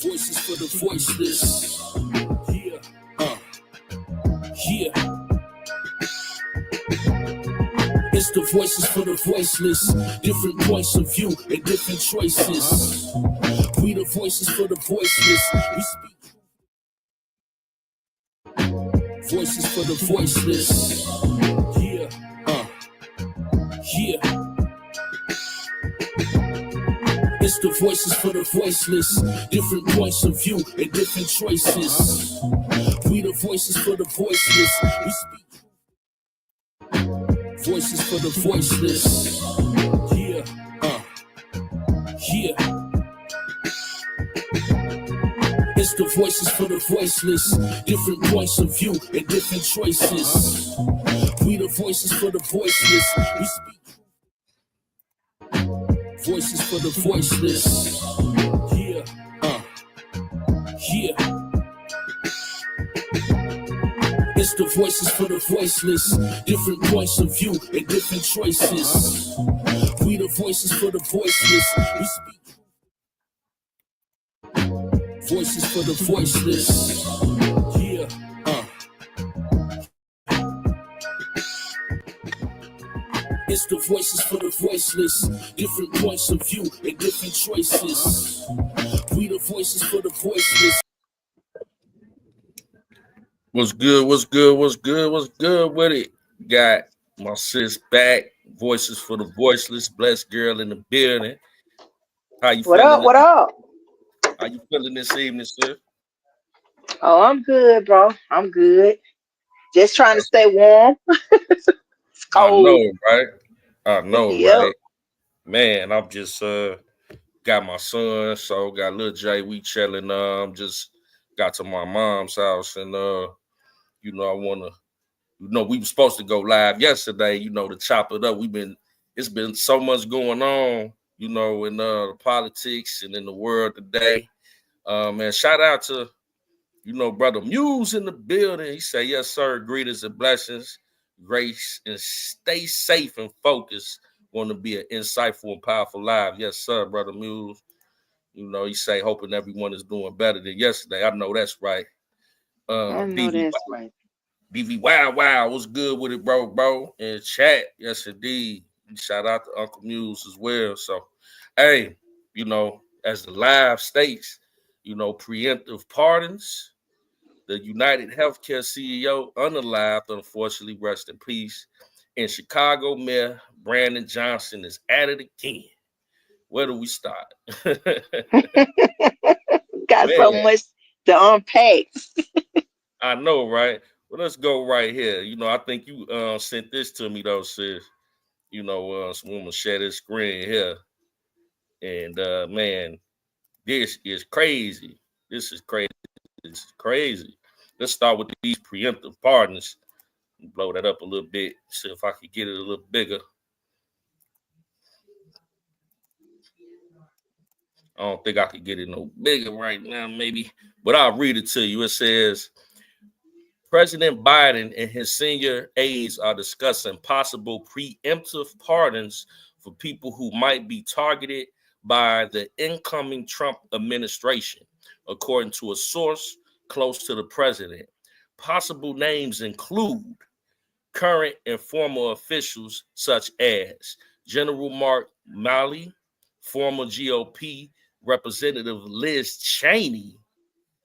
Voices for the voiceless. Yeah, yeah. It's the voices for the voiceless. Different points of view and different choices. We the voices for the voiceless. We speak. Voices for the voiceless. Yeah, yeah. It's the voices for the voiceless. Different points of view and different choices. We the voices for the voiceless. We speak. Voices for the voiceless. Yeah, yeah. It's the voices for the voiceless. Different points of view and different choices. We the voices for the voiceless. We speak. Voices for the voiceless. Yeah, yeah. It's the voices for the voiceless. Different points of view and different choices. We the voices for the voiceless. We speak. Voices for the voiceless. Yeah, it's the voices for the voiceless. Different points of view and different choices. We the voices for the voiceless. What's good? What's good? What's good? What's good with it? Got my sis back. Voices for the voiceless. Blessed girl in the building. How you What feeling? up? What up? How you feeling this evening, sis? Oh, I'm good, bro. I'm good. Just trying to stay warm. It's I know, cold. right? I know, Yep. right? Man, I'm just got my son, so got little Jay. We chilling. Just got to my mom's house, and I wanna. We were supposed to go live yesterday, to chop it up. It's been so much going on, in the politics and in the world today. Man, shout out to, brother Muse in the building. He say, yes, sir, greetings and blessings, grace, and stay safe and focused. Want to be an insightful and powerful live. Yes, sir, brother Muse. He say, hoping everyone is doing better than yesterday. I know that's right. I know BV that's right. BV wow, what's good with it, bro? In chat, yes indeed. Shout out to Uncle Muse as well. So, hey, as the live states, preemptive pardons. The United Healthcare CEO unalived, unfortunately, rest in peace. And Chicago Mayor Brandon Johnson is at it again. Where do we start? Got so Man, much to unpack. I know, right? Well, let's go right here. I think you sent this to me though, sis. So I'm gonna share this screen here. And man, this is crazy. This is crazy. This is crazy. Let's start with these preemptive pardons. Blow that up a little bit. See if I can get it a little bigger. I don't think I could get it no bigger right now, maybe. But I'll read it to you. It says President Biden and his senior aides are discussing possible preemptive pardons for people who might be targeted by the incoming Trump administration, according to a source close to the president. Possible names include current and former officials such as General Mark Milley, former GOP Representative Liz Cheney,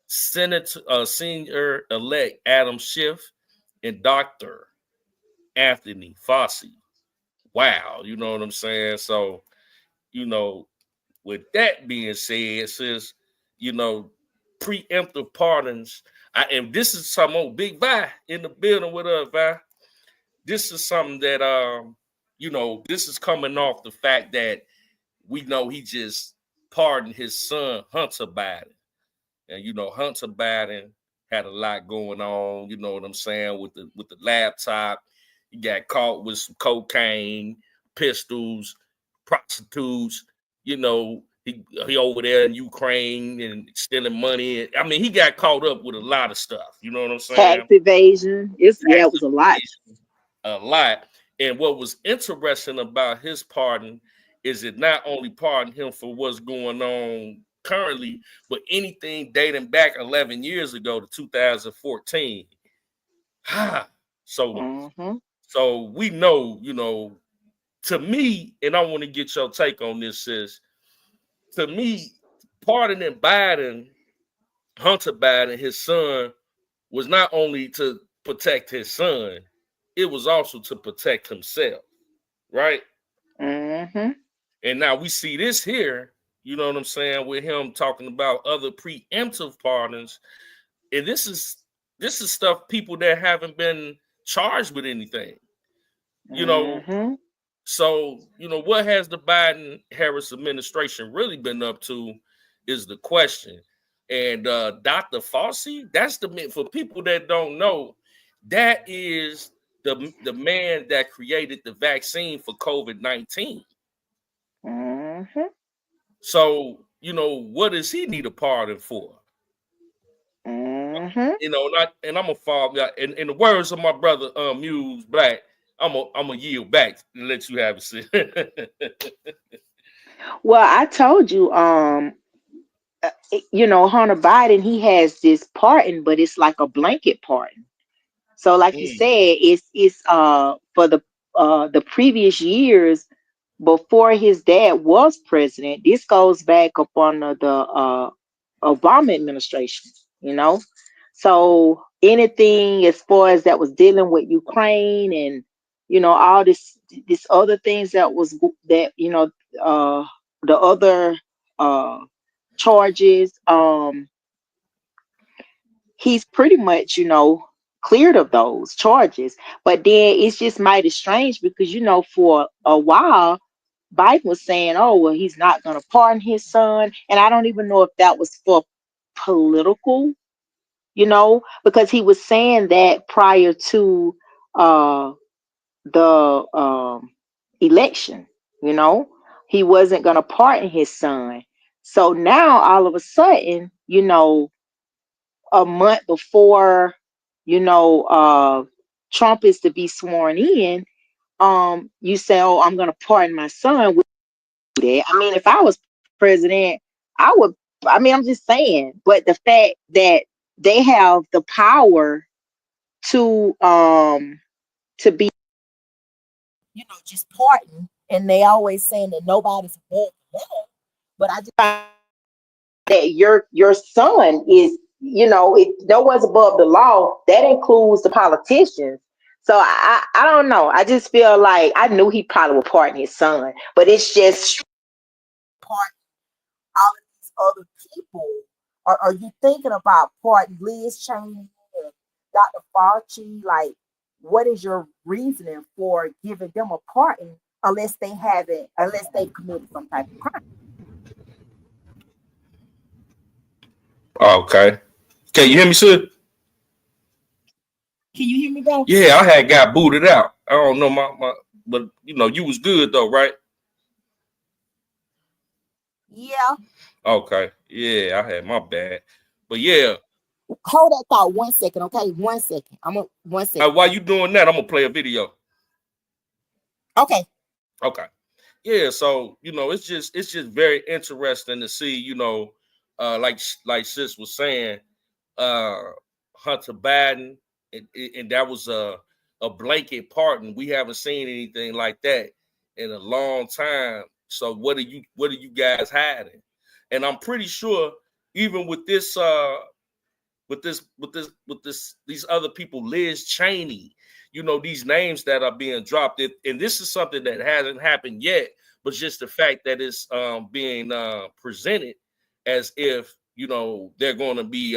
Senior elect Adam Schiff, and Dr. Anthony Fauci. Wow, you know what I'm saying? So, you know, with that being said, since preemptive pardons, and this is some old big Vi in the building with us, Vi. This is something that this is coming off the fact that we know he just pardoned his son Hunter Biden. And Hunter Biden had a lot going on, you know what I'm saying, with the laptop. He got caught with some cocaine, pistols, prostitutes, he over there in Ukraine and stealing money. I mean, he got caught up with a lot of stuff, you know what I'm Tax saying? evasion. It was a lot. A lot. And what was interesting about his pardon is it not only pardoned him for what's going on currently, but anything dating back 11 years ago to 2014. So, Mm-hmm. so we know, to me, and I want to get your take on this, sis. To me, pardoning Biden, Hunter Biden, his son, was not only to protect his son, it was also to protect himself, right? Mm-hmm. And now we see this here, you know what I'm saying, with him talking about other preemptive pardons. And this is stuff people that haven't been charged with anything, you know. Mm-hmm. So, what has the Biden Harris administration really been up to is the question. And Dr. Fauci, that's for people that don't know, that is the man that created the vaccine for COVID-19. Mm-hmm. So, what does he need a pardon for? Mm-hmm. And I'm gonna fall in the words of my brother Muse Black, I'm gonna yield back and let you have it. Well, I told you, Hunter Biden, he has this pardon, but it's like a blanket pardon. So, like you Mm, said, it's for the previous years before his dad was president. This goes back up under the Obama administration, you know. So anything as far as that was dealing with Ukraine and all this other things that was that uh the other uh charges, he's pretty much cleared of those charges. But then it's just mighty strange because for a while Biden was saying, oh, well, he's not going to pardon his son. And I don't even know if that was for political, because he was saying that prior to uh, the election, you know, he wasn't going to pardon his son. So now all of a sudden, a month before, you know, uh, Trump is to be sworn in, you say, oh, I'm going to pardon my son. That. I mean, if I was president, I would. I mean, I'm just saying. But the fact that they have the power to be, just pardon, and they always saying that nobody's above the law. But I just find that your son is, if no one's above the law, that includes the politicians. So I don't know. I just feel like I knew he probably would pardon his son, but it's just part all of these other people? Are you thinking about pardon Liz Cheney and Dr. Fauci? Like, what is your reasoning for giving them a pardon unless they committed some type of crime? okay. Can you hear me, sir? Can you hear me, bro? Yeah, I had got booted out. I don't know but you was good though, right? Yeah. Okay. Yeah, I had my bad. But yeah. Hold that thought 1 second, okay? 1 second. One second. While you doing that, I'm gonna play a video. Okay. Okay. Yeah, so it's just very interesting to see, like sis was saying, uh Hunter Biden, and that was a blanket pardon. We haven't seen anything like that in a long time. So what are you guys hiding? And I'm pretty sure even with this these other people, Liz Cheney, these names that are being dropped, and this is something that hasn't happened yet, but just the fact that it's being presented as if they're going to be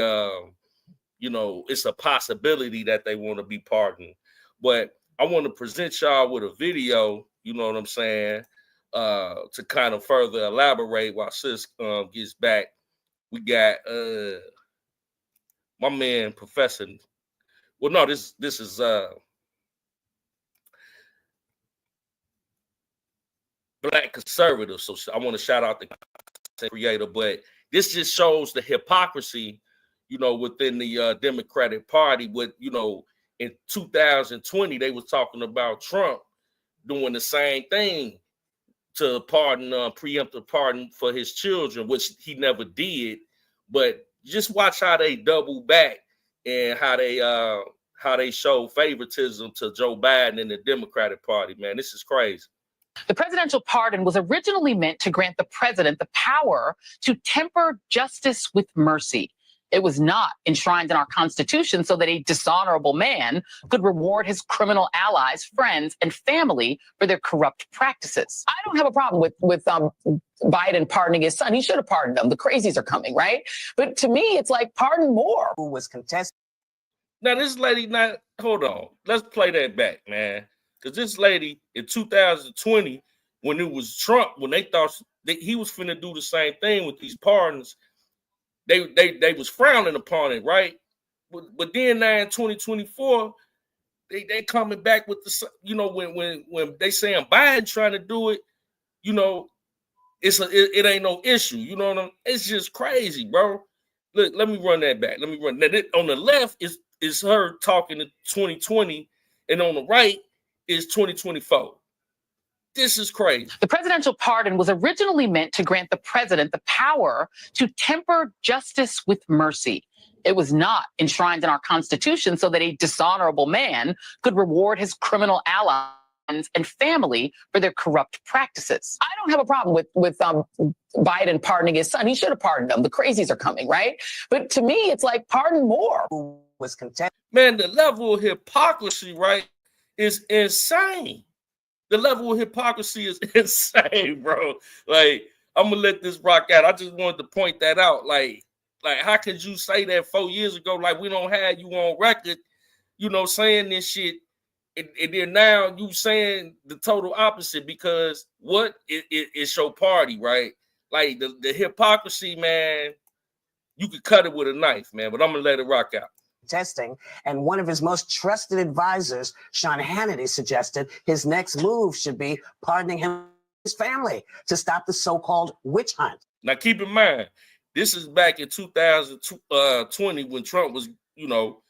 it's a possibility that they want to be pardoned. But I want to present y'all with a video, you know what I'm saying, to kind of further elaborate while sis gets back. We got my man Professor. Well, no, this is Black conservative. So I want to shout out the creator, but this just shows the hypocrisy, within the Democratic Party. With in 2020 they was talking about Trump doing the same thing to pardon, preemptive pardon for his children, which he never did. But just watch how they double back and how they show favoritism to Joe Biden and the Democratic Party. Man, this is crazy. The presidential pardon was originally meant to grant the president the power to temper justice with mercy. It was not enshrined in our Constitution so that a dishonorable man could reward his criminal allies, friends, and family for their corrupt practices. I don't have a problem with Biden pardoning his son. He should have pardoned him. The crazies are coming, right? But to me, it's like pardon more. Who was contested? Now, this lady, hold on. Let's play that back, man. Because this lady in 2020, when it was Trump, when they thought he was finna do the same thing with these pardons, they was frowning upon it, right? But then now in 2024, they coming back with the, you know, when they saying Biden trying to do it, you know, it ain't no issue. You know what I'm? It's just crazy, bro. Look, let me run that back. Let me run that. On the left is her talking to 2020, and on the right is 2024. This is crazy. The presidential pardon was originally meant to grant the president the power to temper justice with mercy. It was not enshrined in our Constitution so that a dishonorable man could reward his criminal allies and family for their corrupt practices. I don't have a problem with Biden pardoning his son. He should have pardoned him. The crazies are coming, right? But to me, it's like pardon more. Who was contested? Man, the level of hypocrisy, right, is insane. The level of hypocrisy is insane, bro. Like, I'm gonna let this rock out. I just wanted to point that out. Like how could you say that 4 years ago? Like, we don't have you on record, you know, saying this shit, and then now you saying the total opposite because what? It's your party, right? Like the hypocrisy, man. You could cut it with a knife, man. But I'm gonna let it rock out. Testing, and one of his most trusted advisors, Sean Hannity, suggested his next move should be pardoning him and his family to stop the so-called witch hunt. Now, keep in mind, this is back in 2020 when Trump was, you know,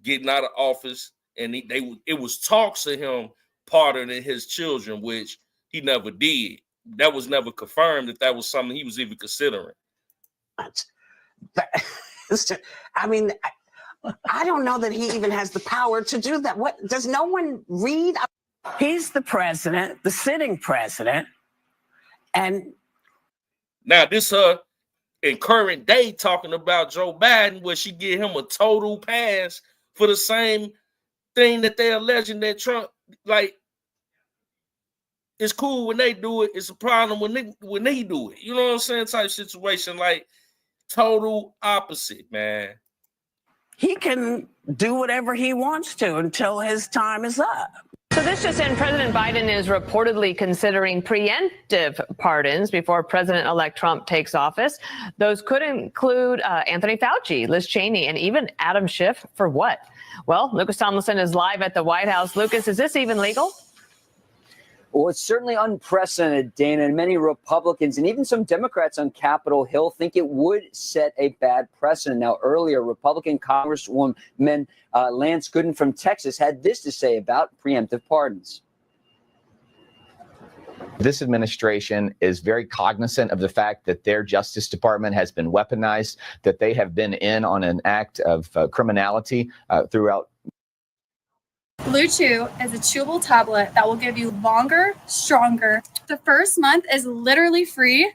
getting out of office, and it was talks of him pardoning his children, which he never did. That was never confirmed that was something he was even considering. I mean, I don't know that he even has the power to do that. What does no one read? He's the president, the sitting president, and now this in current day talking about Joe Biden, where she give him a total pass for the same thing that they're alleging that Trump, like, it's cool when they do it. It's a problem when they do it. You know what I'm saying? Type situation, like total opposite, man. he can do whatever he wants to until his time is up. So this just in, President Biden is reportedly considering preemptive pardons before President-elect Trump takes office. Those could include Anthony Fauci, Liz Cheney, and even Adam Schiff. For what? Well, Lucas Tomlinson is live at the White House. Lucas, is this even legal? Well, it's certainly unprecedented, Dana, and many Republicans and even some Democrats on Capitol Hill think it would set a bad precedent. Now, earlier, Republican Congresswoman Lance Gooden from Texas had this to say about preemptive pardons. This administration is very cognizant of the fact that their Justice Department has been weaponized, that they have been in on an act of criminality throughout. Blue Chew is a chewable tablet that will give you longer, stronger. The first month is literally free.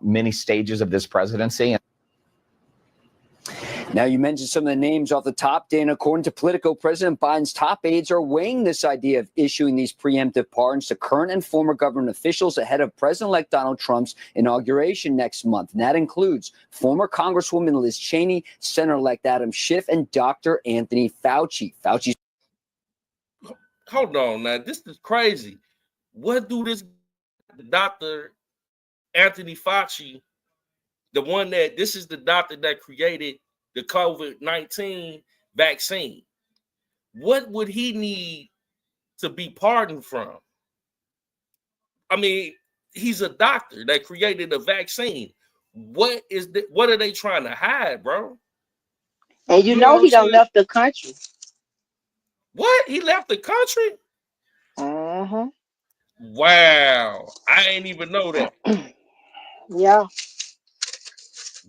Many stages of this presidency. Now, you mentioned some of the names off the top, Dana. According to Politico, President Biden's top aides are weighing this idea of issuing these preemptive pardons to current and former government officials ahead of President-elect Donald Trump's inauguration next month. And that includes former Congresswoman Liz Cheney, Senator-elect Adam Schiff, and Dr. Anthony Fauci. Fauci's. Hold on now. This is crazy. What do this Dr. Anthony Fauci, this is the doctor that created the COVID-19 vaccine. What would he need to be pardoned from? I mean, he's a doctor that created a vaccine. What are they trying to hide, bro? And you know he done left the country. What? He left the country? Uh-huh. Wow. I ain't even know that. Yeah.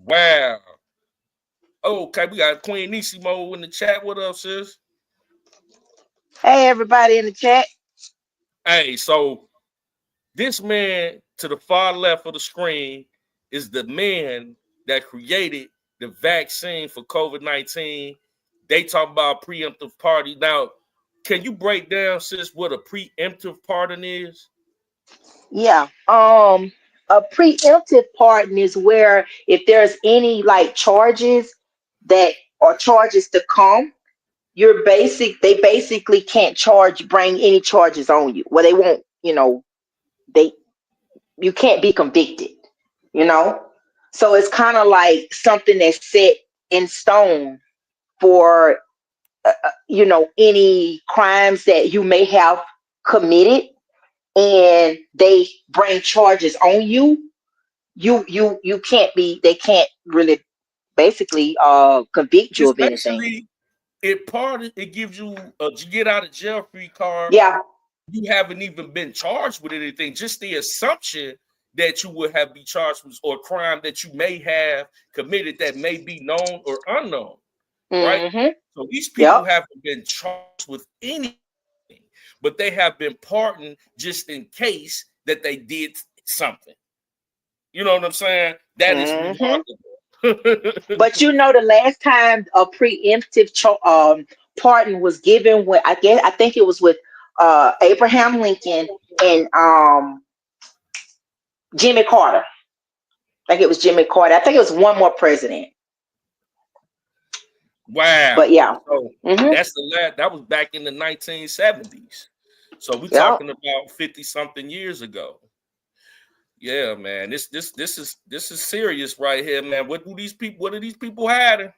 Wow. Okay, we got Queen Nisimo in the chat. What up, sis? Hey, everybody in the chat. Hey, so this man to the far left of the screen is the man that created the vaccine for COVID-19. They talk about preemptive party. Now, can you break down, sis, what a preemptive pardon is? Yeah. A preemptive pardon is where if there's any like charges that or charges to come, they basically can't bring any charges on you. Well, they won't, they you can't be convicted, you know? So it's kind of like something that's set in stone for any crimes that you may have committed, and they bring charges on you. You can't be. They can't really basically convict you It's of anything. basically it gives you a get out of jail free card. Yeah. You haven't even been charged with anything. Just the assumption that you would have been charged with or crime that you may have committed that may be known or unknown, right? Mm-hmm. So these people Yep. haven't been charged with anything, but they have been pardoned just in case that they did something. You know what I'm saying? That is remarkable. But the last time a preemptive pardon was given, when I think it was with Abraham Lincoln and Jimmy Carter. I think it was Jimmy Carter. I think it was one more president. Wow. But yeah. So that's that was back in the 1970s. So we're talking about 50 something years ago. Yeah, man. This is serious right here, man. What are these people hiding?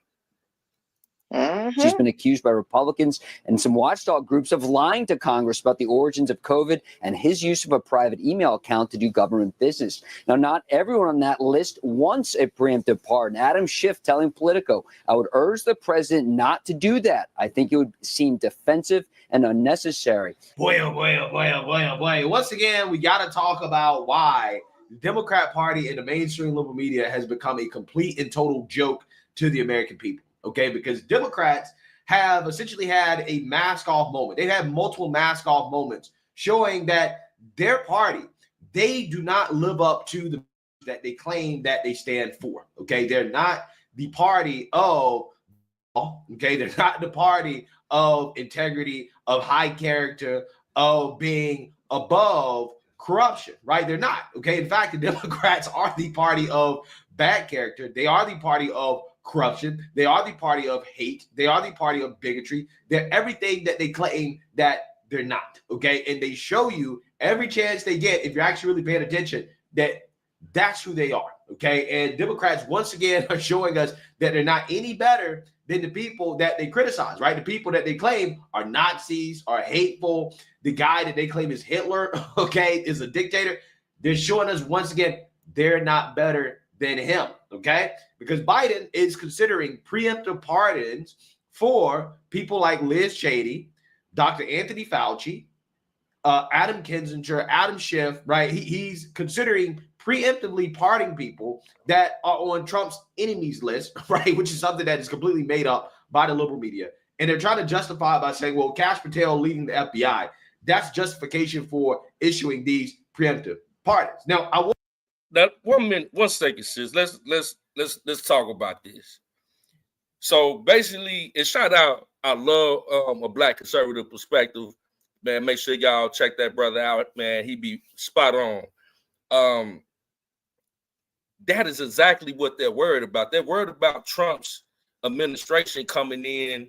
She's been accused by Republicans and some watchdog groups of lying to Congress about the origins of COVID and his use of a private email account to do government business. Now, not everyone on that list wants a preemptive pardon. Adam Schiff telling Politico, I would urge the president not to do that. I think it would seem defensive and unnecessary. Boy, oh boy, oh boy, oh boy, oh boy. Once again, we got to talk about why the Democrat Party and the mainstream liberal media has become a complete and total joke to the American people. Okay, because Democrats have essentially had a mask off moment. They've had multiple mask off moments showing that their party, they do not live up to the that they claim that they stand for. Okay, they're not the party of, they're not the party of integrity, of high character, of being above corruption, right? They're not. Okay, in fact, the Democrats are the party of bad character. They are the party of corruption. They are the party of hate. They are the party of bigotry. They're everything that they claim that they're not. Okay. And they show you every chance they get, if you're actually really paying attention, that that's who they are. Okay. And Democrats, once again, are showing us that they're not any better than the people that they criticize, right? The people that they claim are Nazis, are hateful. The guy that they claim is Hitler, okay, is a dictator. They're showing us once again, they're not better than him, okay? Because Biden is considering preemptive pardons for people like Liz Cheney, Dr. Anthony Fauci, Adam Kinzinger, Adam Schiff, right? He's considering preemptively pardoning people that are on Trump's enemies list, right? Which is something that is completely made up by the liberal media. And they're trying to justify it by saying, well, Kash Patel leading the FBI, that's justification for issuing these preemptive pardons. Now, I want that 1 minute, 1 second, sis. Let's talk about this. So basically, and shout out, I love a Black conservative perspective, man. Make sure y'all check that brother out, man. He be spot on. That is exactly what they're worried about. They're worried about Trump's administration coming in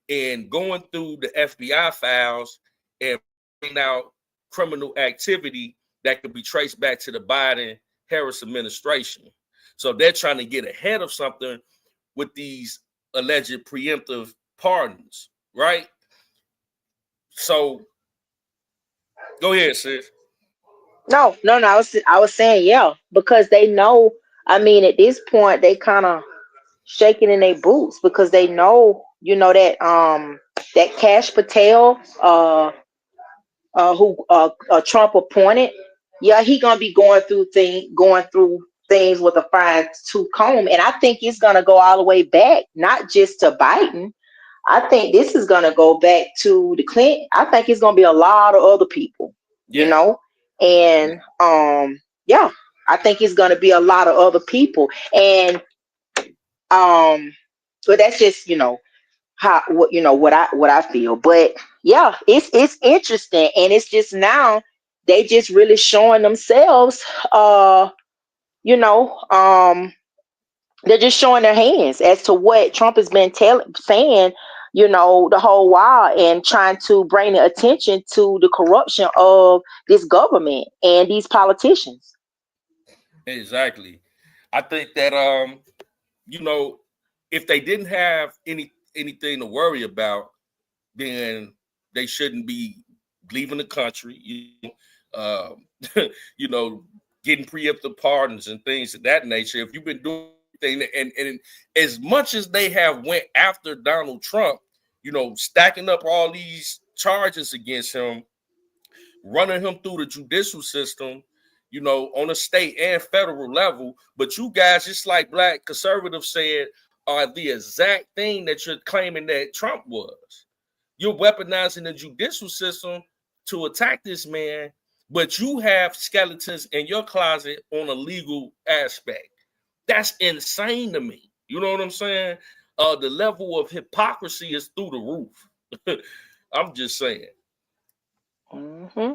and going through the FBI files and bringing out criminal activity that could be traced back to the Biden-Harris administration. So they're trying to get ahead of something with these alleged preemptive pardons, right? So go ahead, sis. No. I was saying, yeah, because they know. I mean, at this point, they kind of shaking in their boots because they know, that Kash Patel, who Trump appointed, yeah, he gonna be going through things with a fine tooth comb, and I think it's gonna go all the way back, not just to Biden. I think this is gonna go back to the Clinton. I think it's gonna be a lot of other people, you Yeah. know, and yeah, I think it's gonna be a lot of other people, and but that's just how what I feel. But yeah, it's interesting, and it's just now they just really showing themselves. You know, they're just showing their hands as to what Trump has been saying, the whole while, and trying to bring the attention to the corruption of this government and these politicians. Exactly. I think that if they didn't have anything to worry about, then they shouldn't be leaving the country. You know, getting preemptive pardons and things of that nature. If you've been doing things, and as much as they have went after Donald Trump, stacking up all these charges against him, running him through the judicial system, on a state and federal level. But you guys, just like Black conservatives said, are the exact thing that you're claiming that Trump was. You're weaponizing the judicial system to attack this man, but you have skeletons in your closet on a legal aspect. That's insane to me. You know what I'm saying? The level of hypocrisy is through the roof. I'm just saying. Mm-hmm.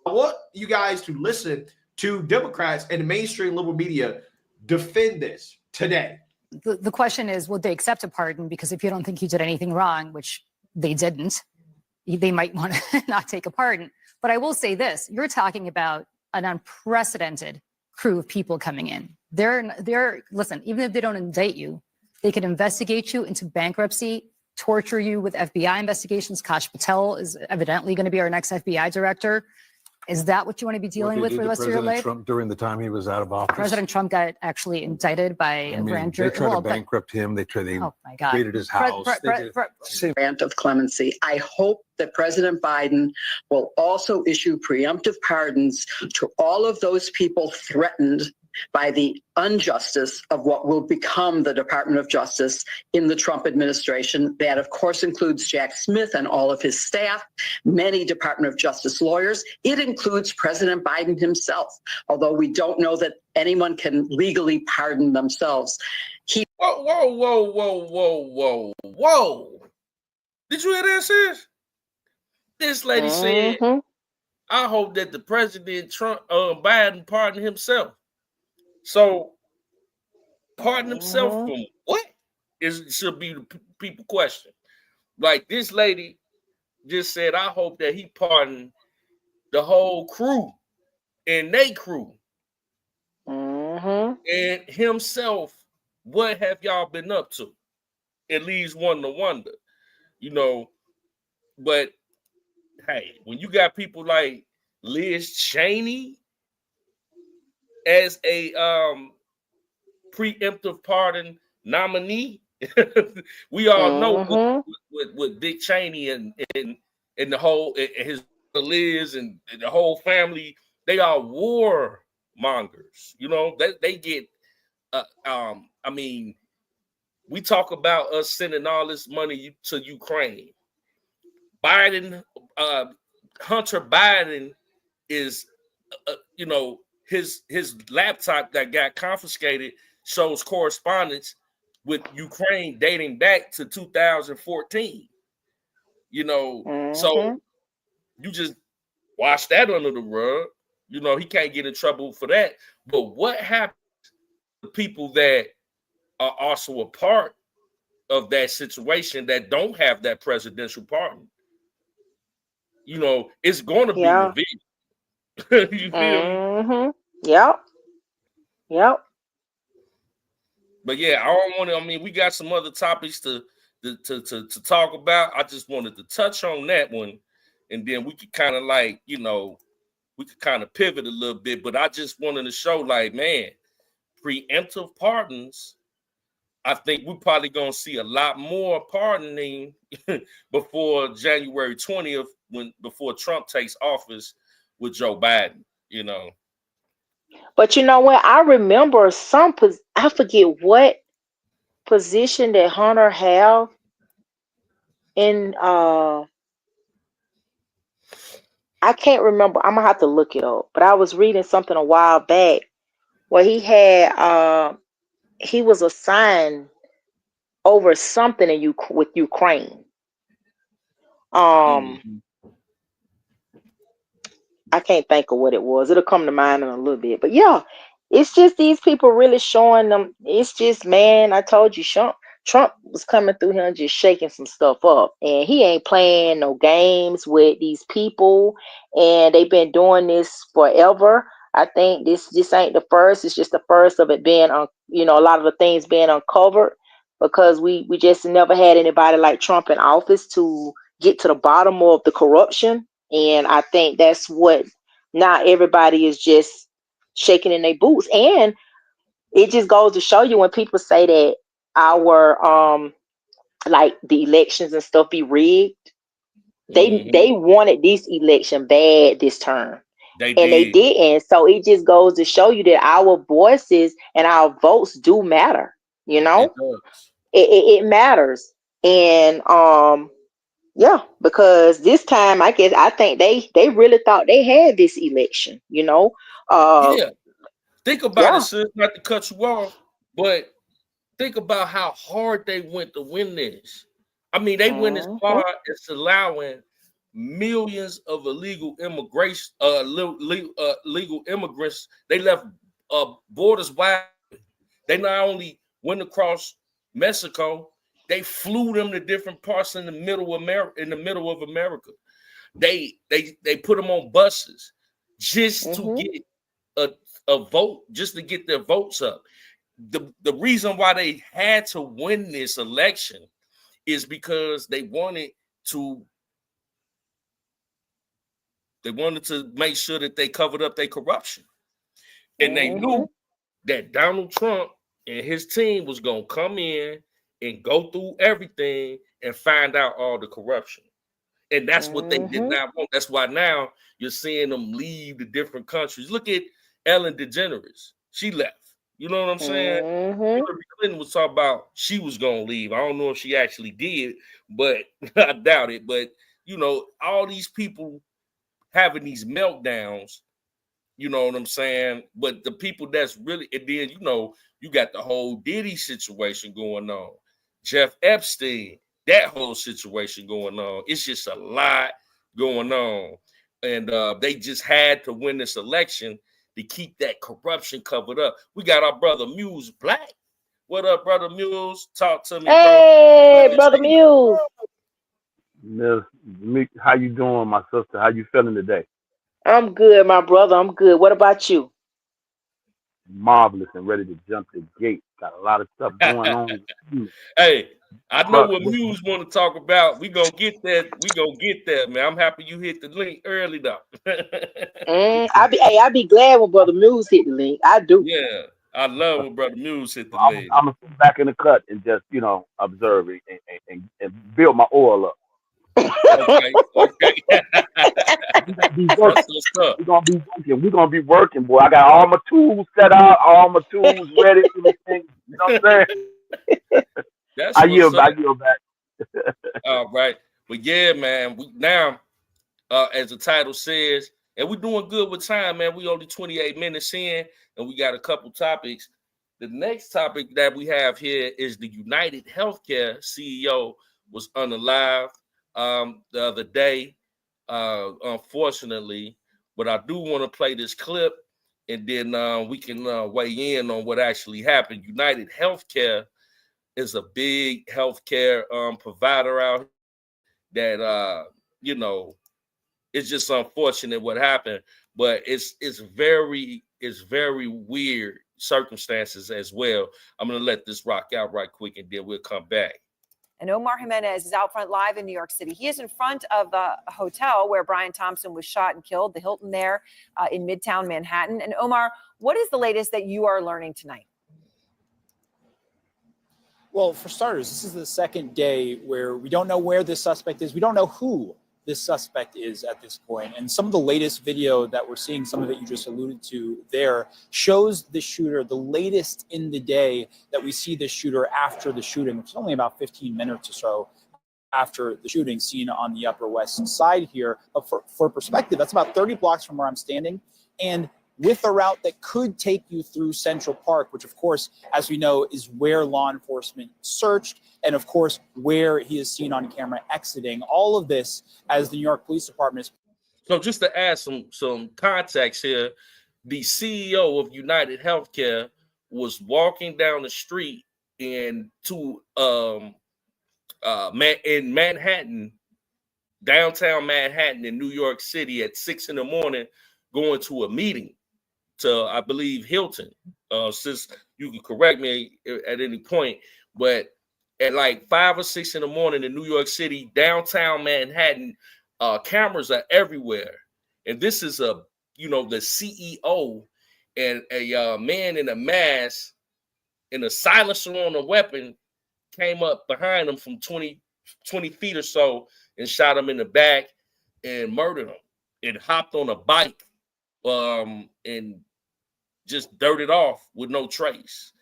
I want you guys to listen to Democrats and the mainstream liberal media defend this today. The question is, would they accept a pardon? Because if you don't think you did anything wrong, which they didn't, they might want to not take a pardon. But I will say this, you're talking about an unprecedented crew of people coming in. Listen, even if they don't indict you, they could investigate you into bankruptcy, torture you with FBI investigations. Kash Patel is evidently going to be our next FBI director. Is that what you want to be dealing with for the rest of your life? Trump during the time he was out of office. President Trump got actually indicted by a grand jury. They tried to bankrupt him. They oh my God. raided his house. Grant of clemency. I hope that President Biden will also issue preemptive pardons to all of those people threatened by the injustice of what will become the Department of Justice in the Trump administration. That, of course, includes Jack Smith and all of his staff, many Department of Justice lawyers. It includes President Biden himself, although we don't know that anyone can legally pardon themselves. Whoa. Did you hear that, sis? This lady said, I hope that the President Biden pardon himself. So, pardon himself from what? Should be the people question. Like this lady just said, I hope that he pardoned the whole crew and they crew. And himself. What have y'all been up to? It leaves one to wonder, But hey, when you got people like Liz Cheney as a preemptive pardon nominee, we all know with Dick Cheney and the whole his Liz and the whole family, they are war mongers. They get. I mean, we talk about us sending all this money to Ukraine. Biden, Hunter Biden is, his laptop that got confiscated shows correspondence with Ukraine dating back to 2014. So you just wash that under the rug. He can't get in trouble for that. But what happens to people that are also a part of that situation that don't have that presidential pardon? It's going to be revealed. You feel me? Yep. But yeah, I don't want to. I mean, we got some other topics to talk about. I just wanted to touch on that one, and then we could kind of we could kind of pivot a little bit. But I just wanted to show, man, preemptive pardons. I think we're probably going to see a lot more pardoning before January 20th before Trump takes office with Joe Biden. You know. But you know what? I remember I forget what position that Hunter have in I can't remember. I'm gonna have to look it up. But I was reading something a while back where he was assigned over something with Ukraine. Mm-hmm. I can't think of what it was. It'll come to mind in a little bit. But yeah, it's just these people really showing them. It's just, man, I told you, Trump was coming through here and just shaking some stuff up. And he ain't playing no games with these people. And they've been doing this forever. I think this ain't the first. It's just the first of it being on, a lot of the things being uncovered, because we just never had anybody like Trump in office to get to the bottom of the corruption. And I think that's what now everybody is just shaking in their boots. And it just goes to show you when people say that our like the elections and stuff be rigged, they wanted this election bad this term. They didn't. So it just goes to show you that our voices and our votes do matter. You know, it matters. And yeah, because this time I think they really thought they had this election, Yeah. Think about it, Yeah. sis, not to cut you off, but think about how hard they went to win this. I mean, they went as far as allowing millions of illegal immigration, legal immigrants. They left borders wide. They not only went across Mexico, they flew them to different parts in the middle of America. They put them on buses just to get a vote, just to get their votes up. The reason why they had to win this election is because they wanted to make sure that they covered up their corruption. And they knew that Donald Trump and his team was going to come in and go through everything and find out all the corruption. And that's what they did not want. That's why now you're seeing them leave the different countries. Look at Ellen DeGeneres. She left. You know what I'm saying? Hillary Clinton was talking about she was going to leave. I don't know if she actually did, but I doubt it. But, all these people having these meltdowns, you know what I'm saying? But the people that's really, and then, you got the whole Diddy situation going on. Jeff Epstein, that whole situation going on. It's just a lot going on. And they just had to win this election to keep that corruption covered up. We got our brother Muse Black. What up, brother Muse? Talk to me, Hey, brother Muse. Miss Meek, how you doing, my sister? How you feeling today? I'm good, my brother. I'm good. What about you? Marvelous and ready to jump the gate. Got a lot of stuff going on. Hey, I know what Muse want to talk about. We gonna get that. We gonna get that, man. I'm happy you hit the link early though. I be glad when brother Muse hit the link. I do. Yeah, I love when brother Muse hit the link. I'm gonna sit back in the cut and just observe it and build my oil up. Okay. We're gonna be working, boy. I got all my tools set out, all my tools ready, everything. You know what I'm saying? I yield back. All right. But yeah, man, we now, as the title says, and we're doing good with time, man. We only 28 minutes in, and we got a couple topics. The next topic that we have here is the United Healthcare CEO was unalived the other day, unfortunately. But I do want to play this clip, and then we can weigh in on what actually happened. United Healthcare is a big healthcare provider out here that it's just unfortunate what happened, but it's very weird circumstances as well. I'm gonna let this rock out right quick, and then we'll come back. And Omar Jimenez is out front live in New York City. He is in front of the hotel where Brian Thompson was shot and killed, the Hilton there in Midtown Manhattan. And Omar, what is the latest that you are learning tonight? Well, for starters, this is the second day where we don't know where this suspect is. We don't know who this suspect is at this point. And some of the latest video that we're seeing, some of it you just alluded to there, shows the shooter, the latest in the day that we see the shooter after the shooting, which is only about 15 minutes or so after the shooting, seen on the Upper West Side here. But for perspective, that's about 30 blocks from where I'm standing. And with a route that could take you through Central Park, which of course, as we know, is where law enforcement searched, and of course, where he is seen on camera exiting. All of this as the New York Police Department is. So just to add some context here, the CEO of United Healthcare was walking down the street in Manhattan, downtown Manhattan in New York City at 6 in the morning, going to a meeting to, I believe, Hilton. Since you can correct me at any point, but at like 5 or 6 in the morning in New York City, downtown Manhattan, cameras are everywhere. And this is the CEO and a man in a mask and a silencer on a weapon came up behind him from 20 feet or so and shot him in the back and murdered him and hopped on a bike and just dirted off with no trace.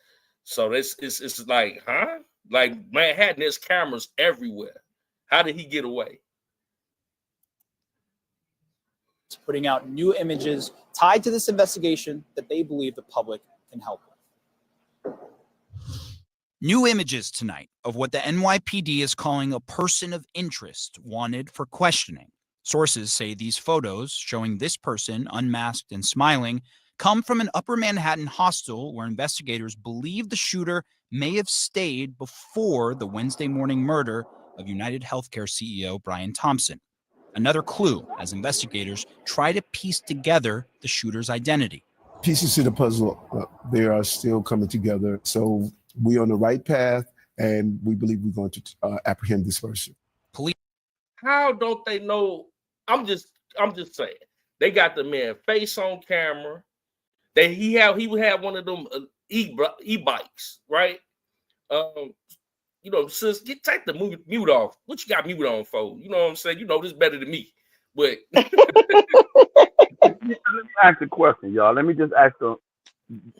So it's like, huh? Like Manhattan, there's cameras everywhere. How did he get away? Putting out new images tied to this investigation that they believe the public can help with. New images tonight of what the NYPD is calling a person of interest wanted for questioning. Sources say these photos showing this person unmasked and smiling come from an Upper Manhattan hostel where investigators believe the shooter may have stayed before the Wednesday morning murder of United Healthcare CEO Brian Thompson. Another clue as investigators try to piece together the shooter's identity. Pieces to the puzzle, they are still coming together. So we're on the right path, and we believe we're going to apprehend this person. Police. How don't they know? I'm just saying. They got the man face on camera. He would have one of them e-bikes, right? Sis, take the mute off. What you got mute on for? You know what I'm saying? You know this better than me. But let me ask a question, y'all. Let me just ask a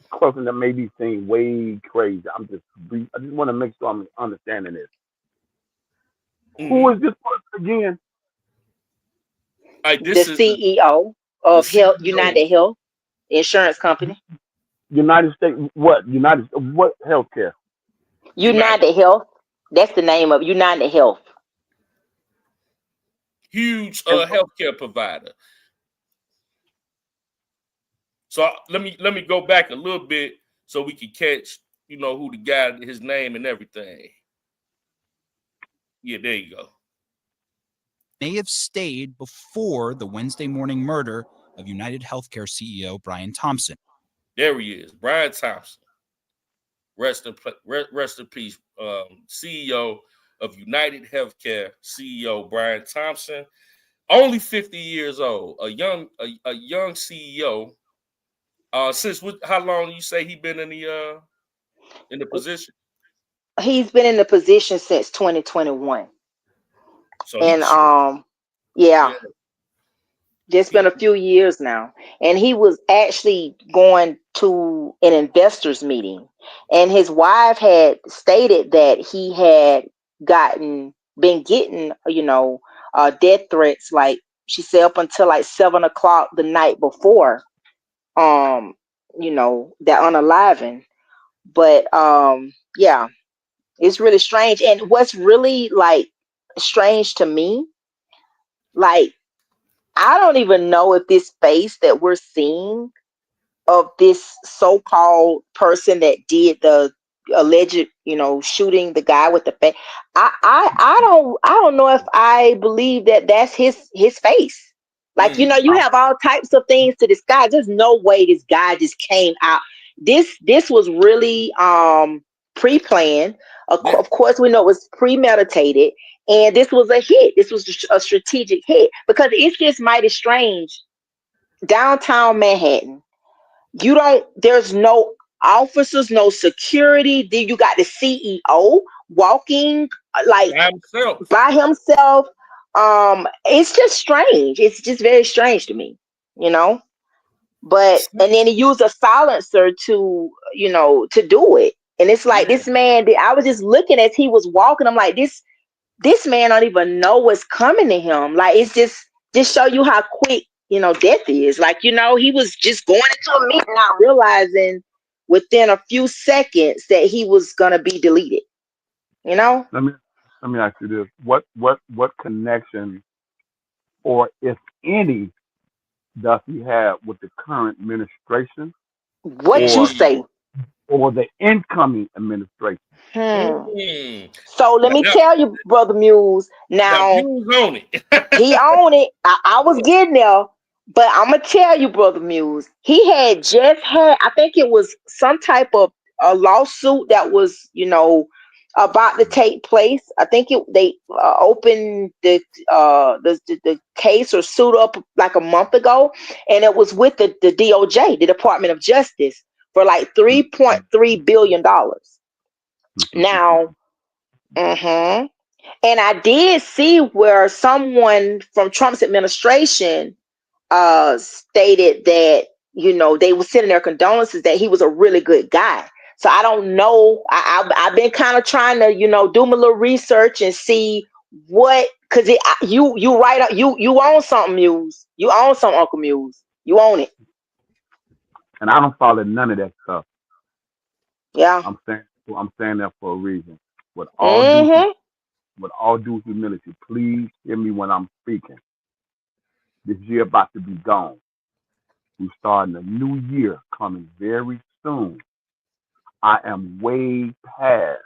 question that may be seem way crazy. I just want to make sure I'm understanding this. Mm-hmm. Who is this person again? The CEO of United Health Insurance Company. United States, what healthcare? United Health. That's the name of United Health. Huge healthcare provider. So let me go back a little bit so we can catch, who the guy, his name and everything. Yeah, there you go. May have stayed before the Wednesday morning murder of United Healthcare CEO Brian Thompson. There he is, Brian Thompson. Rest in peace, CEO of United Healthcare, CEO Brian Thompson, only 50 years old, a young CEO. How long you say he been in the position? He's been in the position since 2021. So just been a few years now. And he was actually going to an investors meeting, and his wife had stated that he had been getting death threats, like she said, up until like 7 o'clock the night before that unaliving. But it's really strange. And what's really like strange to me, like, I don't even know if this face that we're seeing of this so-called person that did the alleged, shooting the guy with the face. I don't know if I believe that that's his face. Like, you have all types of things to disguise. There's no way this guy just came out. This was really pre-planned. Of course, we know it was premeditated. And this was a hit. This was a strategic hit, because it's just mighty strange. Downtown Manhattan, there's no officers, no security. Then you got the CEO walking like by himself It's just strange. It's just very strange to me, you know. But and then he used a silencer to, you know, to do it. And it's like this man, I was just looking as he was walking. I'm like, this man don't even know what's coming to him. Like, it's just show you how quick, you know, death is. Like, you know, he was just going into a meeting, not realizing within a few seconds that he was gonna be deleted. You know? Let me ask you this: what connection, or if any, does he have with the current administration, What you or say? or the incoming administration? So let me tell you, Brother Muse. Now own it. he own it. I was getting there, but I'm gonna tell you, Brother Muse. He had just had. I think it was some type of a lawsuit that was, you know, about to take place. I think they opened the case or suit up like a month ago, and it was with the DOJ, the Department of Justice, for like $3.3 billion. Now, and I did see where someone from Trump's administration stated that, you know, they were sending their condolences, that he was a really good guy. So I don't know. I've been kind of trying to, you know, do my little research and see what, because you own something, Muse. You own something, Uncle Muse. You own it. And I don't follow none of that stuff. Yeah. I'm saying that for a reason. With Mm-hmm. all due humility, please hear me when I'm speaking. This year about to be gone. We're starting a new year coming very soon. I am way past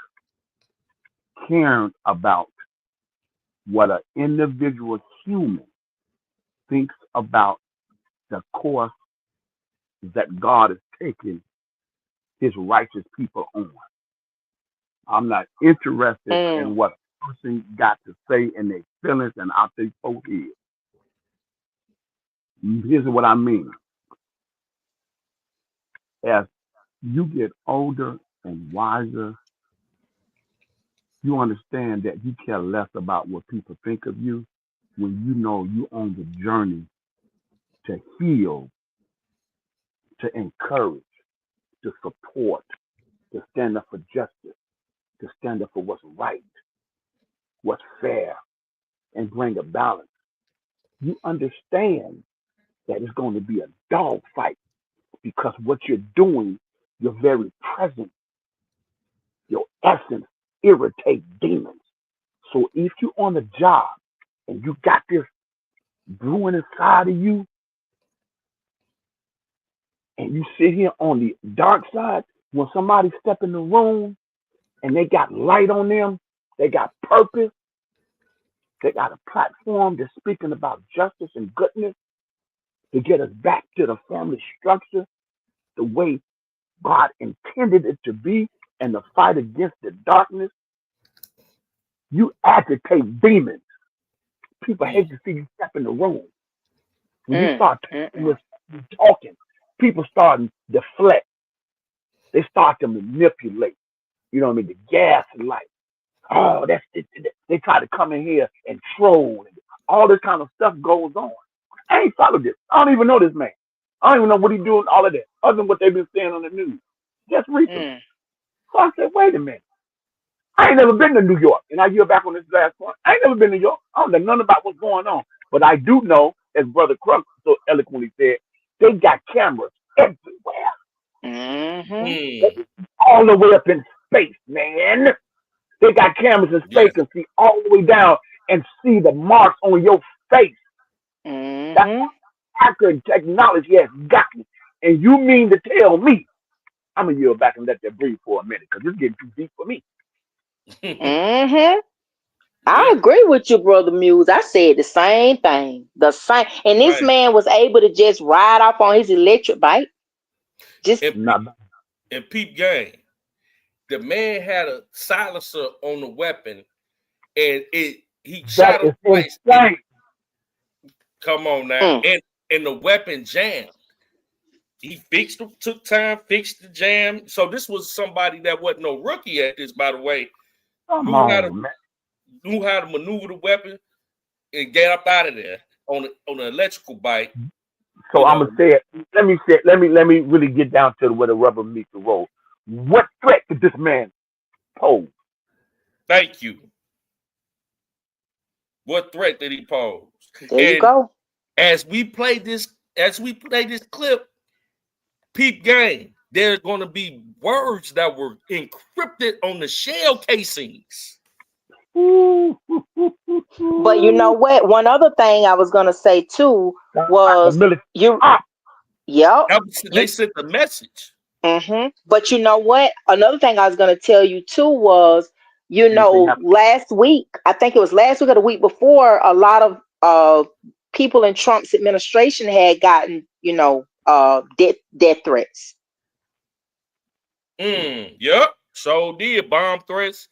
caring about what an individual human thinks about the course that God is taking his righteous people on. I'm not interested in what a person got to say in their feelings and out their folk head. Here's what I mean. As you get older and wiser, you understand that you care less about what people think of you when you know you on the journey to heal, to encourage, to support, to stand up for justice, to stand up for what's right, what's fair, and bring a balance. You understand that it's going to be a dog fight because what you're doing, your very presence, your essence irritate demons. So if you're on the job and you got this brewing inside of you, and you sit here on the dark side, when somebody step in the room and they got light on them, they got purpose, they got a platform that's speaking about justice and goodness to get us back to the family structure, the way God intended it to be, and the fight against the darkness. You agitate demons. People hate to see you step in the room. When you start talking, people start to deflect. They start to manipulate. You know what I mean? The gaslight. Oh, that's it. They try to come in here and troll. And all this kind of stuff goes on. I ain't followed this. I don't even know this man. I don't even know what he's doing, all of that, other than what they've been saying on the news just recently. So I said, wait a minute. I ain't never been to New York. And I hear back on this last point. I ain't never been to New York. I don't know nothing about what's going on. But I do know, as Brother Crux so eloquently said, they got cameras everywhere. All the way up in space, man. They got cameras in space and see all the way down and see the marks on your face. That's how accurate technology has gotten. And you mean to tell me, I'm going to yield back and let that breathe for a minute because it's getting too deep for me. I agree with you, Brother Muse. I said the same thing. The same. And this man was able to just ride off on his electric bike. Just and peep game. The man had a silencer on the weapon, and he shot him twice. Come on now, and the weapon jammed. He took time, fixed the jam. So this was somebody that wasn't no rookie at this, by the way. Knew how to maneuver the weapon. and get up out of there on the electrical bike. So I'm gonna say it. Let me really get down to where the rubber meets the road. What threat did this man pose? Thank you. What threat did he pose? There you go. As we play this clip, peep game, there's going to be words that were encrypted on the shell casings. But you know what? One other thing I was gonna say too was you. Yep. They sent the message. But you know what? Another thing I was gonna tell you too was, last week, I think it was last week or the week before, a lot of people in Trump's administration had gotten, death threats. Yep. So did bomb threats.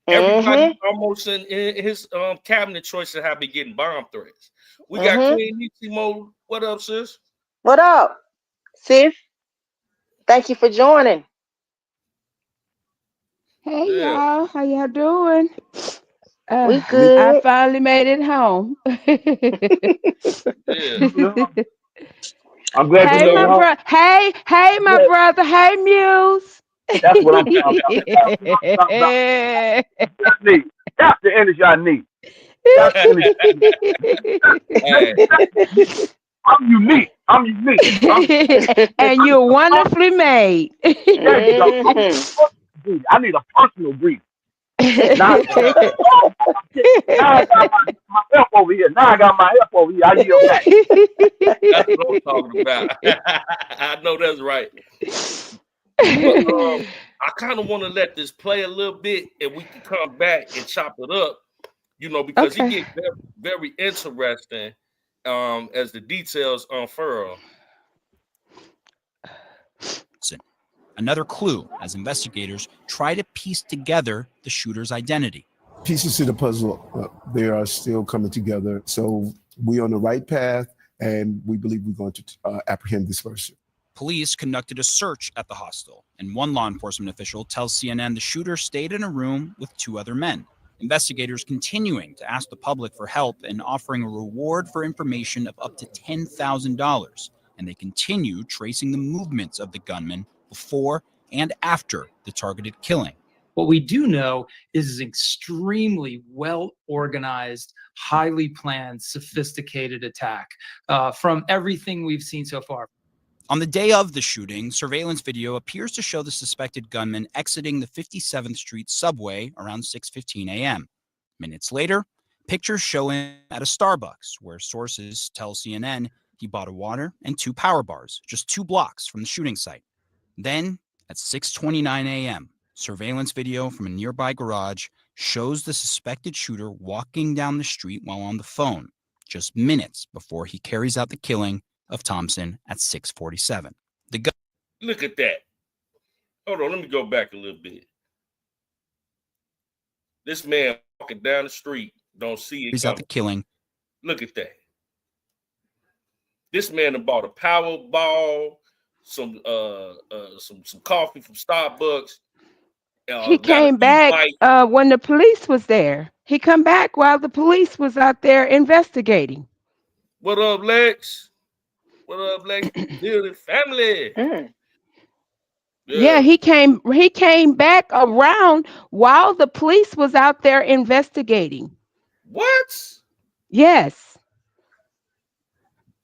Everybody almost in his cabinet choices have been getting bomb threats. We got Queen Nissimo. What up, sis? What up, sis? Thank you for joining. Hey y'all, how y'all doing? We good. I finally made it home. I'm glad hey, my brother. Hey, my brother. Hey, Muse. That's what I'm talking about. That's the energy I need. That's the energy. I'm unique. And you're wonderfully made. There you go. I need a personal brief. Now I got my help over here. I yield back. That's what I'm talking about. I know that's right. But, I kind of want to let this play a little bit, and we can come back and chop it up. Because it gets very, very interesting as the details unfurl. Another clue as investigators try to piece together the shooter's identity. Pieces to the puzzle, they are still coming together. So we're on the right path, and we believe we're going to apprehend this person. Police conducted a search at the hostel, and one law enforcement official tells CNN the shooter stayed in a room with two other men. Investigators continuing to ask the public for help and offering a reward for information of up to $10,000. And they continue tracing the movements of the gunman before and after the targeted killing. What we do know is an extremely well-organized, highly planned, sophisticated attack from everything we've seen so far. On the day of the shooting, surveillance video appears to show the suspected gunman exiting the 57th Street subway around 6:15 a.m. Minutes later, pictures show him at a Starbucks, where sources tell CNN he bought a water and 2 power bars just 2 blocks from the shooting site. Then, at 6:29 a.m., surveillance video from a nearby garage shows the suspected shooter walking down the street while on the phone, just minutes before he carries out the killing of Thompson at 6:47. Look at that. Hold on, let me go back a little bit. This man walking down the street, don't see it. Carries out the killing. Look at that. This man bought a Powerball, some coffee from Starbucks. He came back when the police was there. He come back while the police was out there investigating. What up, Lex? What up, Lex? Building family. Yeah, he came back around while the police was out there investigating. What? Yes.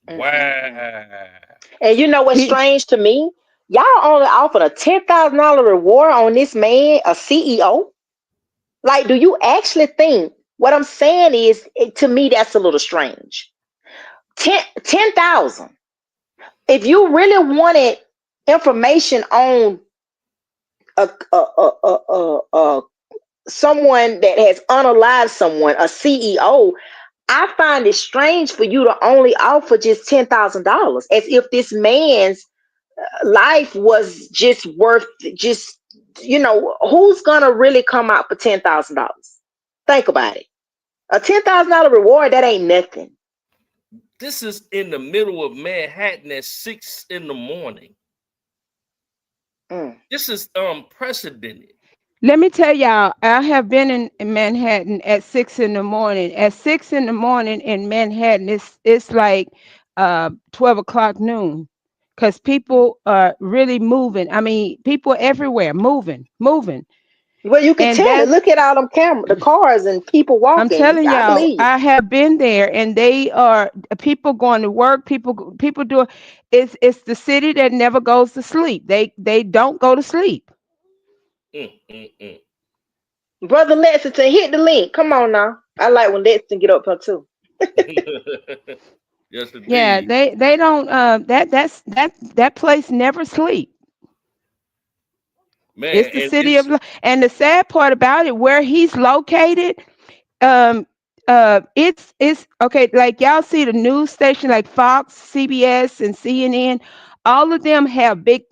Wow. And you know what's strange to me? Y'all only offered a $10,000 reward on this man, a CEO. Like, do you actually think? What I'm saying is, to me, that's a little strange. 10,000. If you really wanted information on someone that has unalived someone, a CEO, I find it strange for you to only offer just $10,000, as if this man's life was just worth who's gonna really come out for $10,000? Think about it. A $10,000 reward, that ain't nothing. This is in the middle of Manhattan at 6 a.m. This is unprecedented. Let me tell y'all, I have been in Manhattan at 6 in the morning. At 6 in the morning in Manhattan, it's like 12 o'clock noon. Because people are really moving. I mean, people everywhere moving. Well, you can And tell it. that Look at all them the cars and people I'm walking. telling I y'all, believe you. I have been there, and they are people going to work. People do. It's the city that never goes to sleep. They don't go to sleep. Mm, mm, mm. Brother Lexington, hit the link. Come on now. I like when Lexington get up here too. Yes, Yeah, indeed. they don't. That place never sleep. Man, It's the and city of, it's and the sad part about it, where he's located, um, it's okay. Like y'all see the news station like Fox, CBS, and CNN. All of them have big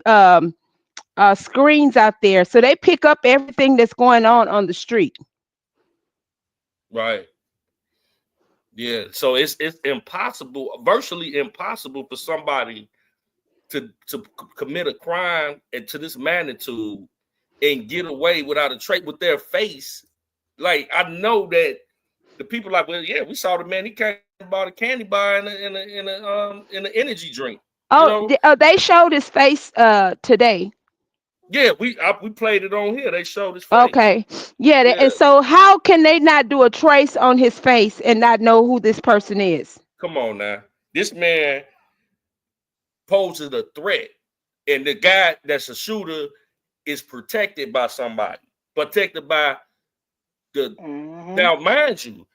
screens out there, so they pick up everything that's going on the street. right. Yeah. So it's impossible, virtually impossible for somebody to commit a crime and to this magnitude and get away without a trace with their face. Like, I know that the people like, well, yeah, we saw the man. He came and bought a candy bar in an energy drink. You Oh, know, they showed his face today. yeah, we played it on here. They showed his face. Okay, yeah, Yeah, and so how can they not do a trace on his face and not know who this person is? come on now. This man poses a threat, and the guy that's a shooter is protected by somebody, protected by the. Now, mind you,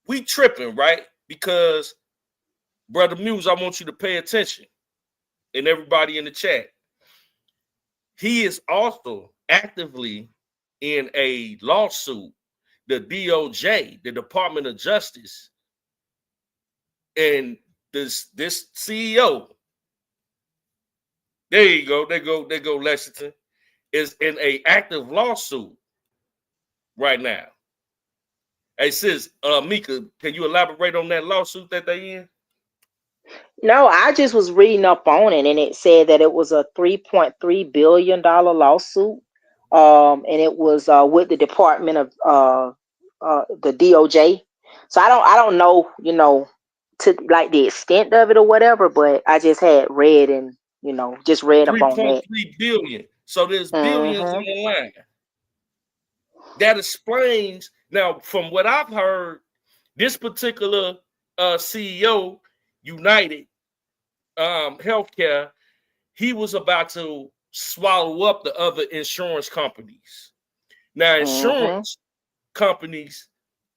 we tripping, right? Because Brother Muse, I want you to pay attention, and everybody in the chat. He is also actively in a lawsuit, the DOJ, the Department of Justice, and this CEO. There you go. There go Lexington is in a active lawsuit right now. Hey, sis, Mika, can you elaborate on that lawsuit that they in? No, I just was reading up on it, and it said that it was a $3.3 billion lawsuit, and it was with the Department of the DOJ. So I don't know, to like the extent of it or whatever, but I just had read and just read up on that. 3.3 billion. So there's billions on Mm-hmm. the line. That explains, now, from what I've heard, this particular CEO, United Healthcare, he was about to swallow up the other insurance companies. Now, Mm-hmm. insurance companies,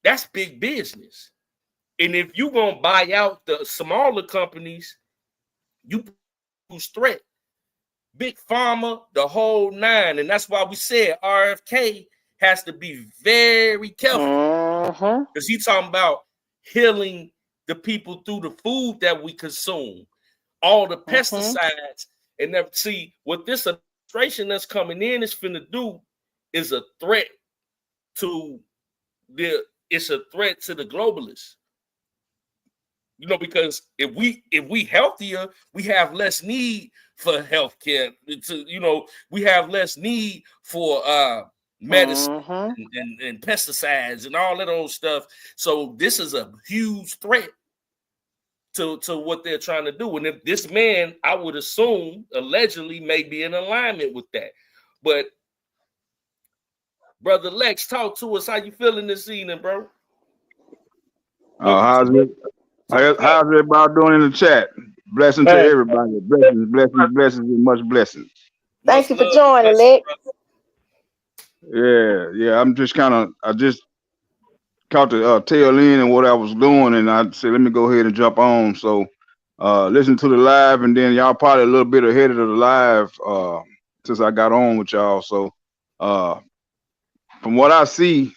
that's big business. And if you're going to buy out the smaller companies, you pose threat. Big pharma, the whole nine. And that's why we said RFK has to be very careful. Mm-hmm. Because he's talking about healing the people through the food that we consume, all the pesticides. And then, see, what this administration that's coming in is finna do is a threat to it's a threat to the globalists. Because if we healthier, we have less need for healthcare. We have less need for medicine Mm-hmm. and pesticides and all of those stuff. So this is a huge threat to what they're trying to do. And if this man, I would assume, allegedly may be in alignment with that. But Brother Lex, talk to us. How you feeling this evening, bro? How's everybody doing in the chat? Blessing to everybody. Blessings, and much blessings. Thank Much you for love, joining, blessings, Lex. brother. Yeah. I just caught the tail end and what I was doing, and I said, let me go ahead and jump on. So, listen to the live, and then y'all probably a little bit ahead of the live since I got on with y'all. So, from what I see,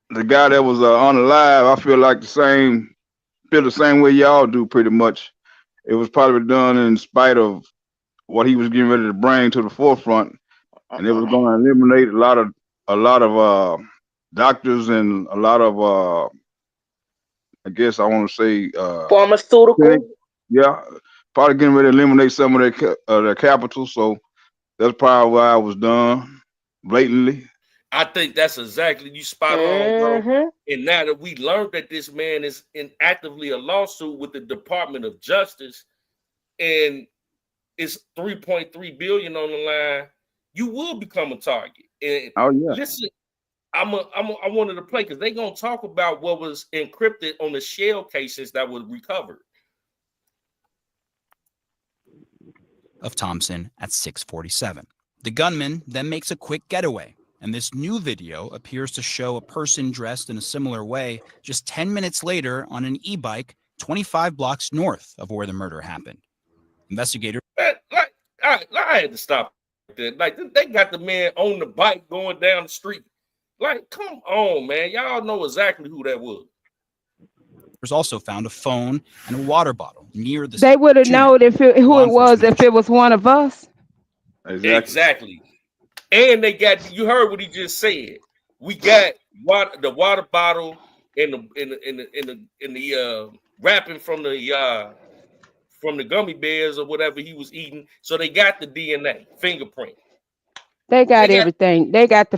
the guy that was on the live, I feel the same way y'all do pretty much. It was probably done in spite of what he was getting ready to bring to the forefront, and it was going to eliminate a lot of doctors and a lot of I guess I want to say Pharmaceutical. yeah, probably getting ready to eliminate some of their capital. So that's probably why I was done. blatantly. I think that's exactly, you spot on, bro. And now that we learned that this man is in actively a lawsuit with the Department of Justice, and it's 3.3 billion on the line, you will become a target. And Oh yeah. listen, I wanted to play because they're gonna talk about what was encrypted on the shell cases that was recovered. Of Thompson at 6:47. The gunman then makes a quick getaway, and this new video appears to show a person dressed in a similar way just 10 minutes later on an e-bike 25 blocks north of where the murder happened. Investigators. I had to stop that. Like, they got the man on the bike going down the street. Like, come on, man. Y'all know exactly who that was. Also found a phone and a water bottle near the. They would have known who it was if it was one of us. Exactly. And they got, you heard what he just said. We got the water bottle and the wrapping from the gummy bears or whatever he was eating. So they got the DNA fingerprint. They got everything. They got the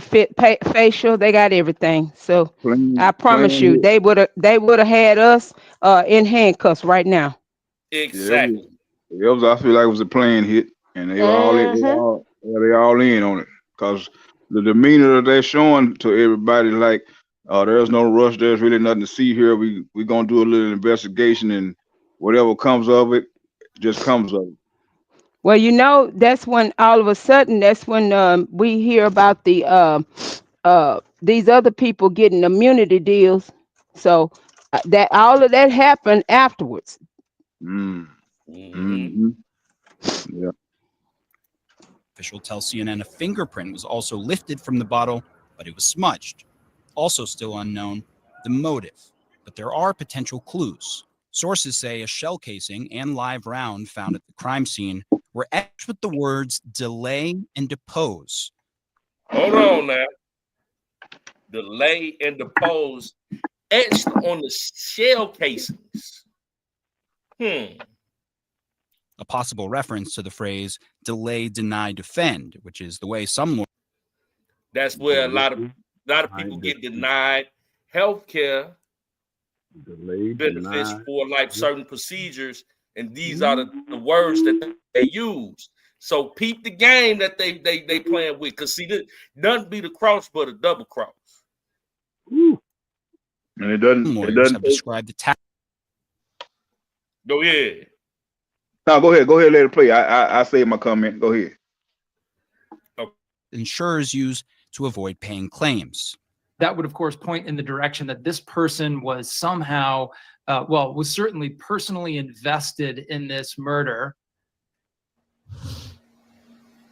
facial. They got everything. So I promise you, they would have had us in handcuffs right now. Exactly. Yeah, I feel like it was a planned hit, and they were all in on it, because the demeanor that they're showing to everybody, like, there's no rush. There's really nothing to see here. We're gonna do a little investigation, and whatever comes of it, just comes of it. Well, you know, that's when all of a sudden, that's when we hear about the these other people getting immunity deals. So that all of that happened afterwards. Yeah. Official tells CNN a fingerprint was also lifted from the bottle, but it was smudged. Also still unknown, the motive. But there are potential clues. Sources say a shell casing and live round found at the crime scene were etched with the words delay and depose. Hold on now. Delay and depose etched on the shell casings. A possible reference to the phrase delay, deny, defend, which is the way some. That's where a lot of people get denied health care benefits for like certain procedures, and these are the words that they use. So peep the game that they playing with, because see, nothing be the cross but a double cross. And it doesn't have described the tactic. Go ahead. No, go ahead. Go ahead. Let it play. I saved my comment. Go ahead. Insurers use to avoid paying claims. That would, of course, point in the direction that this person was somehow, was certainly personally invested in this murder.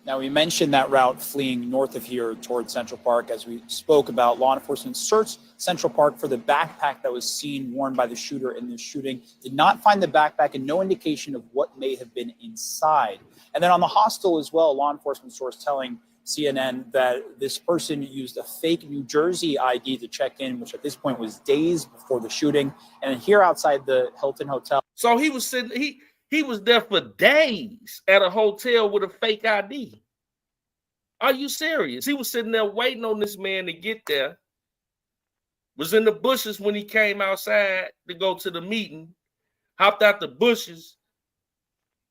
Now, we mentioned that route fleeing north of here towards Central Park. As we spoke about, law enforcement searched Central Park for the backpack that was seen worn by the shooter in this shooting. Did not find the backpack and no indication of what may have been inside. And then on the hostel as well, a law enforcement source telling CNN that this person used a fake New Jersey ID to check in, which at this point was days before the shooting. And here outside the Hilton Hotel. So he was sitting, he was there for days at a hotel with a fake ID. Are you serious? He was sitting there waiting on this man to get there. Was in the bushes when he came outside to go to the meeting. Hopped out the bushes.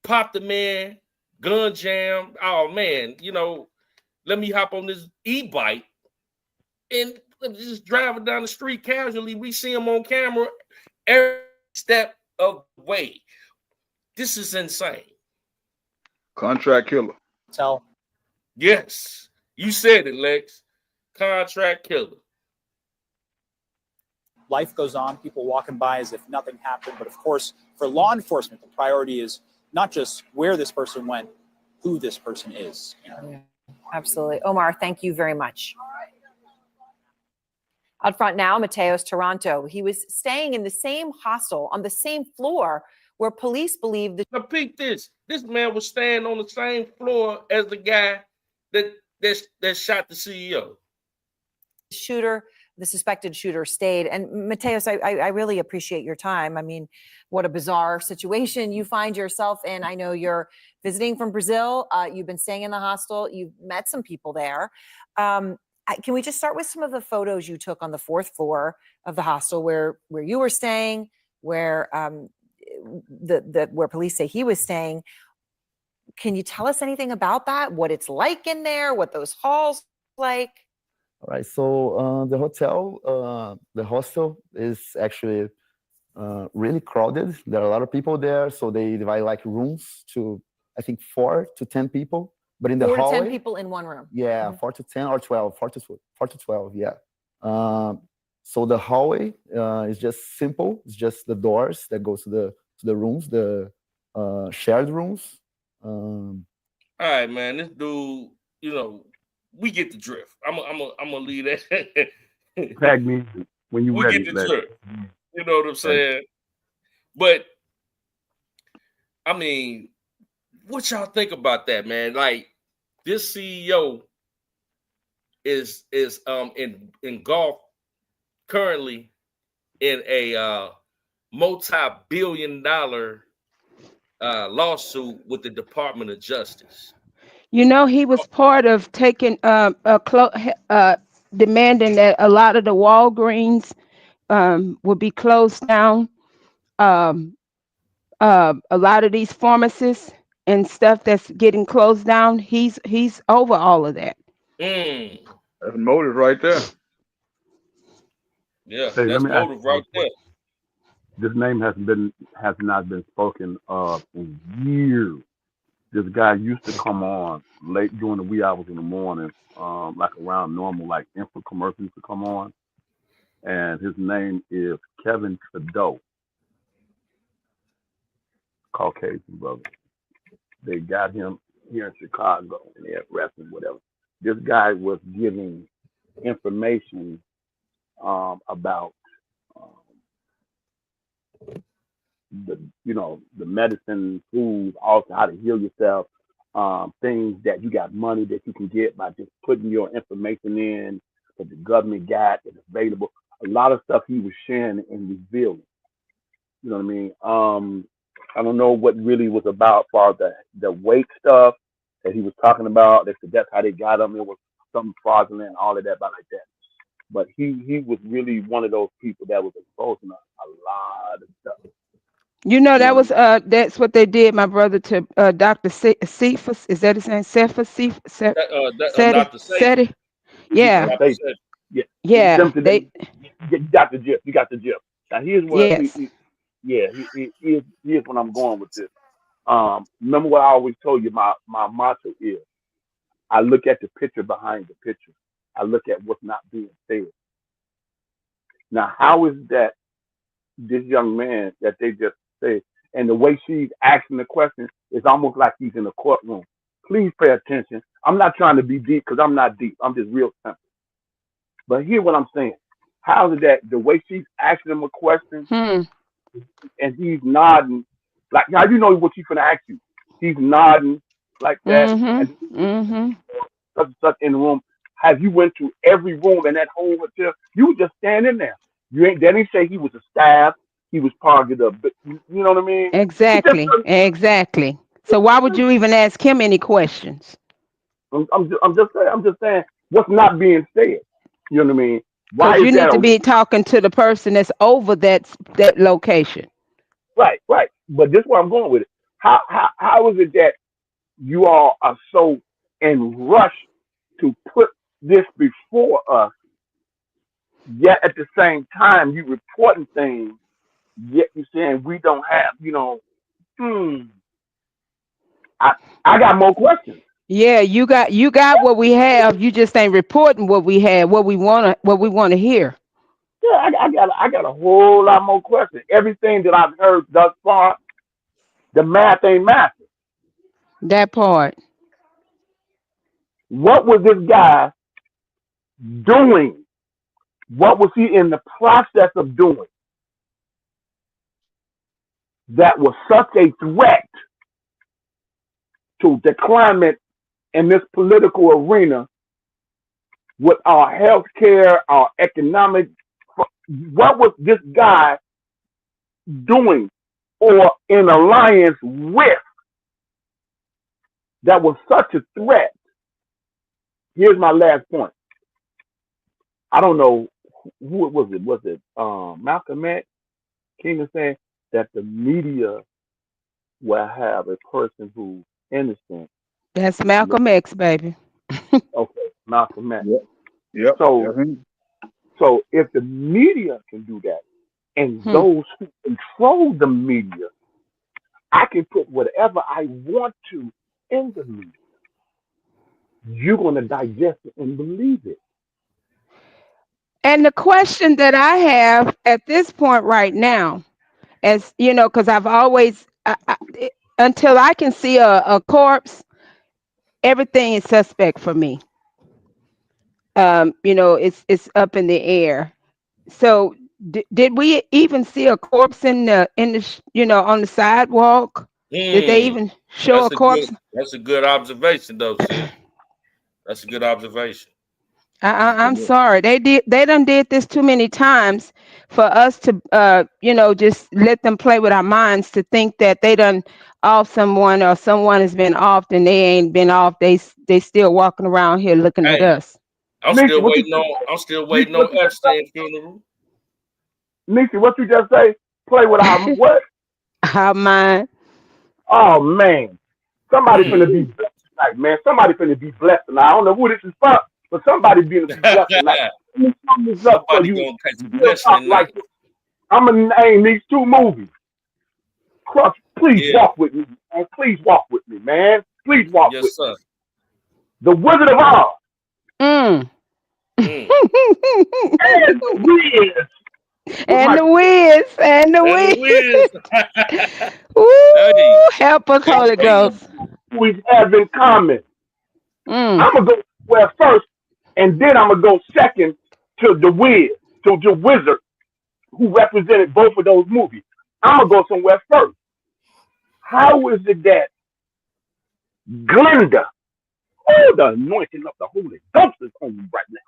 Popped the man. Gun jam. Oh, man. You know, let me hop on this e-bike. And just driving down the street casually. We see him on camera every step of the way. This is insane. Contract killer. Yes, you said it, Lex. Contract killer. Life goes on, people walking by as if nothing happened. But of course, for law enforcement, the priority is not just where this person went, who this person is. Yeah, absolutely. Omar, thank you very much. Out front now, Mateos Toronto. He was staying in the same hostel on the same floor where police believe that. Now, peep this. This man was staying on the same floor as the guy that shot the CEO. Shooter the suspected shooter stayed. And Mateus, I really appreciate your time. I mean, what a bizarre situation you find yourself in. I know you're visiting from Brazil. You've been staying in the hostel. You've met some people there. Can we just start with some of the photos you took on the 4th floor of the hostel where you were staying, where where police say he was staying? Can you tell us anything about that? What it's like in there? What those halls like? All right. So the hotel, the hostel is actually really crowded. There are a lot of people there, so they divide like rooms to, I think, 4 to 10 people. But in the 4 to hallway, 10 people in one room. yeah, 4 to 10 or 12, 4 to 12, yeah. So the hallway is just simple. It's just the doors that go to the rooms, the shared rooms. All right, man. This dude, we get the drift. I'm gonna leave that. Tag me when you we ready. get the drift. You know what I'm saying? But I mean, what y'all think about that, man? Like, this CEO is engulfed currently in a multi-billion-dollar lawsuit with the Department of Justice. You know, he was part of taking demanding that a lot of the Walgreens would be closed down. A lot of these pharmacists and stuff that's getting closed down, he's over all of that. That's motive right there. Yeah, Hey, that's let me ask motive you right there. this name has not been spoken of in years. This guy used to come on late during the wee hours in the morning, like around normal, like info commercials used to come on. And his name is Kevin Trudeau, Caucasian brother. They got him here in Chicago and they arrested him, whatever. This guy was giving information about the medicine, food, also how to heal yourself, things that you got money that you can get by just putting your information in that the government got that's available. A lot of stuff he was sharing and revealing. You know what I mean? I don't know what really was about for the weight stuff that he was talking about. That's how they got him. It was something fraudulent and all of that, like that. But he was really one of those people that was exposing a lot of stuff. You know, that was that's what they did, my brother, to Dr. Cephas. Is that his name? Cephas? Dr. Seti? Yeah. Dr. Seti. Yeah. Yeah. You got the gist. You got the gist. Now here's what Yes. here's what I'm going with this. Remember what I always told you, my motto is I look at the picture behind the picture. I look at what's not being said. Now, how is that this young man that they just say, and the way she's asking the question is almost like he's in a courtroom. Please pay attention. I'm not trying to be deep because I'm not deep. I'm just real simple. But hear what I'm saying. How is it that the way she's asking him a question and he's nodding, like, how you know what she's going to ask you? He's nodding like that. And such in the room. Have you went to every room in that whole hotel? You were just standing there. They didn't say he was a staff. He was part of the, you know what I mean? Exactly. So why would you even ask him any questions? I'm just saying what's not being said. You know what I mean? Because you need to be talking to the person that's over that location. Right. But this is where I'm going with it. How is it that you all are so in rush to put this before us, yet at the same time you reporting things, yet you're saying we don't have, I got more questions. Yeah, you got what we have. You just ain't reporting what we have, what we wanna hear. Yeah, I got a whole lot more questions. Everything that I've heard thus far, the math ain't math. That part. What was this guy doing? What was he in the process of doing that was such a threat to the climate in this political arena with our health care, our economic. What was this guy doing or in alliance with that was such a threat? Here's my last point. I don't know who it was. Was it Malcolm X? King is saying that the media will have a person who's innocent. That's Malcolm X, baby. Okay, Malcolm X. Yep. So if the media can do that, and those who control the media, I can put whatever I want to in the media. You're going to digest it and believe it. And the question that I have at this point right now, as you know, because I've always, until I can see a corpse, everything is suspect for me. You know, it's up in the air. So did we even see a corpse in the you know, on the sidewalk? Did they even show a corpse? That's a good observation, though, sis. That's a good observation. I'm sorry. They done did this too many times for us to you know, just let them play with our minds to think that they done off someone or someone has been off and they ain't been off. They still walking around here looking at Hey, us. I'm still waiting on Epstein funeral. Niecy, what you just say? Play with our what? Our mind. Oh man, somebody finna be blessed tonight, man. Somebody finna be blessed tonight. I don't know who this is for, but somebody be blessed tonight. Let me sum this up for you. Gonna catch a blessing Like I'm gonna name these two movies. Crush, please walk with me, man. Please walk with me, man. Please walk with me. The Wizard of Oz. Mm. And the Wiz. And the Wiz. And the Wiz. Ooh, help us, Holy Ghost. We have in common. I'm gonna go somewhere first, and then I'm gonna go second to the Wiz, to the Wizard, who represented both of those movies. I'm gonna go somewhere first. How is it that Glenda, the anointing of the Holy Ghost is on me right now?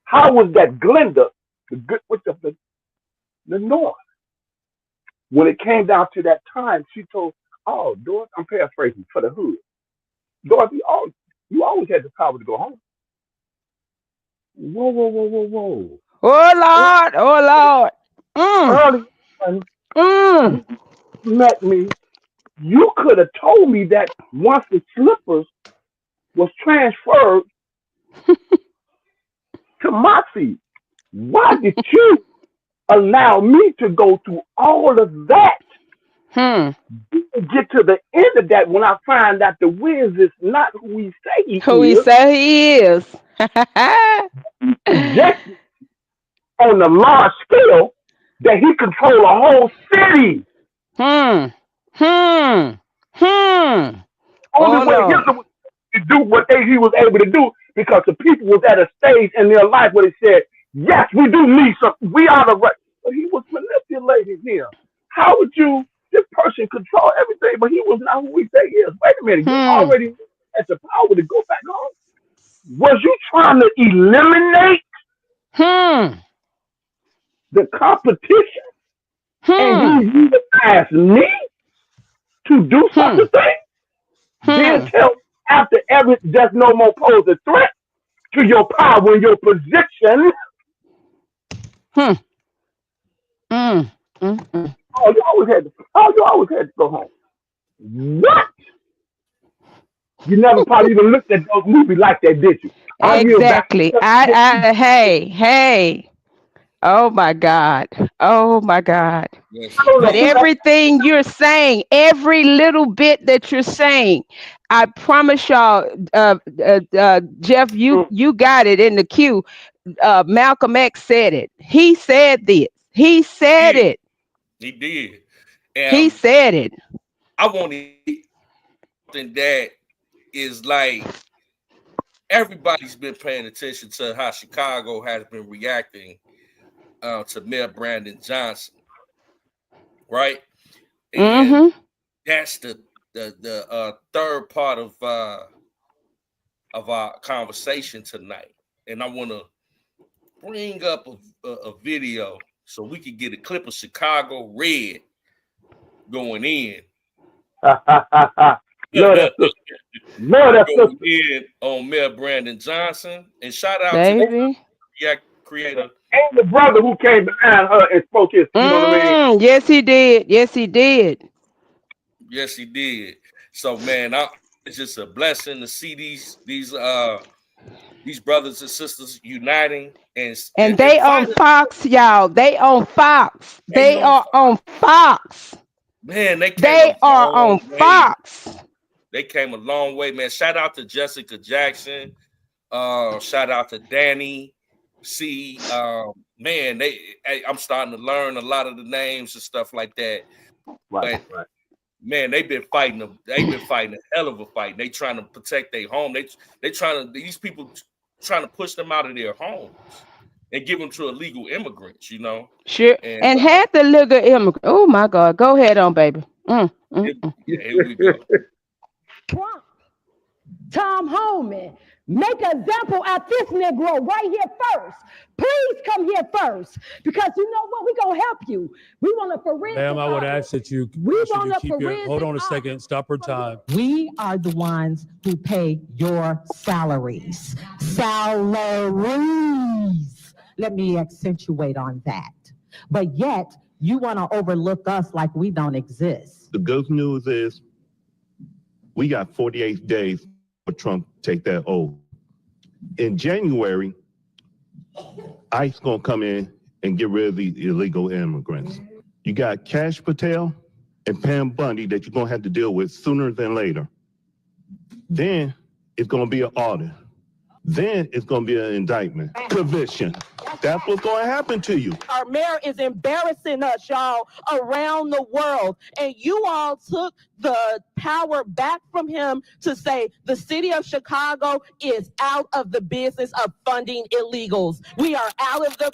How was that Glenda, the good witch of the North? When it came down to that time, she told, Dorothy, I'm paraphrasing for the hood. Dorothy, you always had the power to go home. Whoa. Oh, Lord. Early when you met me, you could have told me that once the slippers was transferred to my feet. Why did you allow me to go through all of that? Get to the end of that when I find that the Wiz is not who he say he is. Who he say he is. On a large scale that he control a whole city. Only way Hitler was to do what he was able to do because the people was at a stage in their life where they said, yes, we do need something. We are the right. But he was manipulated here. How would this person control everything, but he was not who we say he is? Wait a minute. You already had the power to go back home. Was you trying to eliminate the competition? And you asked me to do such a thing? Then tell after there's no more pose a threat to your power and your position. You always had to go home. What? You never probably even looked at those movies like that, did you? Exactly. Hey. Oh my God. But everything you're saying, every little bit that you're saying, I promise y'all, Jeff, you got it in the queue. Malcolm X said it. He said this. He said it. He did. He said it. I want something that is like everybody's been paying attention to how Chicago has been reacting to Mayor Brandon Johnson, right? And that's the third part of our conversation tonight. and I want to bring up a video so we could get a clip of Chicago Red going in. Love that sister. Love that sister. Going in on Mayor Brandon Johnson. And shout out Baby. to the creator. And the brother who came behind her and spoke his, you know what I mean? Yes, he did. Yes, he did. Yes, he did. So, man, it's just a blessing to see these brothers and sisters uniting And they on fighting. Fox, y'all. They on Fox. They are on Fox. Man, they are on Fox. They came a long way, man. Shout out to Jessica Jackson. Shout out to Danny. See, man, I'm starting to learn a lot of the names and stuff like that. Right. Man, they've been fighting a hell of a fight. They trying to protect their home. These people trying to push them out of their homes and give them to illegal immigrants, you know. Sure. And had the legal immigrant. Oh my God. Go ahead on, baby. Yeah, here we go. Trump, Tom Homan, make an example out this Negro right here first. Please come here first, because you know what? We're going to help you. We want a forensic. Ma'am, I would ask that you keep your, hold on a second, stop her time. We are the ones who pay your salaries. Salaries. Let me accentuate on that. But yet, you want to overlook us like we don't exist. The good news is we got 48 days for Trump to take that oath. In January, ICE going to come in and get rid of the illegal immigrants. You got Cash Patel and Pam Bundy that you're going to have to deal with sooner than later. Then it's going to be an audit. Then it's going to be an indictment. Provision. That's what's going to happen to you. Our mayor is embarrassing us, y'all, around the world. And you all took the power back from him to say the city of Chicago is out of the business of funding illegals. We are out of the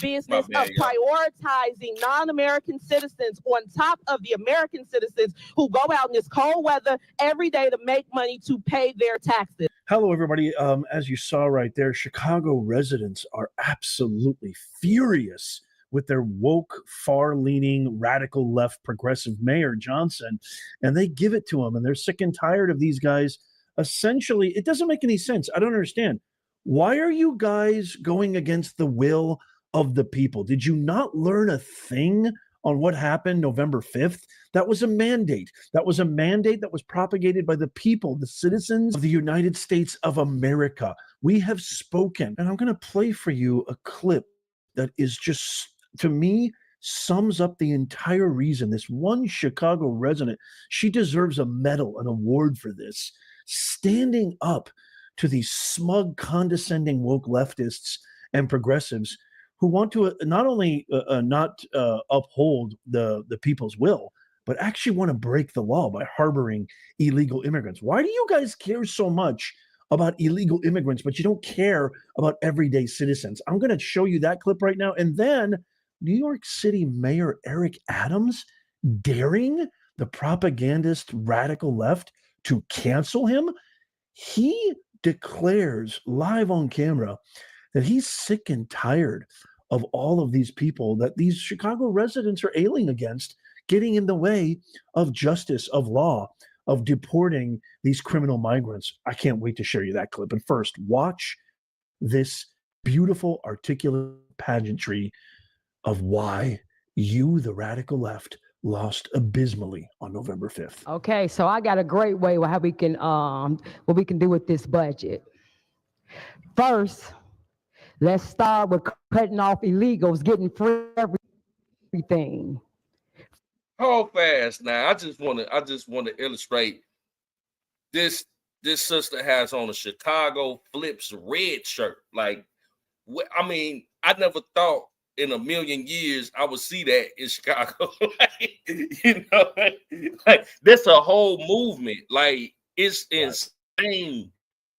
business of prioritizing non-American citizens on top of the American citizens who go out in this cold weather every day to make money to pay their taxes. Hello, everybody. As you saw right there, Chicago residents are absolutely furious with their woke, far-leaning, radical left progressive Mayor Johnson, and they give it to him, and they're sick and tired of these guys. Essentially, it doesn't make any sense. I don't understand. Why are you guys going against the will of the people? Did you not learn a thing on what happened November 5th? That was a mandate. That was a mandate that was propagated by the people, the citizens of the United States of America. We have spoken. And I'm going to play for you a clip that is just, to me, sums up the entire reason. This one Chicago resident, she deserves a medal, an award for this. Standing up to these smug, condescending woke leftists and progressives who want to not only not uphold the people's will, but actually want to break the law by harboring illegal immigrants. Why do you guys care so much about illegal immigrants, but you don't care about everyday citizens? I'm going to show you that clip right now. And then New York City Mayor Eric Adams daring the propagandist radical left to cancel him. He declares live on camera that he's sick and tired of all of these people that these Chicago residents are ailing against, getting in the way of justice, of law, of deporting these criminal migrants. I can't wait to show you that clip. But first, watch this beautiful, articulate pageantry of why you, the radical left, lost abysmally on November 5th. Okay, so I got a great way how we can what we can do with this budget. First, let's start with cutting off illegals, getting free everything. Hold fast now. I just want to illustrate this. This sister has on a Chicago Flips red shirt. Like, I mean, I never thought in a million years I would see that in Chicago. Like, you know, like that's a whole movement. Like, it's insane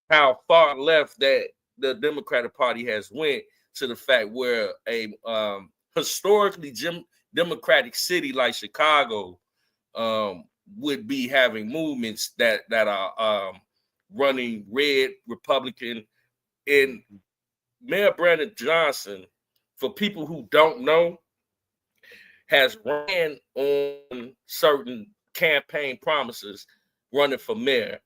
how far left that the Democratic Party has went, to the fact where a historically democratic city like Chicago would be having movements that are running red Republican. And Mayor Brandon Johnson, for people who don't know, has ran on certain campaign promises running for mayor.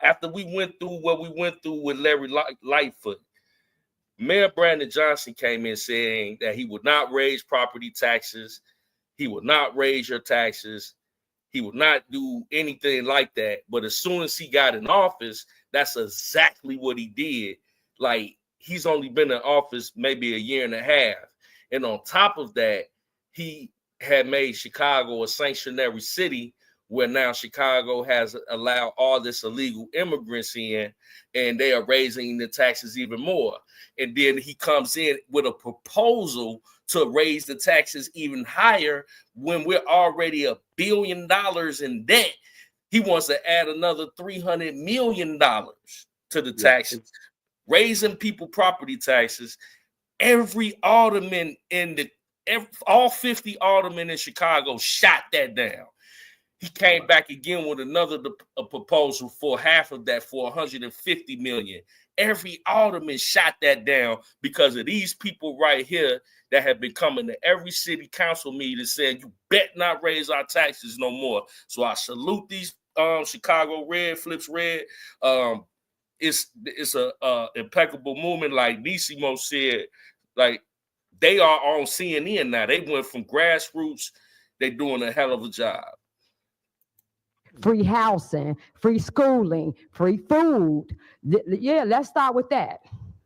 After we went through what we went through with Larry Lightfoot, Mayor Brandon Johnson came in saying that he would not raise property taxes, he would not raise your taxes, he would not do anything like that. But as soon as he got in office, that's exactly what he did. Like, he's only been in office maybe a year and a half. And on top of that, he had made Chicago a sanctuary city where now Chicago has allowed all this illegal immigrants in, and they are raising the taxes even more. And then he comes in with a proposal to raise the taxes even higher when we're already $1 billion in debt. He wants to add another $300 million to the taxes, raising people property taxes. Every alderman all 50 aldermen in Chicago shot that down. He came back again with another proposal for half of that, for $150 million. Every alderman shot that down because of these people right here that have been coming to every city council meeting saying, you bet not raise our taxes no more. So I salute these Chicago Red, Flips Red. It's a impeccable movement, like Nisimo said. Like, they are on CNN now. They went from grassroots. They're doing a hell of a job. Free housing, free schooling, free food. Yeah, let's start with that.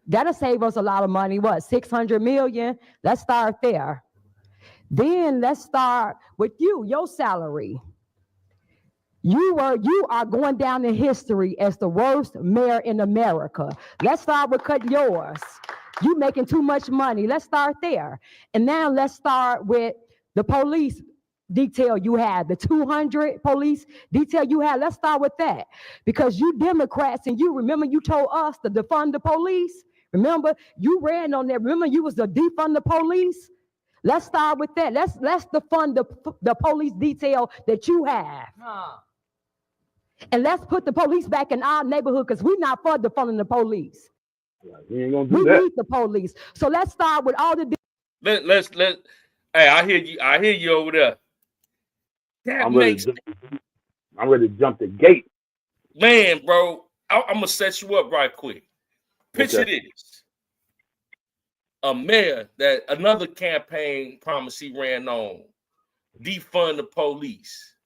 That'll save us a lot of money. What, 600 million? Let's start there. Then let's start with your salary. You are going down in history as the worst mayor in America. Let's start with cutting yours. You making too much money. Let's start there. And now let's start with the police detail you had, the 200 police detail you had. Let's start with that. Because you Democrats, and you remember you told us to defund the police. Remember, you ran on that. Remember, you was the defund the police. Let's start with that. Let's defund the police detail that you have. And let's put the police back in our neighborhood, because we're not for defunding the police. We ain't gonna do We that. need the police. So let's start with all the. Let's. Hey, I hear you over there. I'm ready to jump the gate. Man, bro, I'm gonna set you up right quick. Picture this: a mayor that another campaign promise he ran on, defund the police.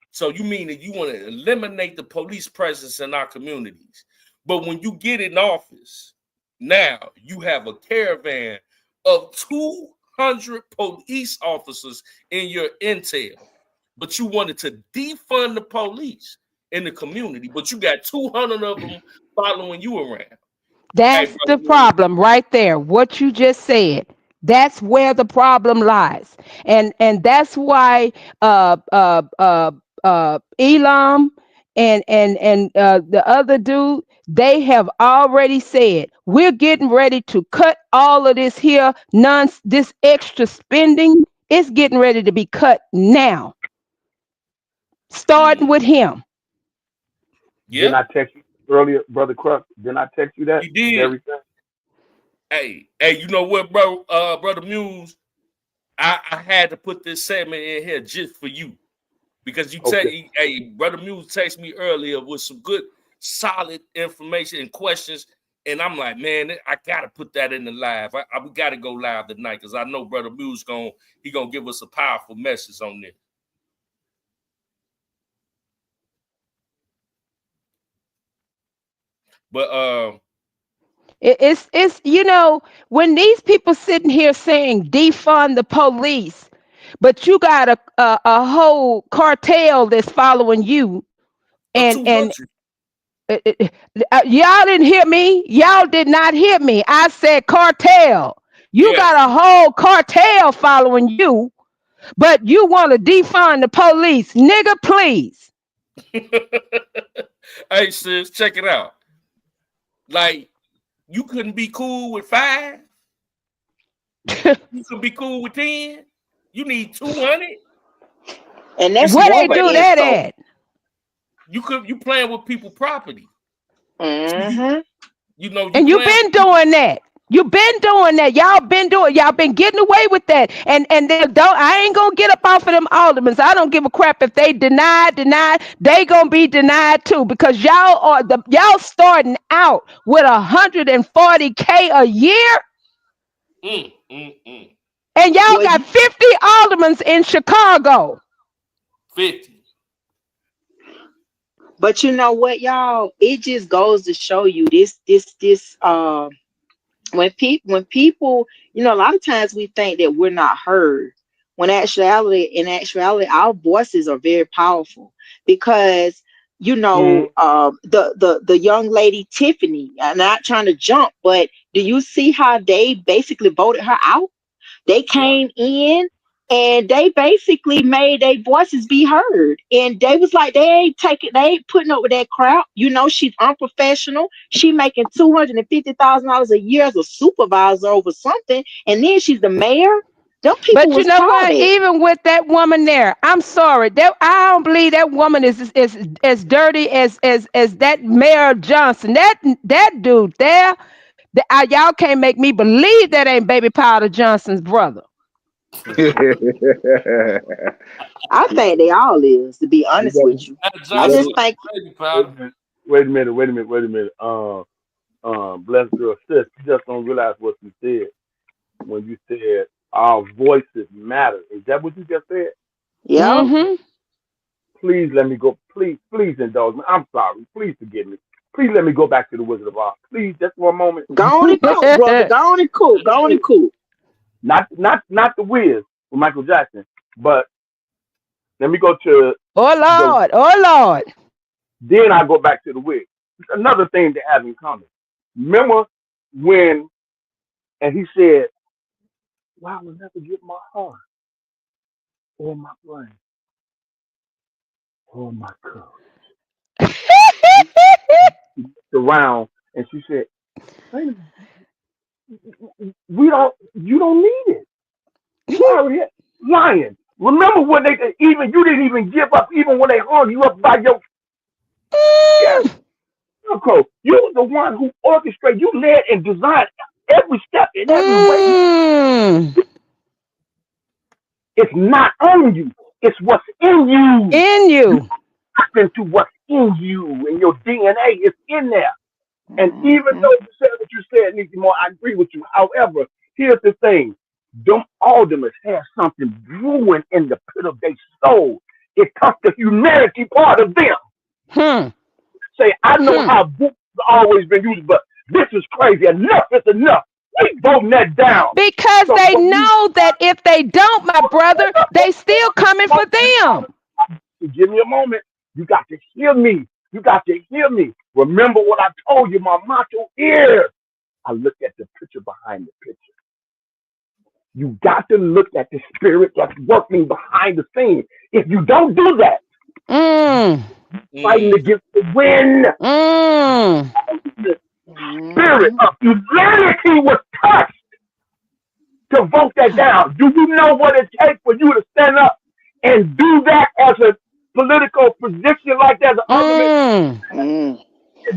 So you mean that you want to eliminate the police presence in our communities? But when you get in office, now you have a caravan of 200 police officers in your intel. But you wanted to defund the police in the community, but you got 200 of them following you around. That's the problem right there. What you just said. That's where the problem lies. And that's why Elam and the other dude, they have already said, we're getting ready to cut all of this here, this extra spending. It's getting ready to be cut now. Starting with him. Yeah. Didn't I text you earlier, Brother Crux? Didn't I text you that? You did. Hey, you know what, bro? Brother Muse, I had to put this segment in here just for you. Because Brother Muse texted me earlier with some good, solid information and questions. And I'm like, man, I gotta put that in the live. We gotta go live tonight, because I know Brother Muse gonna give us a powerful message on this. But it's when these people sitting here saying defund the police, but you got a whole cartel that's following you, and y'all didn't hear me. Y'all did not hear me. I said cartel. You got a whole cartel following you, but you want to defund the police, nigga, please. Hey, sis, check it out. Like, you couldn't be cool with 5? You can be cool with 10. You need 200. And that's Where more they do for that info. at? You playing with people's property. Mm-hmm. You know, And you've been doing that. You've been doing that. Y'all been getting away with that. And I ain't gonna get up off of them aldermen. I don't give a crap if they deny, they gonna be denied too. Because y'all starting out with $140K a year. And y'all got 50 aldermen in Chicago. 50. But you know what, y'all? It just goes to show you this when people, you know, a lot of times we think that we're not heard. In actuality, our voices are very powerful because, you know, the young lady Tiffany, I'm not trying to jump, but do you see how they basically voted her out? They came in and they basically made their voices be heard. And they was like, they ain't putting up with that crap. You know, she's unprofessional. She making $250,000 a year as a supervisor over something. And then she's the mayor. Them people But you was know proud what? of it. Even with that woman there, I'm sorry. I don't believe that woman is as dirty as that Mayor Johnson. That dude there, y'all can't make me believe that ain't Baby Powder Johnson's brother. I think they all is, to be honest with you. I just think Wait a minute. Blessed girl, sis, you just don't realize what you said when you said our voices matter. Is that what you just said? Yeah. Mm-hmm. Please let me go. Please indulge me. I'm sorry. Please forgive me. Please let me go back to the Wizard of Oz. Please, just for a moment. Go on and cook, brother. Go on and cook. Go on and cook. Not the Wiz with Michael Jackson, but let me go to Oh Lord. Then I go back to the Wiz. Another thing they have in common. Remember when, and he said, "Well, I will never get my heart or my brain or my courage." She looked around and she said, "Wait a minute. You don't need it. You already have lying. Remember when you didn't even give up even when they hung you up by your okay. You were the one who orchestrated, you led and designed every step in every way. It's not on you, it's what's in you. You tap into what's in you and your DNA is in there. And even though you said what you said, Nikki Moore, I agree with you. However, here's the thing. Them aldermen have something brewing in the pit of their soul. It comes the humanity part of them. Say, I know how books have always been used, but this is crazy. Enough is enough. We voting that down. Because they know that if they don't, my brother, they still coming for them. Give me a moment. You got to hear me. You got to hear me. Remember what I told you. My motto is, I look at the picture behind the picture. You got to look at the spirit that's working behind the scene. If you don't do that, fighting against the wind. The spirit of humanity was touched to vote that down. Do you know what it takes for you to stand up and do that as a political position like that?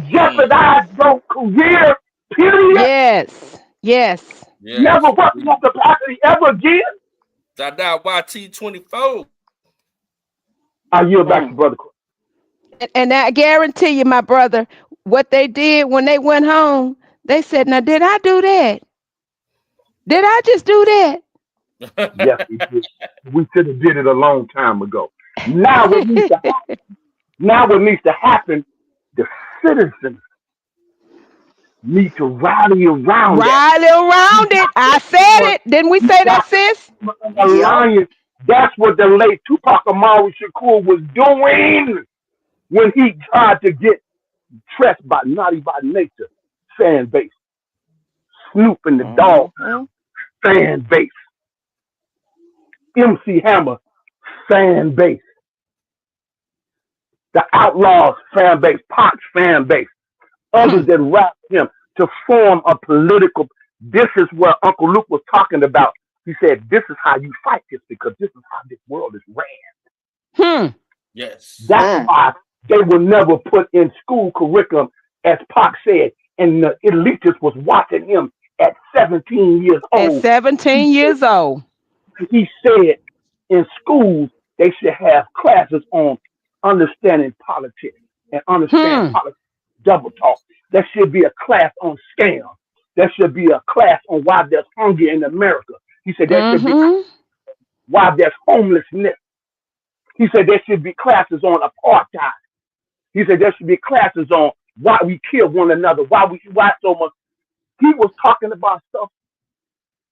Jeopardize your career, period. Yes. Never work in capacity ever again. That YT24. I yield back to Brother. And I guarantee you, my brother, what they did when they went home, they said, now, did I do that? Did I just do that? Yes, we did. We should have did it a long time ago. Now what needs to happen? The citizens need to rally around it. I said it. Didn't we say that, sis? Alliance. That's what the late Tupac Amaru Shakur was doing when he tried to get trust by Naughty by Nature fan base. Snoop and the Dog fan base. MC Hammer fan base. The Outlaws fan base. Pac's fan base. Others that rap him to form a political. This is what Uncle Luke was talking about. He said, this is how you fight this because this is how this world is ran. Yes. That's why they were never put in school curriculum, as Pac said, and the elitists was watching him at 17 years At old. 17 years old. He said in schools they should have classes on understanding politics and understand politics, double talk. There should be a class on scams. There should be a class on why there's hunger in America. He said there should be why there's homelessness. He said there should be classes on apartheid. He said there should be classes on why we kill one another, why so much. He was talking about stuff,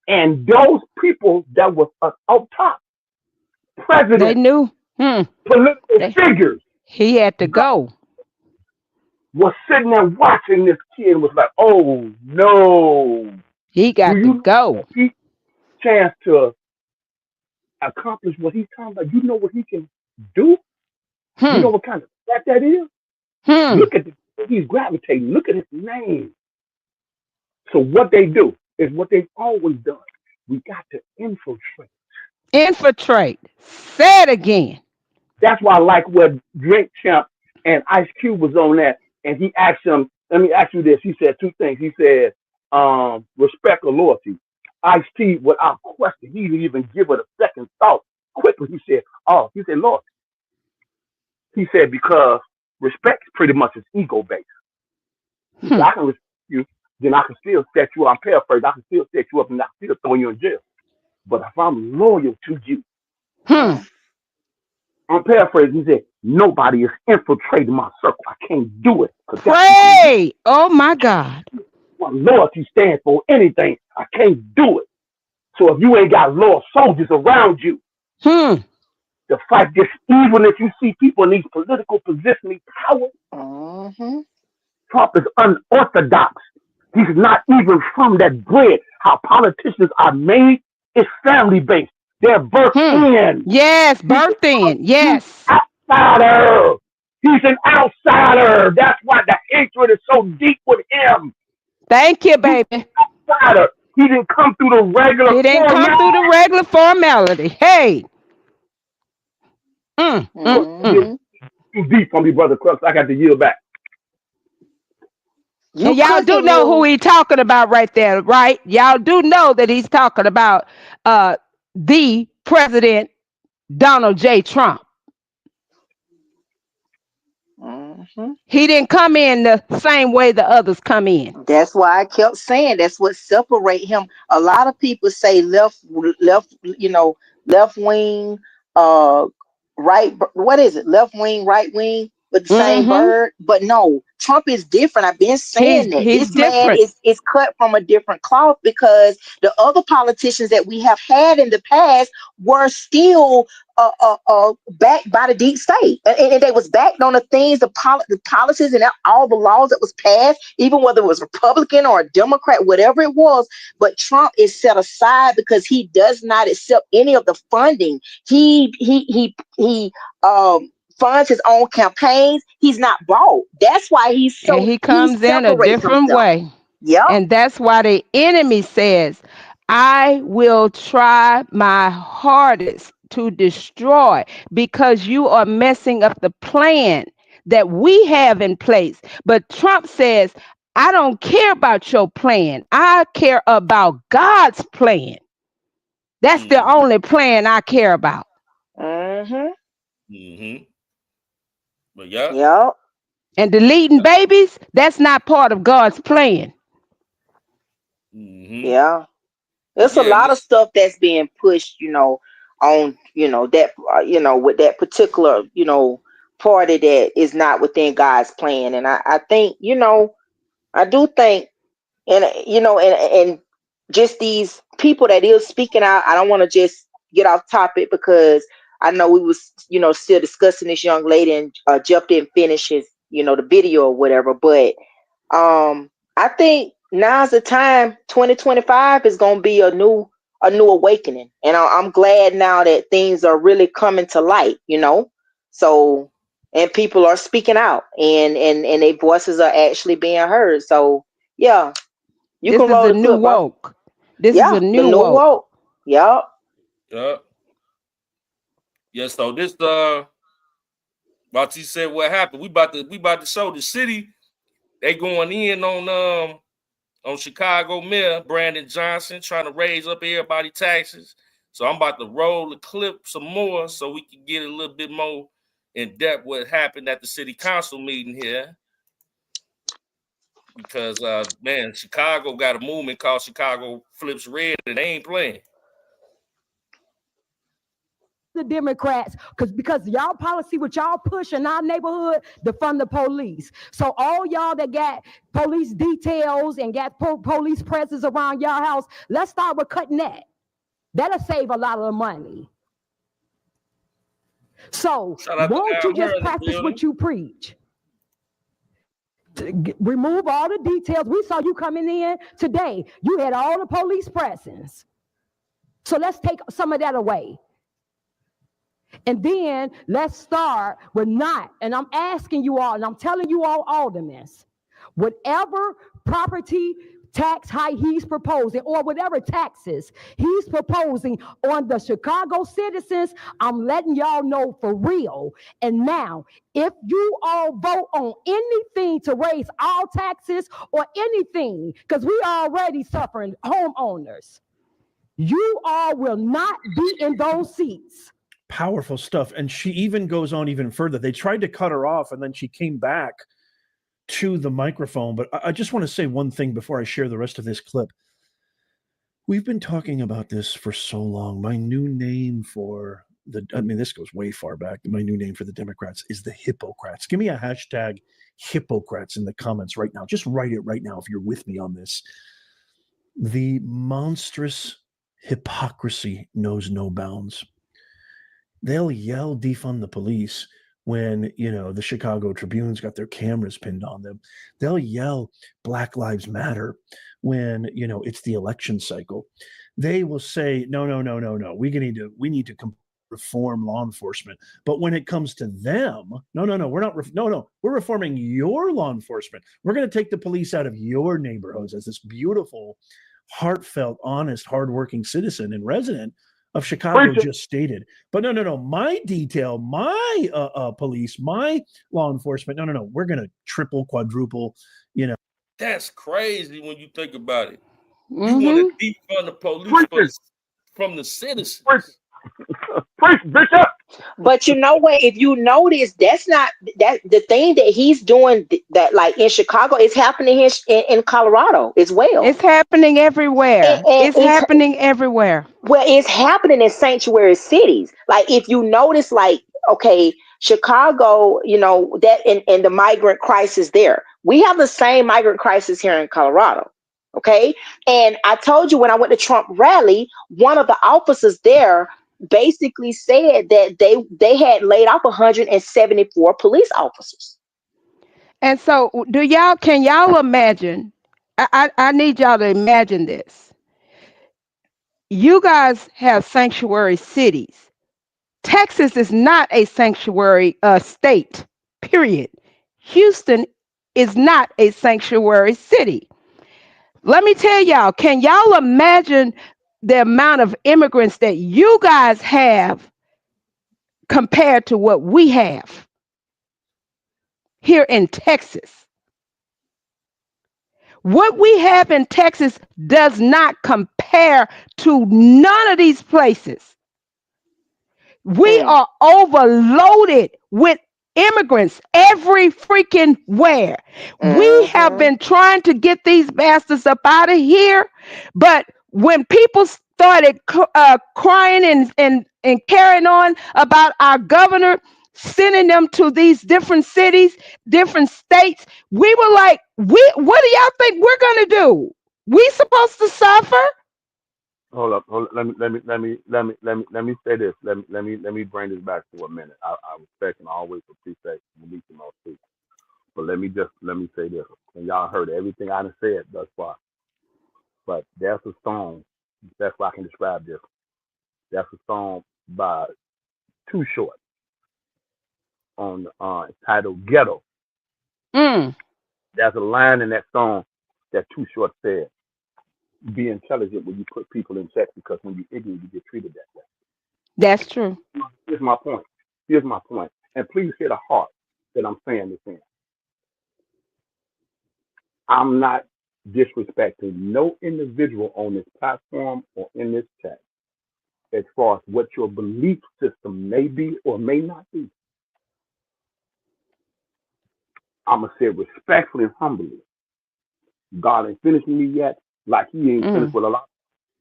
and those people that was up top, president, they knew political figures, he had to go. Was sitting there watching this kid and was like, "Oh no, he got to go." He chance to accomplish what he's talking about. You know what he can do? You know what kind of that is? Look at he's gravitating. Look at his name. So what they do is what they've always done. We got to infiltrate. Infiltrate. Say it again. That's why I like where Drink Champ and Ice Cube was on that, and he asked him, let me ask you this. He said two things. He said, respect or loyalty. Ice-T, without question, he didn't even give it a second thought. Quickly, he said, loyalty. He said, because respect pretty much is ego-based. He said, I can respect you, then I can still set you up. I'm paraphrasing. I can still set you up and I can still throw you in jail. But if I'm loyal to you, I'm paraphrasing. He said, nobody is infiltrating my circle. I can't do it. Pray. Oh, my God. What loyalty stands for anything. I can't do it. So if you ain't got loyal soldiers around you to fight this evil, if you see people in these political positions, power, Trump is unorthodox. He's not even from that bread. How politicians are made is family based. They're birthed in. Yes, birthed in. Yes. Outsider. He's an outsider. That's why the hatred is so deep with him. Thank you, baby. Outsider. He didn't come through the regular. He didn't come through the regular formality. Hey. Too deep on me, brother Crux. I got to yield back. And y'all do know who he's talking about right there, right? Y'all do know that he's talking about the President Donald J. Trump. He didn't come in the same way the others come in. That's why I kept saying that's what separate him. A lot of people say left wing, right. What is it? Left wing, right wing, with the same bird. But no, Trump is different. I've been saying that he's this man different. is cut from a different cloth because the other politicians that we have had in the past were still backed by the deep state, and they was backed on the things, the policies, and all the laws that was passed, even whether it was Republican or a Democrat, whatever it was. But Trump is set aside because he does not accept any of the funding. He funds his own campaigns. He's not bought. That's why he's so. And he comes in a different way. Yeah, and that's why the enemy says, "I will try my hardest to destroy because you are messing up the plan that we have in place." But Trump says, "I don't care about your plan. I care about God's plan. That's the only plan I care about." But yeah. Yep. And deleting babies, that's not part of God's plan. Yeah. There's a lot of stuff that's being pushed, on, that, with that particular, party that is not within God's plan. And I think, I do think, and just these people that is speaking out, I don't want to just get off topic because I know we was, still discussing this young lady and Jeff didn't finish his, the video or whatever. But I think now's the time. 2025 is going to be a new awakening. And I'm glad now that things are really coming to light, so, and people are speaking out and their voices are actually being heard. So, yeah. You This can is roll a the new clip, bro. woke. This Yeah, is a the new new woke. woke. Yup. Yeah, so this Bati said what happened. We about to show the city they going in on Chicago Mayor Brandon Johnson trying to raise up everybody taxes. So I'm about to roll the clip some more so we can get a little bit more in depth what happened at the city council meeting here. Because man, Chicago got a movement called Chicago Flips Red and they ain't playing. The Democrats, because y'all policy what y'all push in our neighborhood, defund the police. So all y'all that got police details and got police presence around y'all house, let's start with cutting that. That'll save a lot of the money. So won't you just practice what you preach? Remove all the details. We saw you coming in today. You had all the police presence. So let's take some of that away. And then let's start with and I'm asking you all, and I'm telling you all, aldermen, whatever property tax hike he's proposing, or whatever taxes he's proposing on the Chicago citizens, I'm letting y'all know for real. And now, if you all vote on anything to raise all taxes or anything, because we are already suffering homeowners, you all will not be in those seats. Powerful stuff. And she even goes on even further. They tried to cut her off and then she came back to the microphone. But I just want to say one thing before I share the rest of this clip. We've been talking about this for so long. My new name for this goes way far back. My new name for the Democrats is the Hippocrats. Give me a hashtag Hippocrats in the comments right now. Just write it right now if you're with me on this. The monstrous hypocrisy knows no bounds. They'll yell defund the police when, the Chicago Tribune's got their cameras pinned on them. They'll yell Black Lives Matter when, it's the election cycle. They will say, no. We need to reform law enforcement. But when it comes to them, we're reforming your law enforcement. We're going to take the police out of your neighborhoods, as this beautiful, heartfelt, honest, hardworking citizen and resident of Chicago just stated. But no, my detail, my police, my law enforcement, no, we're going to triple, quadruple, That's crazy when you think about it. Mm-hmm. You want to defund the police from the citizens. But you know what? If you notice, that's not that the thing that he's doing that like in Chicago is happening in Colorado as well. It's happening everywhere. It's happening everywhere. Well, it's happening in sanctuary cities. Like if you notice, like, okay, Chicago, that and the migrant crisis there. We have the same migrant crisis here in Colorado. Okay. And I told you when I went to Trump rally, one of the officers there basically said that they had laid off 174 police officers. And so can y'all imagine? I need y'all to imagine this. You guys have sanctuary cities. Texas is not a sanctuary state, period. Houston is not a sanctuary city. Let me tell y'all, can y'all imagine the amount of immigrants that you guys have compared to what we have here in Texas? What we have in Texas does not compare to none of these places. We are overloaded with immigrants every freaking where. We have been trying to get these bastards up out of here, but when people started crying and carrying on about our governor sending them to these different cities, different states, we were like, what do y'all think we're gonna do? We supposed to suffer? Hold up. Let me say this. Let me bring this back for a minute. I respect and always appreciate releasing those speakers. But let me say this. And y'all heard everything I done said thus far. But there's a song. That's why I can describe this. That's a song by Too Short on titled Ghetto. There's a line in that song that Too Short said. be intelligent when you put people in check, because when you're ignorant, you get treated that way. That's true. Here's my point. Here's my point. And please hear the heart that I'm saying this in. I'm not disrespecting no individual on this platform or in this chat as far as what your belief system may be or may not be. I'm going to say respectfully and humbly, God ain't finished with me yet, like he ain't finished with a lot,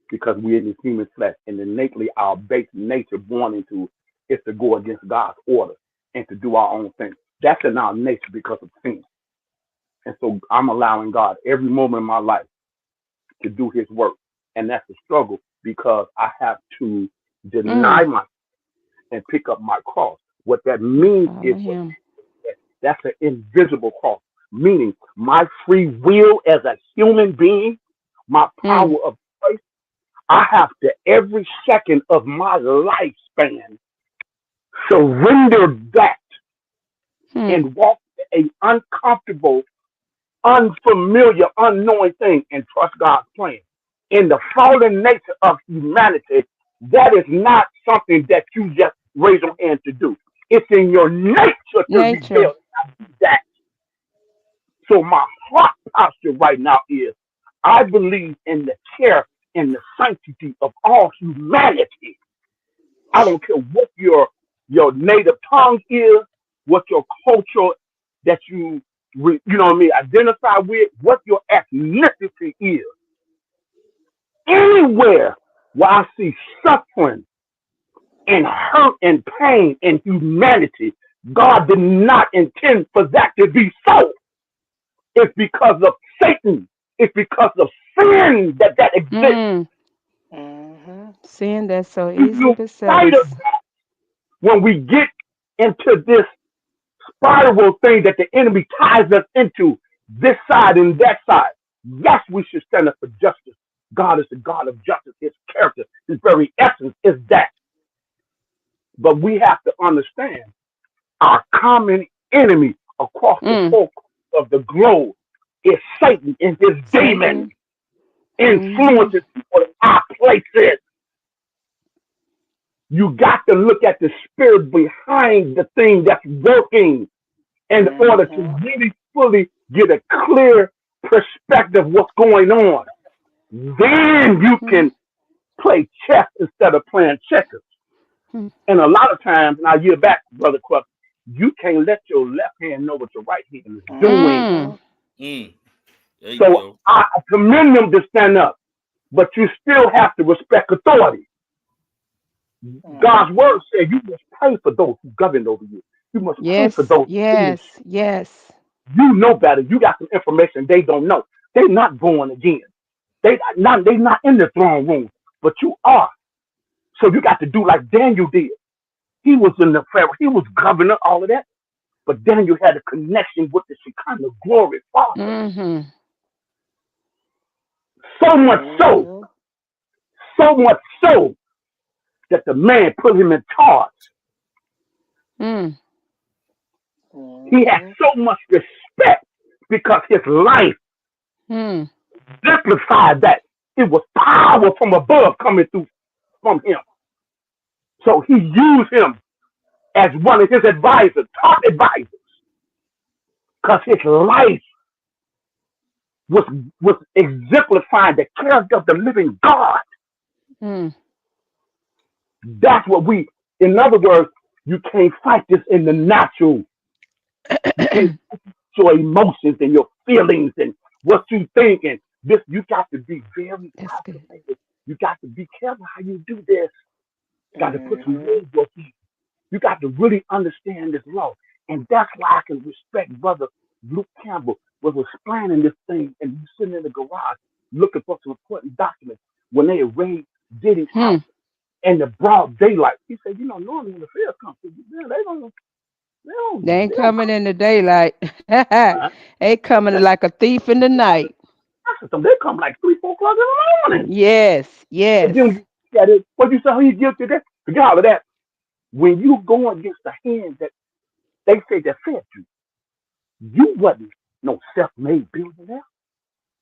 because we're in this human flesh, and innately our base nature born into is to go against God's order and to do our own thing. That's in our nature because of sin. And so I'm allowing God every moment of my life to do his work. And that's a struggle, because I have to deny myself and pick up my cross. What that means is that's an invisible cross, meaning my free will as a human being, my power of choice. I have to every second of my lifespan surrender that and walk a uncomfortable, unfamiliar, unknowing thing and trust God's plan. In the fallen nature of humanity, that is not something that you just raise your hand to do. It's in your nature to rebel and do that. So my heart posture right now is, I believe in the care and the sanctity of all humanity. I don't care what your native tongue is, what your culture that you know what I mean, identify with, what your ethnicity is. Anywhere where I see suffering and hurt and pain and humanity, God did not intend for that to be so. It's because of Satan. It's because of sin that exists. Sin that's so easy to Spite of that, when we get into this spiral thing that the enemy ties us into, this side and that side, yes, we should stand up for justice. God is the God of justice. His character, his very essence is that. But we have to understand our common enemy across the four corners of the globe is Satan and his demons influencing people in our places. You got to look at the spirit behind the thing that's working in order to really fully get a clear perspective of what's going on. Then you can play chess instead of playing checkers. And a lot of times, and I'll yield back, Brother Quck, you can't let your left hand know what your right hand is doing. So I commend them to stand up, but you still have to respect authority. God's word said you must pray for those who govern over you. You must pray for those. Yes. You know better. You got some information they don't know. They're not born again. They're not in the throne room, but you are. So you got to do like Daniel did. He was in the Pharaoh. He was governor, all of that. But Daniel had a connection with the Shekinah glory Father. So much so that the man put him in charge. He had so much respect because his life exemplified that. It was power from above coming through from him. So he used him as one of his advisors, top advisors, because his life was exemplifying the character of the living God. That's what in other words, you can't fight this in the natural. You can't fight your emotions and your feelings and what you think. And this, you got to be very calculated. You got to be careful how you do this. You got to put some rules on you. You got to really understand this law. And that's why I can respect Brother Luke Campbell was explaining this thing, and you sitting in the garage looking for some important documents when they raided Diddy's house in the broad daylight. He said, normally when the feds come to you, they ain't coming in the daylight. They coming like a thief in the night. They come like 3, 4 o'clock in the morning. Yes. And then what you say, he guilty of that? Forget all of that. When you go against the hand that they say that fed you wasn't no self-made billionaire.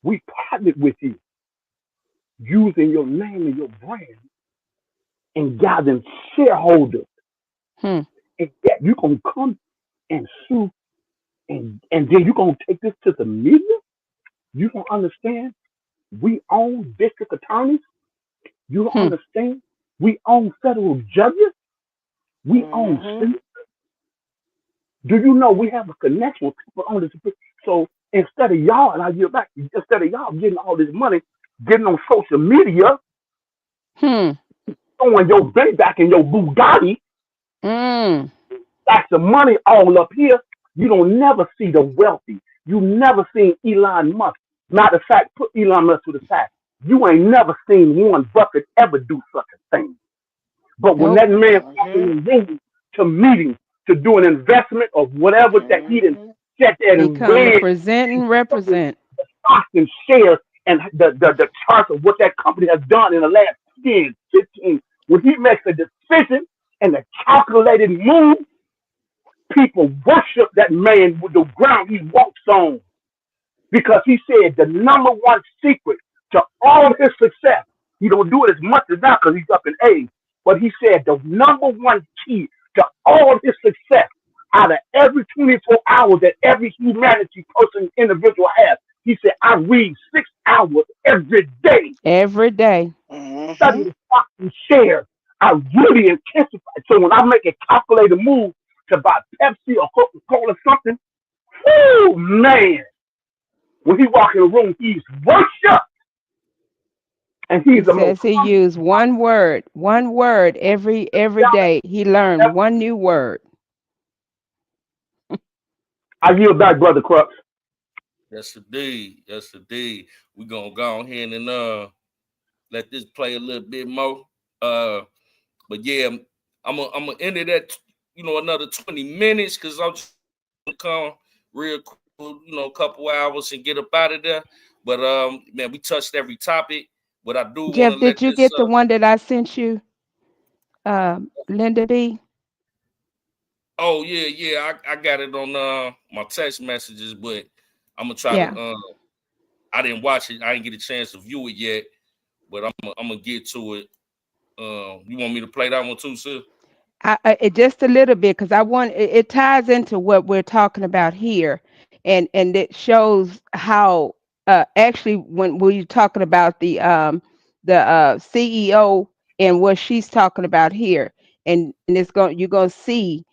We partnered with you. using your name and your brand and gathering shareholders. Hmm. And yet you gonna come and sue and then you gonna take this to the media? You don't understand? We own district attorneys. You don't understand? We own federal judges. We own senators. Do you know we have a connection with people on this? So instead of y'all, and I yield back, instead of y'all getting all this money, getting on social media, throwing your bank back in your Bugatti, stacks of money all up here, you don't never see the wealthy. You never seen Elon Musk. Matter of fact, put Elon Musk to the side. You ain't never seen Warren Buffett ever do such a thing. But when that man walked in the room to meetings, to do an investment or whatever that he didn't set there He and come to read present and represent. stocks and shares and the charts of what that company has done in the last 10, 15. When he makes a decision and a calculated move, people worship that man with the ground he walks on. Because he said the number one secret to all his success, he don't do it as much as now because he's up in age, but he said the number one key to all his success out of every 24 hours that every humanity person, individual has, he said, I read 6 hours every day. Every day. Study the stocks and shares. I really intensify. So when I make a calculated move to buy Pepsi or Coca-Cola or something, oh man, when he walk in the room, he's worshipped. And He says he used one word every day. He learned one new word. I yield back, Brother Crux. Yes, indeed. Yes, indeed. We're gonna go ahead and let this play a little bit more. But yeah, I'm gonna end it at another 20 minutes because I'm just gonna come real quick, a couple hours and get up out of there. But man, we touched every topic. But I do want to Jeff, let did you this get the one that I sent you? Linda B. Oh yeah. I got it on my text messages, but I'm gonna try to I didn't watch it. I didn't get a chance to view it yet, but I'm gonna get to it. You want me to play that one too, sir? Just a little bit because I want it ties into what we're talking about here, and it shows how actually when we're talking about the CEO and what she's talking about here, and you're gonna see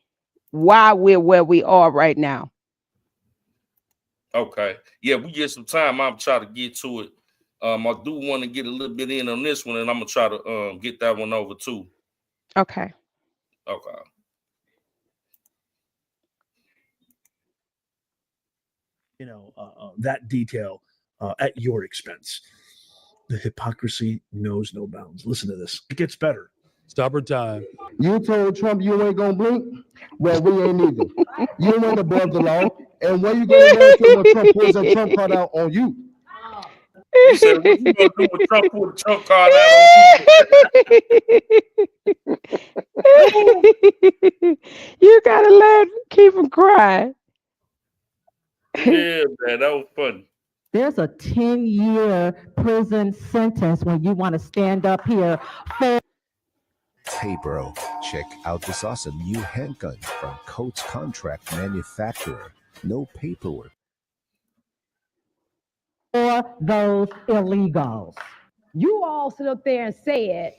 why we're where we are right now. Okay. Yeah, we get some time. I'm trying to get to it. I do want to get a little bit in on this one, and I'm gonna try to get that one over too. Okay. Okay. That detail at your expense. The hypocrisy knows no bounds. Listen to this. It gets better. Stopper time. You told Trump you ain't gonna blink. Well, we ain't either. You went above the law, and where you gonna run to when Trump pulls that Trump card out on you? You said what you gonna do with Trump pull the Trump card out on you? You gotta let keep him crying. Yeah, man, that was funny. There's a 10-year prison sentence when you want to stand up here for. Hey bro, check out this awesome new handgun from Coats Contract Manufacturer. No paperwork. For those illegals. You all sit up there and said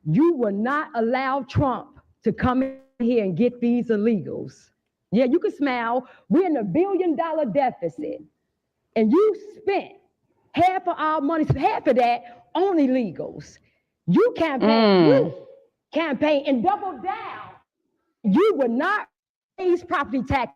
you will not allow Trump to come in here and get these illegals. Yeah, you can smile. We're in $1 billion deficit. And you spent half of our money, half of that on illegals. You campaign and double down. You would not raise property tax.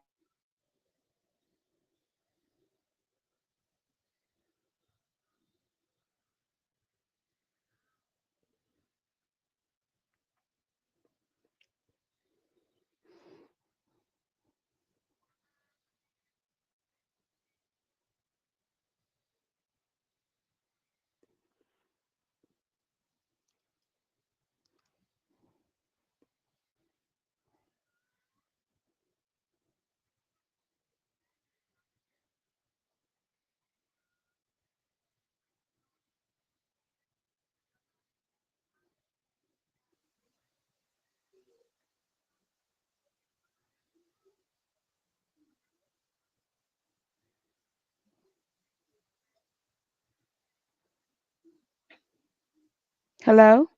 Hello?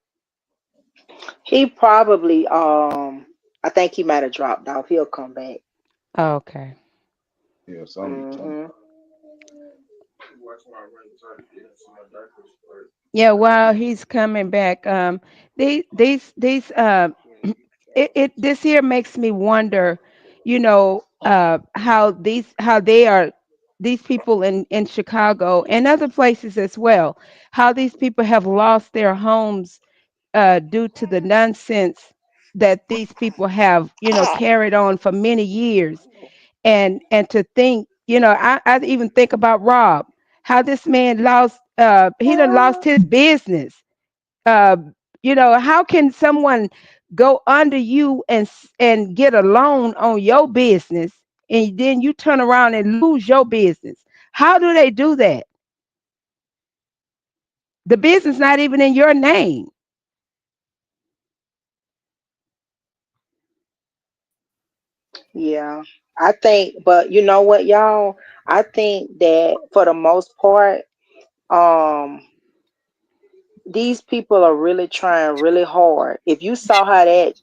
He probably I think he might have dropped off. He'll come back. Okay. Yeah, Hmm. Yeah, while he's coming back, these it this here makes me wonder, how they are, these people in Chicago and other places as well, how these people have lost their homes due to the nonsense that these people have, carried on for many years. And to think, I even think about Rob, how this man he done lost his business. uh, how can someone go under you and get a loan on your business, and then you turn around and lose your business? How do they do that? The business not even in your name. Yeah, I think, but you know what, y'all? I think that for the most part, um, these people are really trying really hard. If you saw how that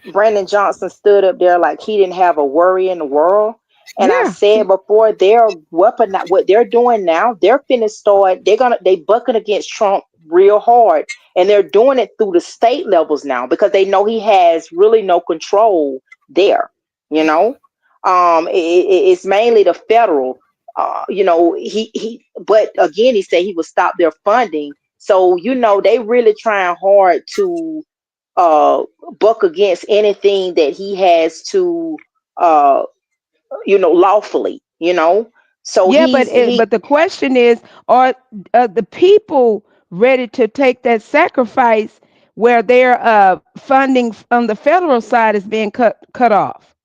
Brandon Johnson stood up there like he didn't have a worry in the world. And I Yeah. said before, they're weapon what they're doing now, they're finna start, they bucking against Trump real hard. And they're doing it through the state levels now because they know he has really no control there, you know. It's mainly the federal. But again, he said he would stop their funding. So, they really trying hard to uh buck against anything that he has to uh lawfully, so Yeah, but he but the question is, are the people ready to take that sacrifice where their funding on the federal side is being cut off?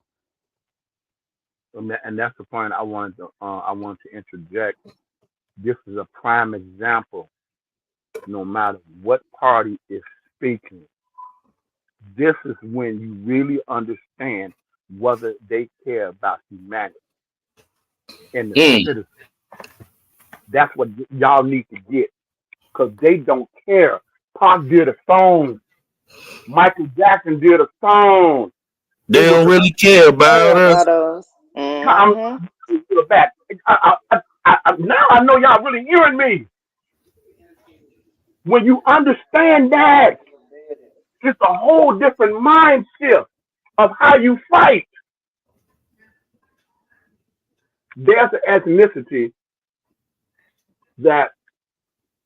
And that's the point I wanted to interject. This is a prime example. No matter what party is speaking, this is when you really understand whether they care about humanity and the citizens. That's what y'all need to get, because they don't care. Pac did a song. Michael Jackson did a song. They don't really care about us. about us. I'm Hmm. back. Now I know y'all really hearing me. When you understand that, it's a whole different mind shift of how you fight. There's an ethnicity that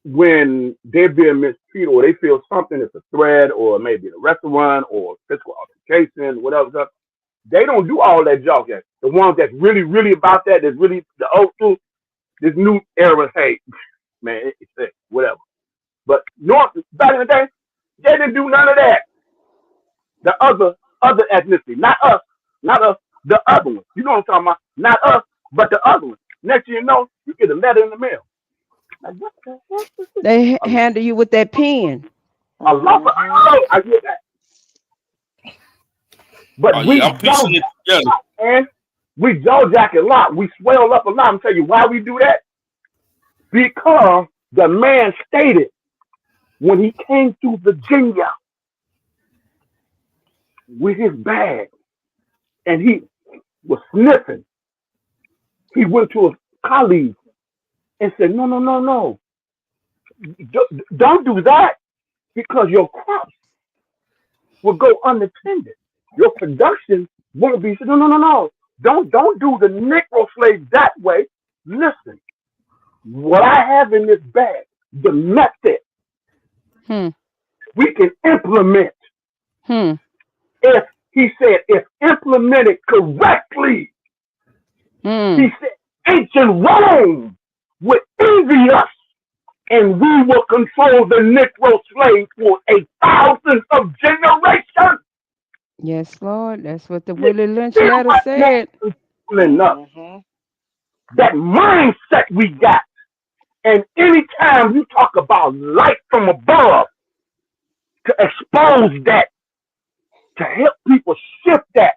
when they're being mistreated or they feel something is a threat or maybe a restaurant or physical altercation, whatever, they don't do all that junk. The ones that's really, really about that, that's really the old school, this new era, hey, man, it's whatever. But back in the day, they didn't do none of that. The other ethnicity, not us, the other one. You know what I'm talking about? Not us, but the other one. Next thing you know, you get a letter in the mail. Like, what the heck is this? They handle you with that pen. A lot of I get that. But Oh we yeah, I'm jaw piecing it together. and we jaw jack a lot. We swell up a lot. I'm tell you why we do that. Because the man stated when he came to Virginia with his bag and he was sniffing, he went to his colleagues and said, no, no, no, no. Don't do that because your crops will go unattended. Your production won't be. No, no, no, no. Don't do the Negro slave that way. Listen, what I have in this bag, the method we can implement. If he said, if implemented correctly, he said, ancient Rome would envy us, and we will control the Negro slave for 1,000 of generations. Yes, Lord. That's what the Willie Lynch letter said. That mindset we got. And anytime you talk about light from above, to expose that, to help people shift that,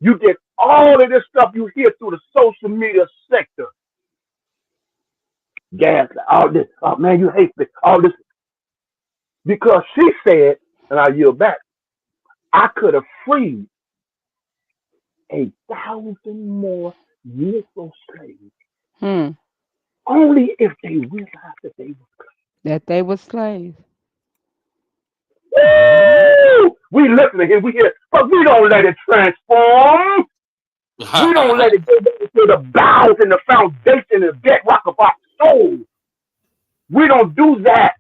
you get all of this stuff you hear through the social media sector. gas, all this. Oh man, you hate this, all this. Because she said, and I yield back, I could have freed 1,000 more Negro slaves Hmm. only if they realized that they were slaves. Woo! We listen to him, we hear, but we don't let it transform. We don't let it go to the bowels and the foundation and bedrock of our soul. We don't do that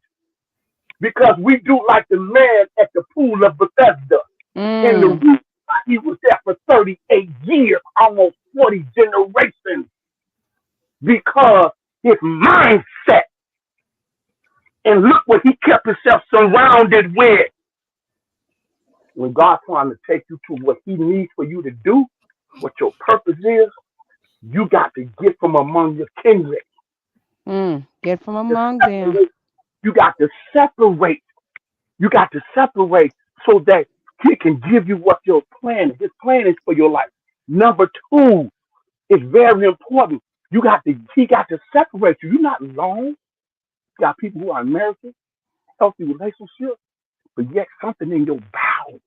because we do like the man at the pool of Bethesda. In the room, he was there for 38 years, almost 40 generations, because his mindset, and look what he kept himself surrounded with. When God's trying to take you to what he needs for you to do, what your purpose is, you got to get from among your kindred. Get from among them. You got to separate. You got to separate so that he can give you what your plan is. His plan is for your life. Number two is very important. He got to separate you. You're not alone. You got people who are married, healthy relationships, but yet something in your bowels.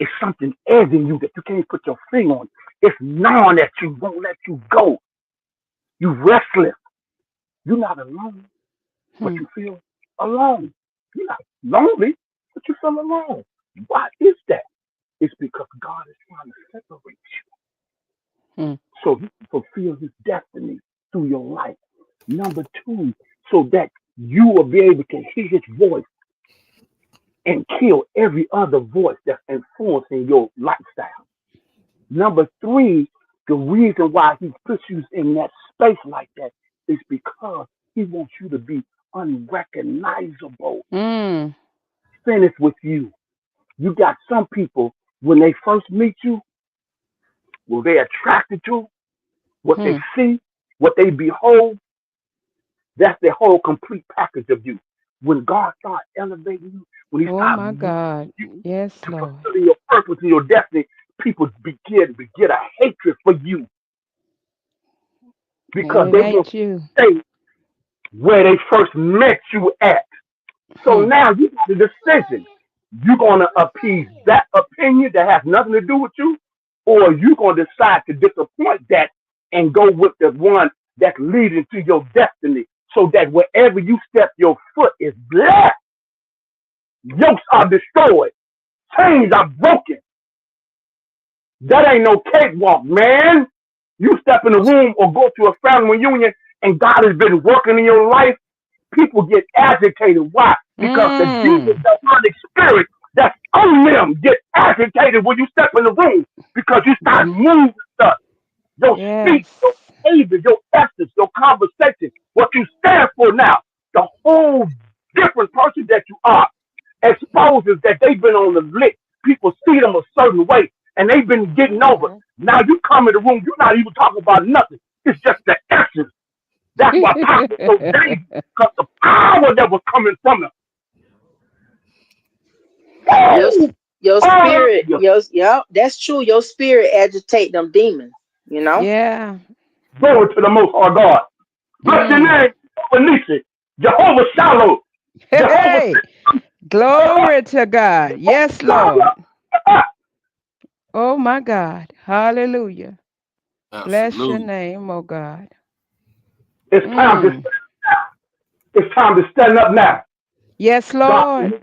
It's something edging you that you can't put your finger on. It's gnawing at you, won't let you go. You restless. You're not alone, but you feel alone. You're not lonely, but you feel alone. Why is that? It's because God is trying to separate you so he can fulfill his destiny through your life. Number two, so that you will be able to hear his voice and kill every other voice that's influencing your lifestyle. Number three, the reason why he puts you in that space like that is because he wants you to be unrecognizable. Finished with you. You got some people, when they first meet you, what they're attracted to, what they see, what they behold, that's the whole complete package of you. When God starts elevating you, when he starts my God. Yes, Lord. fulfilling your purpose and your destiny, people begin to get a hatred for you. Because they want to stay where they first met you at. So now you got a decision. You're going to appease that opinion that has nothing to do with you, or you're going to decide to disappoint that and go with the one that's leading to your destiny, so that wherever you step your foot is blessed. Yokes are destroyed. Chains are broken. That ain't no cakewalk, man. You step in a room or go to a family reunion and God has been working in your life, people get agitated. Why? Because the demons, the demonic spirit that's on them get agitated when you step in the room because you start moving stuff. Your speech, your behavior, your essence, your conversation, what you stand for now, the whole different person that you are exposes that they've been on the lick. People see them a certain way and they've been getting over. Now you come in the room, you're not even talking about nothing. It's just the essence. That's why Pastor so dangerous, because the power that was coming from them. Your spirit, that's true. Your spirit agitate them demons, you know? Yeah. Glory to the Most High God. Bless your name, Jehovah Jehovah Shalom. Hey, glory to God. Yes, Lord. Oh my God. Hallelujah. Bless your name, oh God. It's time to stand up. It's time to stand up now. Yes, Lord.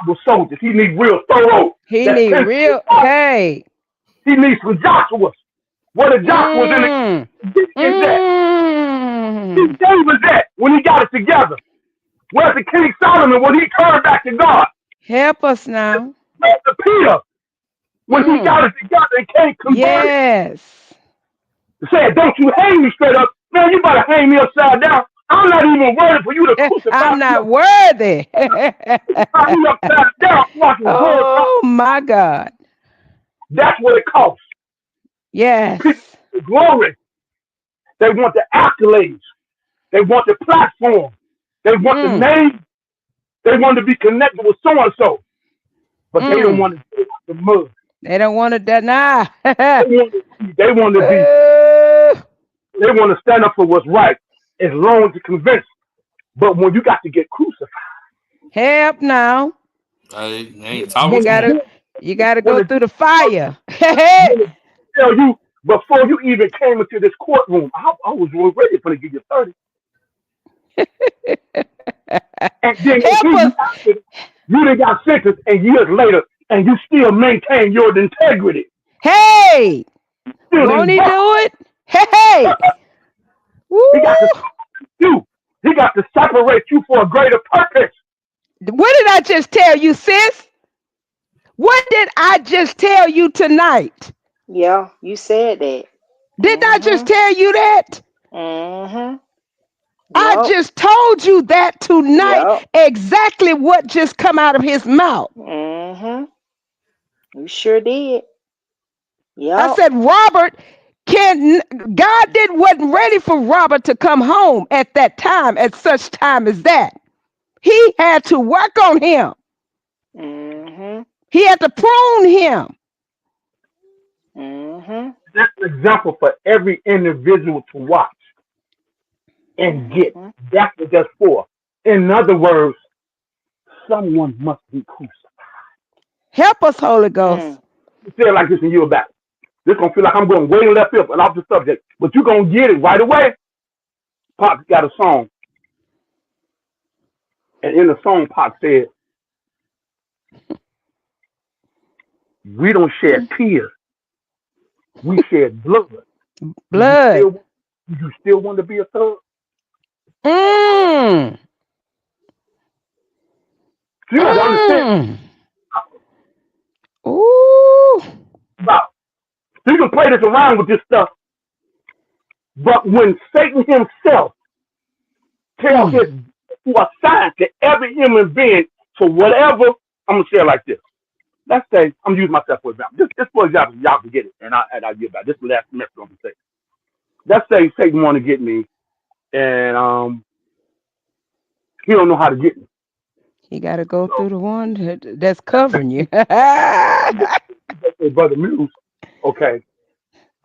God, soldiers. He needs real thorough. He needs real. Hey. He needs some Joshua's. What a Joshua's in that. He David that when he got it together. Where's the King Solomon when he turned back to God? Help us now. Where's the Peter when he got it together and came converted? Yes. Said, don't you hang me straight up. Man, you better hang me upside down. I'm not even worthy for you to crucify me. I'm not worthy. I'm upside down. Oh my God. That's what it costs. Yes. People, the glory. They want the accolades. They want the platform. They want the name. They want to be connected with so and so. But they don't want to get out the mud. They don't want to deny. They want to be. They want to stand up for what's right, as long as you're convinced But when you got to get crucified, help now. I ain't You talking to him. gotta when go it through the fire. tell you before you even came into this courtroom, I was ready for to give you 30. And then Help us. you done got sentenced, and years later, and you still maintain your integrity. Hey, Still won't didn't he buck. do it? Hey, woo. He got to you. He got to separate you for a greater purpose. What did I just tell you, sis? What did I just tell you tonight? Yeah, you said that. Didn't I just tell you that? Mm-hmm. I Yep. just told you that tonight. Yep. Exactly what just come out of his mouth. Mm-hmm. You sure did. Yep. I said, Robert, wasn't ready for Robert to come home at that time, at such time as that. He had to work on him. Mm-hmm. He had to prune him. Mm-hmm. That's an example for every individual to watch and get. That's what that's for. In other words, someone must be crucified. Help us, Holy Ghost. You feel like this and you're back. This gonna feel like I'm going way left field and off the subject, but you're gonna get it right away. Pop got a song, and in the song, Pop said, "We don't shed tears, we shed blood." Blood. Do you still want to be a thug? You got to understand. Ooh. You can play this around with this stuff, but when Satan himself tells his to assign to every human being to whatever, I'm gonna say it like this. Let's say I'm using myself for example. Just for example, y'all can get it, and I'll get back. This is the last message I'm gonna say. Let's say Satan want to get me, and he don't know how to get me. You got to go through the one that's covering you. Hey, Brother Muse, okay.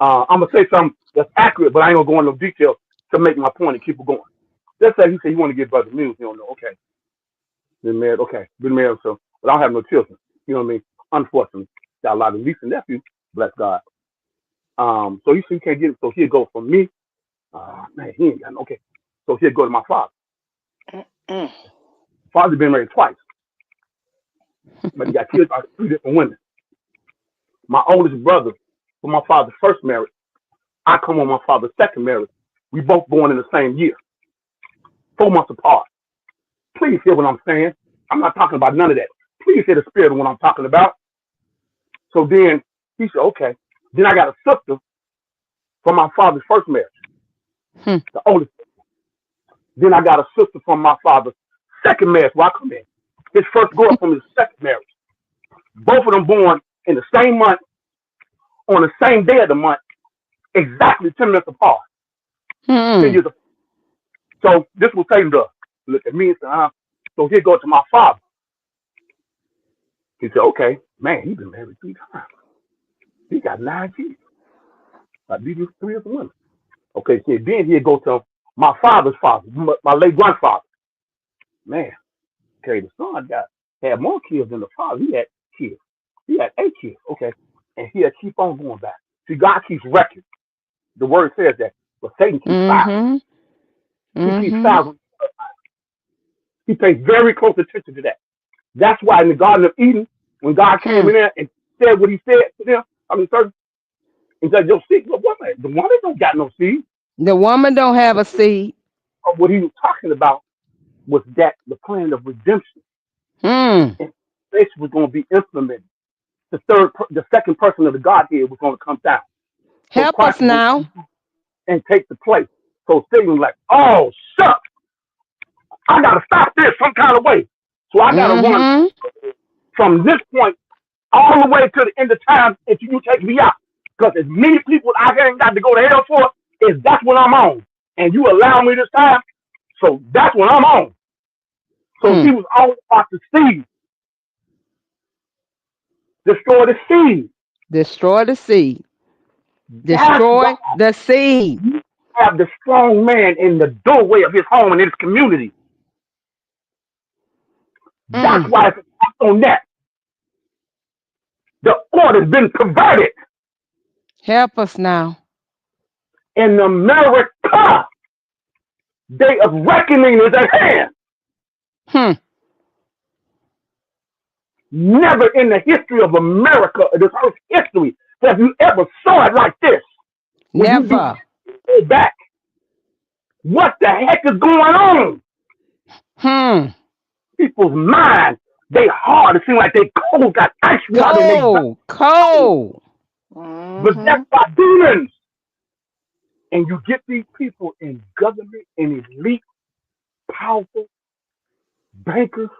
I'm gonna say something that's accurate, but I ain't gonna go into no detail to make my point and keep it going. Let's say he said he want to get Brother Muse. He don't know. Okay, been married. Okay, been married. So, but I don't have no children. You know what I mean? Unfortunately, got a lot of nieces and nephews. Bless God. So he said he can't get it. So he'll go from me. Man, he ain't got no. Okay, so he'll go to my father. Father been married twice, but he got kids by 3 different women. My oldest brother, from my father's first marriage, I come on my father's second marriage. We both born in the same year, 4 months apart. Please hear what I'm saying. I'm not talking about none of that. Please hear the spirit of what I'm talking about. So then he said, okay. Then I got a sister from my father's first marriage, the oldest. Then I got a sister from my father's second marriage where I come in. His first girl from his second marriage. Both of them born in the same month, on the same day of the month, exactly 10 minutes apart. 10 years apart. So this was Satan does. Look at me and say, So he'll go to my father. He said, okay, man, he's been married 3 times. He got 9 kids. I beat him 3 other women. Okay, so then he'll go to my father's father, my late grandfather. Man, okay, the son had more kids than the father. He had kids. He had 8 kids. Okay, and he'll keep on going back. See, God keeps records. The word says that, but Satan keeps files. He keeps files. He pays very close attention to that. That's why in the Garden of Eden, when God came in there and said what he said to them, he said, your seed, the woman don't got no seed. The woman don't have a seed. But what he was talking about was that the plan of redemption. And this was going to be implemented. The second person of the Godhead was going to come down. Help us now. And take the place. So Satan was like, oh, shucks. I got to stop this some kind of way. So I got to run from this point all the way to the end of time until you take me out. Because as many people I ain't got to go to hell for, that's what I'm on. And you allow me this time, so that's what I'm on. So he was all about the seed. Destroy the seed. Destroy the seed. Destroy the seed. You have the strong man in the doorway of his home and his community. That's why it's on that. The order's been perverted Help us now. in America. Day of reckoning is at hand. Never in the history of America, this earth's history, have you ever saw it like this. Never. Go back. What the heck is going on? People's minds, they hard. It seems like they cold, got ice water in their cold. But that's by demons. And you get these people in government, in elite, powerful bankers.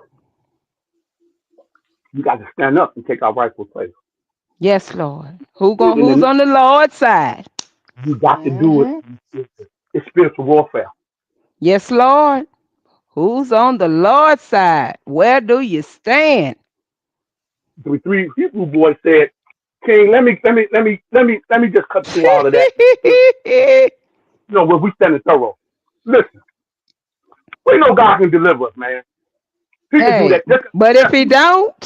You got to stand up and take our rightful place. Yes, Lord. Who's on the Lord's side? You got to do it. It's spiritual warfare. Yes, Lord. Who's on the Lord's side? Where do you stand? The three Hebrew boys said, "King, let me just cut through all of that." You know, when we standing thorough. Listen, we know God can deliver us, man. He can do that. But if he don't,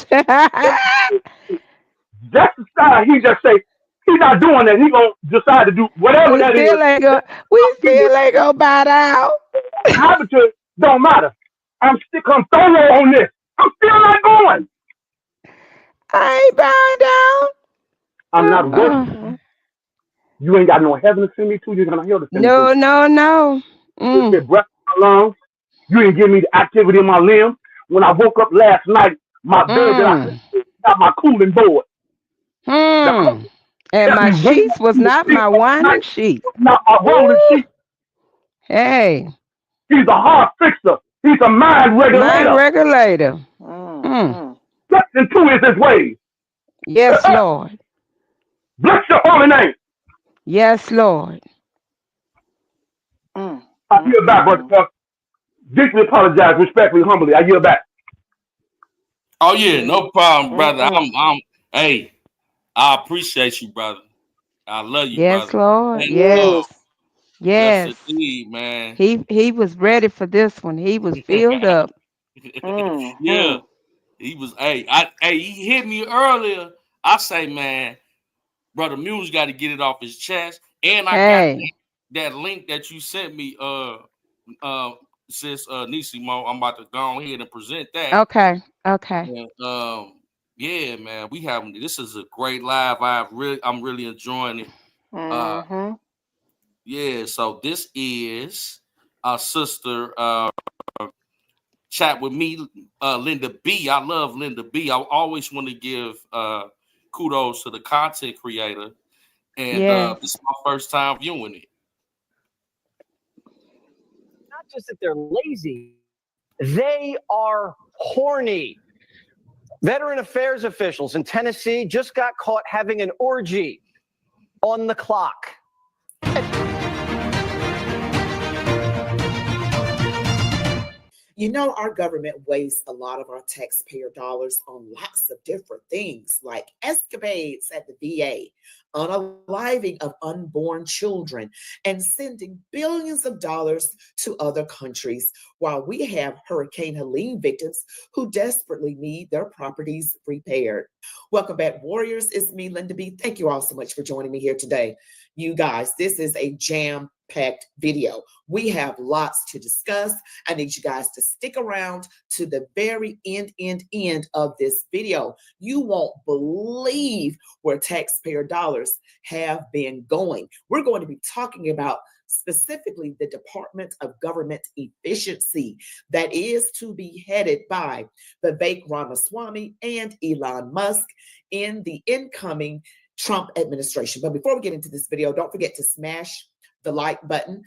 just decide. He just say he's not doing that. He gonna decide to do whatever that is. We still ain't gonna bow down. Habitude don't matter. I'm thorough on this. I'm still not going. I ain't bowing down. I'm not working. You ain't got no heaven to send me to. You're gonna hear the send me to. No. You get breath in my lungs. You didn't give me the activity in my limbs. When I woke up last night, my bed that I got my cooling board. And my sheets was not my winding sheet. Not my rolling sheet. Hey. He's a heart fixer. He's a mind regulator. Steps into his ways. Yes, Lord. Bless your holy name. Yes, Lord. I yield back, Brother Tuck. Deeply apologize, respectfully, humbly. I yield back. Oh yeah, no problem, brother. Hey, I appreciate you, brother. I love you, yes, brother. Lord. And, Yes. yes, indeed, man. He was ready for this one. He was filled up. Yeah, he was. Hey, he hit me earlier. I say, man, brother Muse got to get it off his chest, and I got that link that you sent me, sis Nisimo. I'm about to go ahead and present that. Okay. And, yeah, man, we having this is a great live. I'm really enjoying it. Yeah, so this is our sister chat with me, Linda B. I love Linda B. I always want to give kudos to the content creator, and this is my first time viewing it. Not just that they're lazy, they are horny. Veteran Affairs officials in Tennessee just got caught having an orgy on the clock. You know, our government wastes a lot of our taxpayer dollars on lots of different things, like escapades at the VA, unaliving of unborn children, and sending billions of dollars to other countries, while we have Hurricane Helene victims who desperately need their properties repaired. Welcome back, Warriors. It's me, Linda B. Thank you all so much for joining me here today. You guys, this is a jam-packed video. We have lots to discuss. I need you guys to stick around to the very end of this video. You won't believe where taxpayer dollars have been going. We're going to be talking about specifically the Department of Government Efficiency that is to be headed by Vivek Ramaswamy and Elon Musk in the incoming Trump administration. But before we get into this video, don't forget to smash the like button,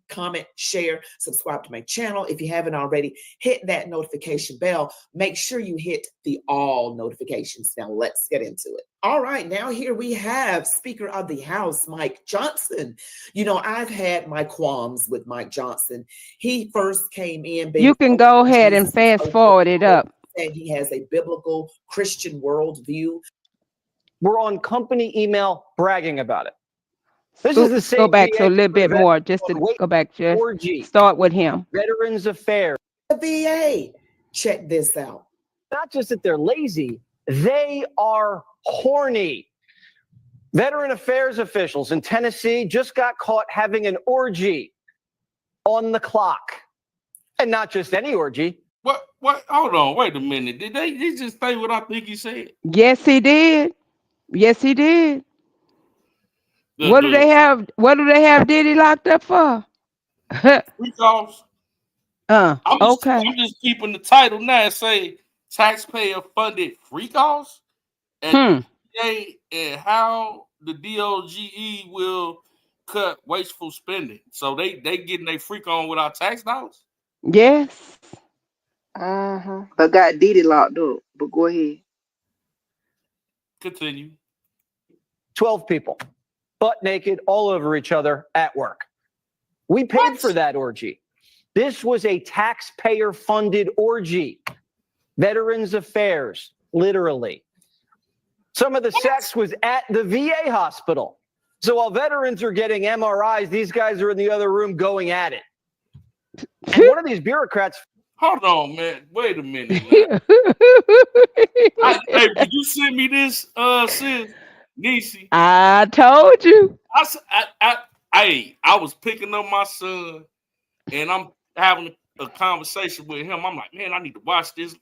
comment, share, subscribe to my channel. If you haven't already, hit that notification bell. Make sure you hit the all notifications. Now let's get into it. All right, now here we have Speaker of the House, Mike Johnson. You know, I've had my qualms with Mike Johnson. He first came in. You can go ahead and fast forward it up. And he has a biblical Christian worldview. We're on company email bragging about it. This is the same. Go back so a little bit more, just to go back. Just start with him. Veterans Affairs. The VA. Check this out. Not just that they're lazy, they are horny. Veteran Affairs officials in Tennessee just got caught having an orgy on the clock. And not just any orgy. What? Hold on. Wait a minute. Did he just say what I think he said? Yes, he did. Yes, he did. What do they have Diddy locked up for? Freak offs. Okay. I'm just keeping the title now. Say taxpayer funded freak offs and how the DOGE will cut wasteful spending. So they getting their freak on with our tax dollars. Yes. But got Diddy locked up. But go ahead. Continue. 12 people, butt naked, all over each other at work. We paid for that orgy. This was a taxpayer-funded orgy. Veterans Affairs, literally. Some of the sex was at the VA hospital. So while veterans are getting MRIs, these guys are in the other room going at it. And one of these bureaucrats... Hold on, man. Wait a minute. Hey, did you send me this, sis? Niecy? I told you. I was picking up my son, and I'm having a conversation with him. I'm like, man, I need to watch this.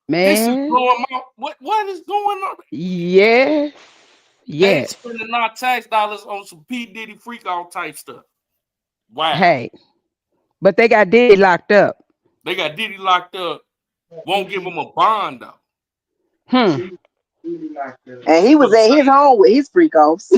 Man. This is blowing my... What is going on? Yes. They spending our tax dollars on some P. Diddy freak out type stuff. Wow. Hey. But they got Diddy locked up. They got Diddy locked up. Won't give him a bond, though. And he was at his home with his freak offs. So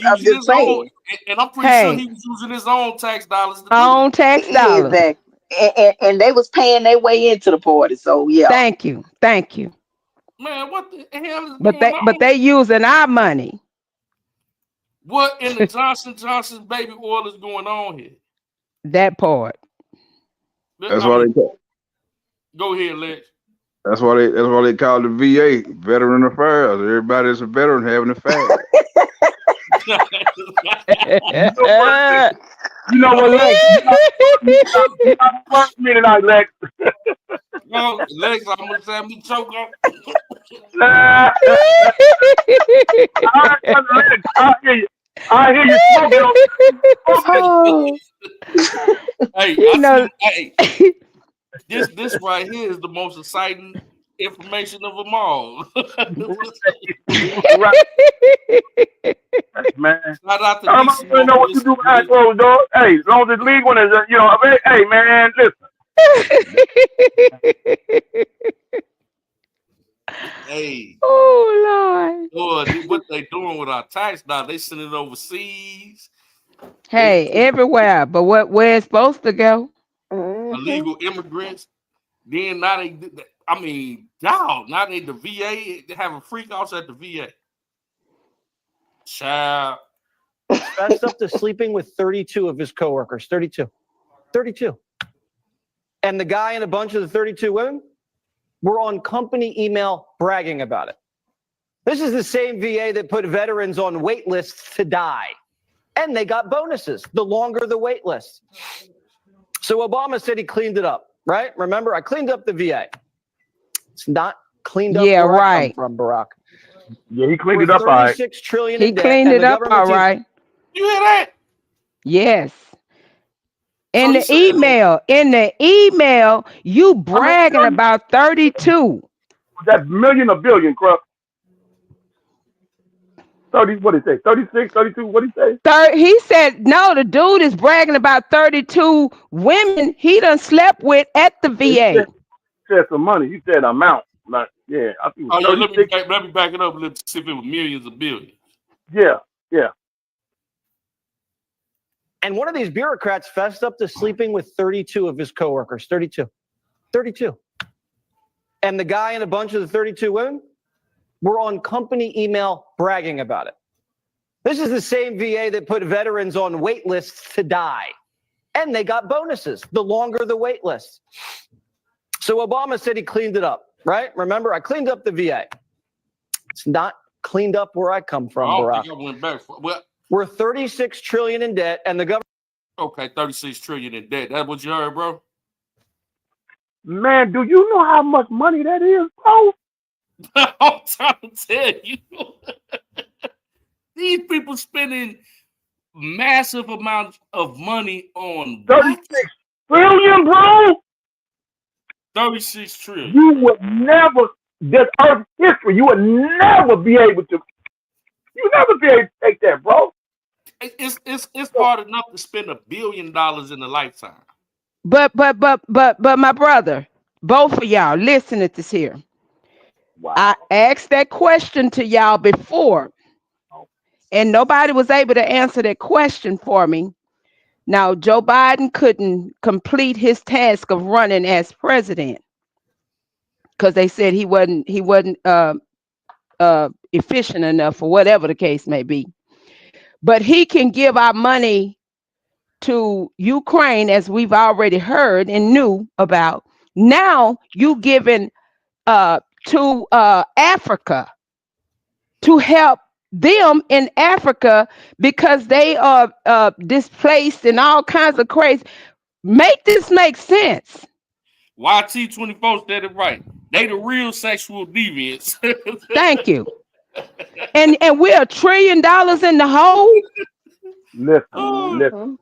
I'm just saying. And I'm pretty sure he was using his own tax dollars. Own tax dollars. Exactly. And they was paying their way into the party. So yeah. Thank you. Man, what the hell is But they using our money. What in the Johnson baby oil is going on here? That part. That's why they go ahead, Lex. That's why they call the VA Veteran Affairs. Everybody that's a veteran having an affair. You know what, Lex? You got me tonight, Lex. No, Lex, I'm gonna say me choke on. I hear you smoking. Hey, this right here is the most exciting information of them all. Man, shout out to I don't know what you do behind closed doors. Hey, as long as this league one is, hey, man, listen. Hey. Oh, Lord, what they doing with our tax now? They send it overseas. Hey, everywhere, but where it's supposed to go? Illegal immigrants. Then now they, now they the VA. They having freak offs at the VA. Child. That's up to sleeping with 32 of his coworkers. 32. And the guy and a bunch of the 32 women were on company email bragging about it. This is the same VA that put veterans on wait lists to die. And they got bonuses the longer the wait list. So Obama said he cleaned it up, right? Remember, I cleaned up the VA. It's not cleaned up where I come from, Barack. Yeah, he cleaned it up all right. 36 trillion He in debt, cleaned and it the up government all right. You hear that? Yes. In the email, you bragging about 32. That's million or billion, Crux. 30, what did he say? 36, 32, what did he say? He said, no, the dude is bragging about 32 women he done slept with at the VA. He said some money. He said amount. Like, yeah, I think it was 36. Let me back it up. Let's see if it was millions or billions. Yeah. And one of these bureaucrats fessed up to sleeping with 32 of his coworkers. 32. And the guy and a bunch of the 32 women were on company email bragging about it. This is the same VA that put veterans on wait lists to die. And they got bonuses the longer the wait list. So Obama said he cleaned it up, right? Remember, I cleaned up the VA. It's not cleaned up where I come from, Barack. I went back. Well, we're 36 trillion in debt, and the government. Okay, 36 trillion in debt. That's what you heard, bro? Man, do you know how much money that is, bro? I'm trying to tell you. These people spending massive amounts of money on 36 trillion, bro. 36 trillion. You would never, this earth history, you would never be able to. You never be able to take that, bro. It's hard enough to spend $1 billion in a lifetime. But my brother, both of y'all, listen to this here. Wow. I asked that question to y'all before, and nobody was able to answer that question for me. Now, Joe Biden couldn't complete his task of running as president because they said he wasn't efficient enough, or whatever the case may be. But he can give our money to Ukraine, as we've already heard and knew about. Now you giving to Africa to help them in Africa because they are displaced and all kinds of crazy. Make this make sense. YT24 said it right. They the real sexual deviants. Thank you. And we're $1 trillion in the hole. Listen.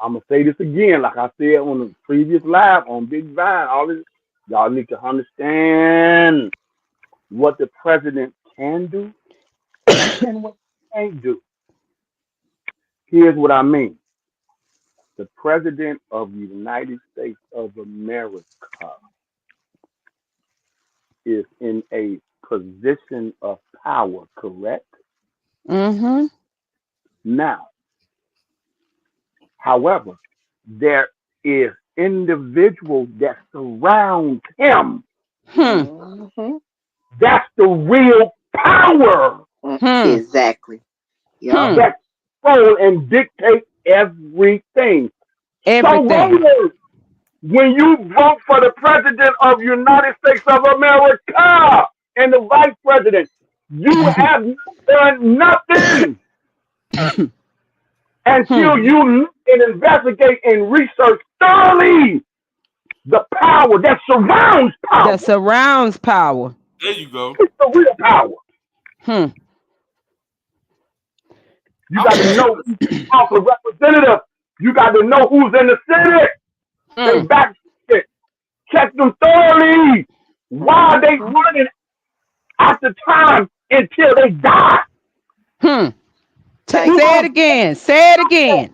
I'm gonna say this again, like I said on the previous live on Big Vine. All this, y'all need to understand what the president can do and what he can't do. Here's what I mean. The president of the United States of America is in a position of power, correct? Mm-hmm. Now, however, there is individuals that surround him. That's the real power. Exactly. Yeah. That control and dictate everything. So voters, when you vote for the president of the United States of America and the vice president, you have done nothing until you look and investigate and research thoroughly the power that surrounds power. That surrounds power. There you go. It's the real power. You got to know who's House of Representatives. You got to know who's in the Senate. They back it. Check them thoroughly. Why are they running at the time until they die? Say it again. Say it again.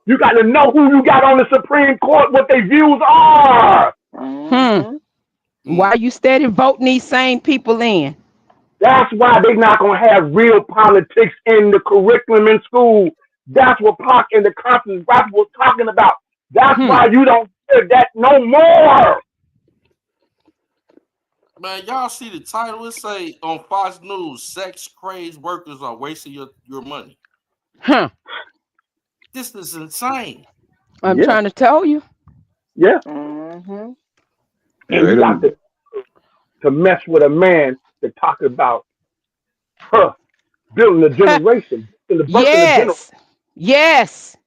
You got to know who you got on the Supreme Court, what their views are. Why you steady voting these same people in? That's why they're not going to have real politics in the curriculum in school. That's what Pac and the conference rap was talking about. That's why you don't hear that no more. Man, y'all see the title? It say on Fox News, sex crazed workers are wasting your money. This is insane. I'm trying to tell you. Yeah. And you got to mess with a man that talk about building a generation. Yes.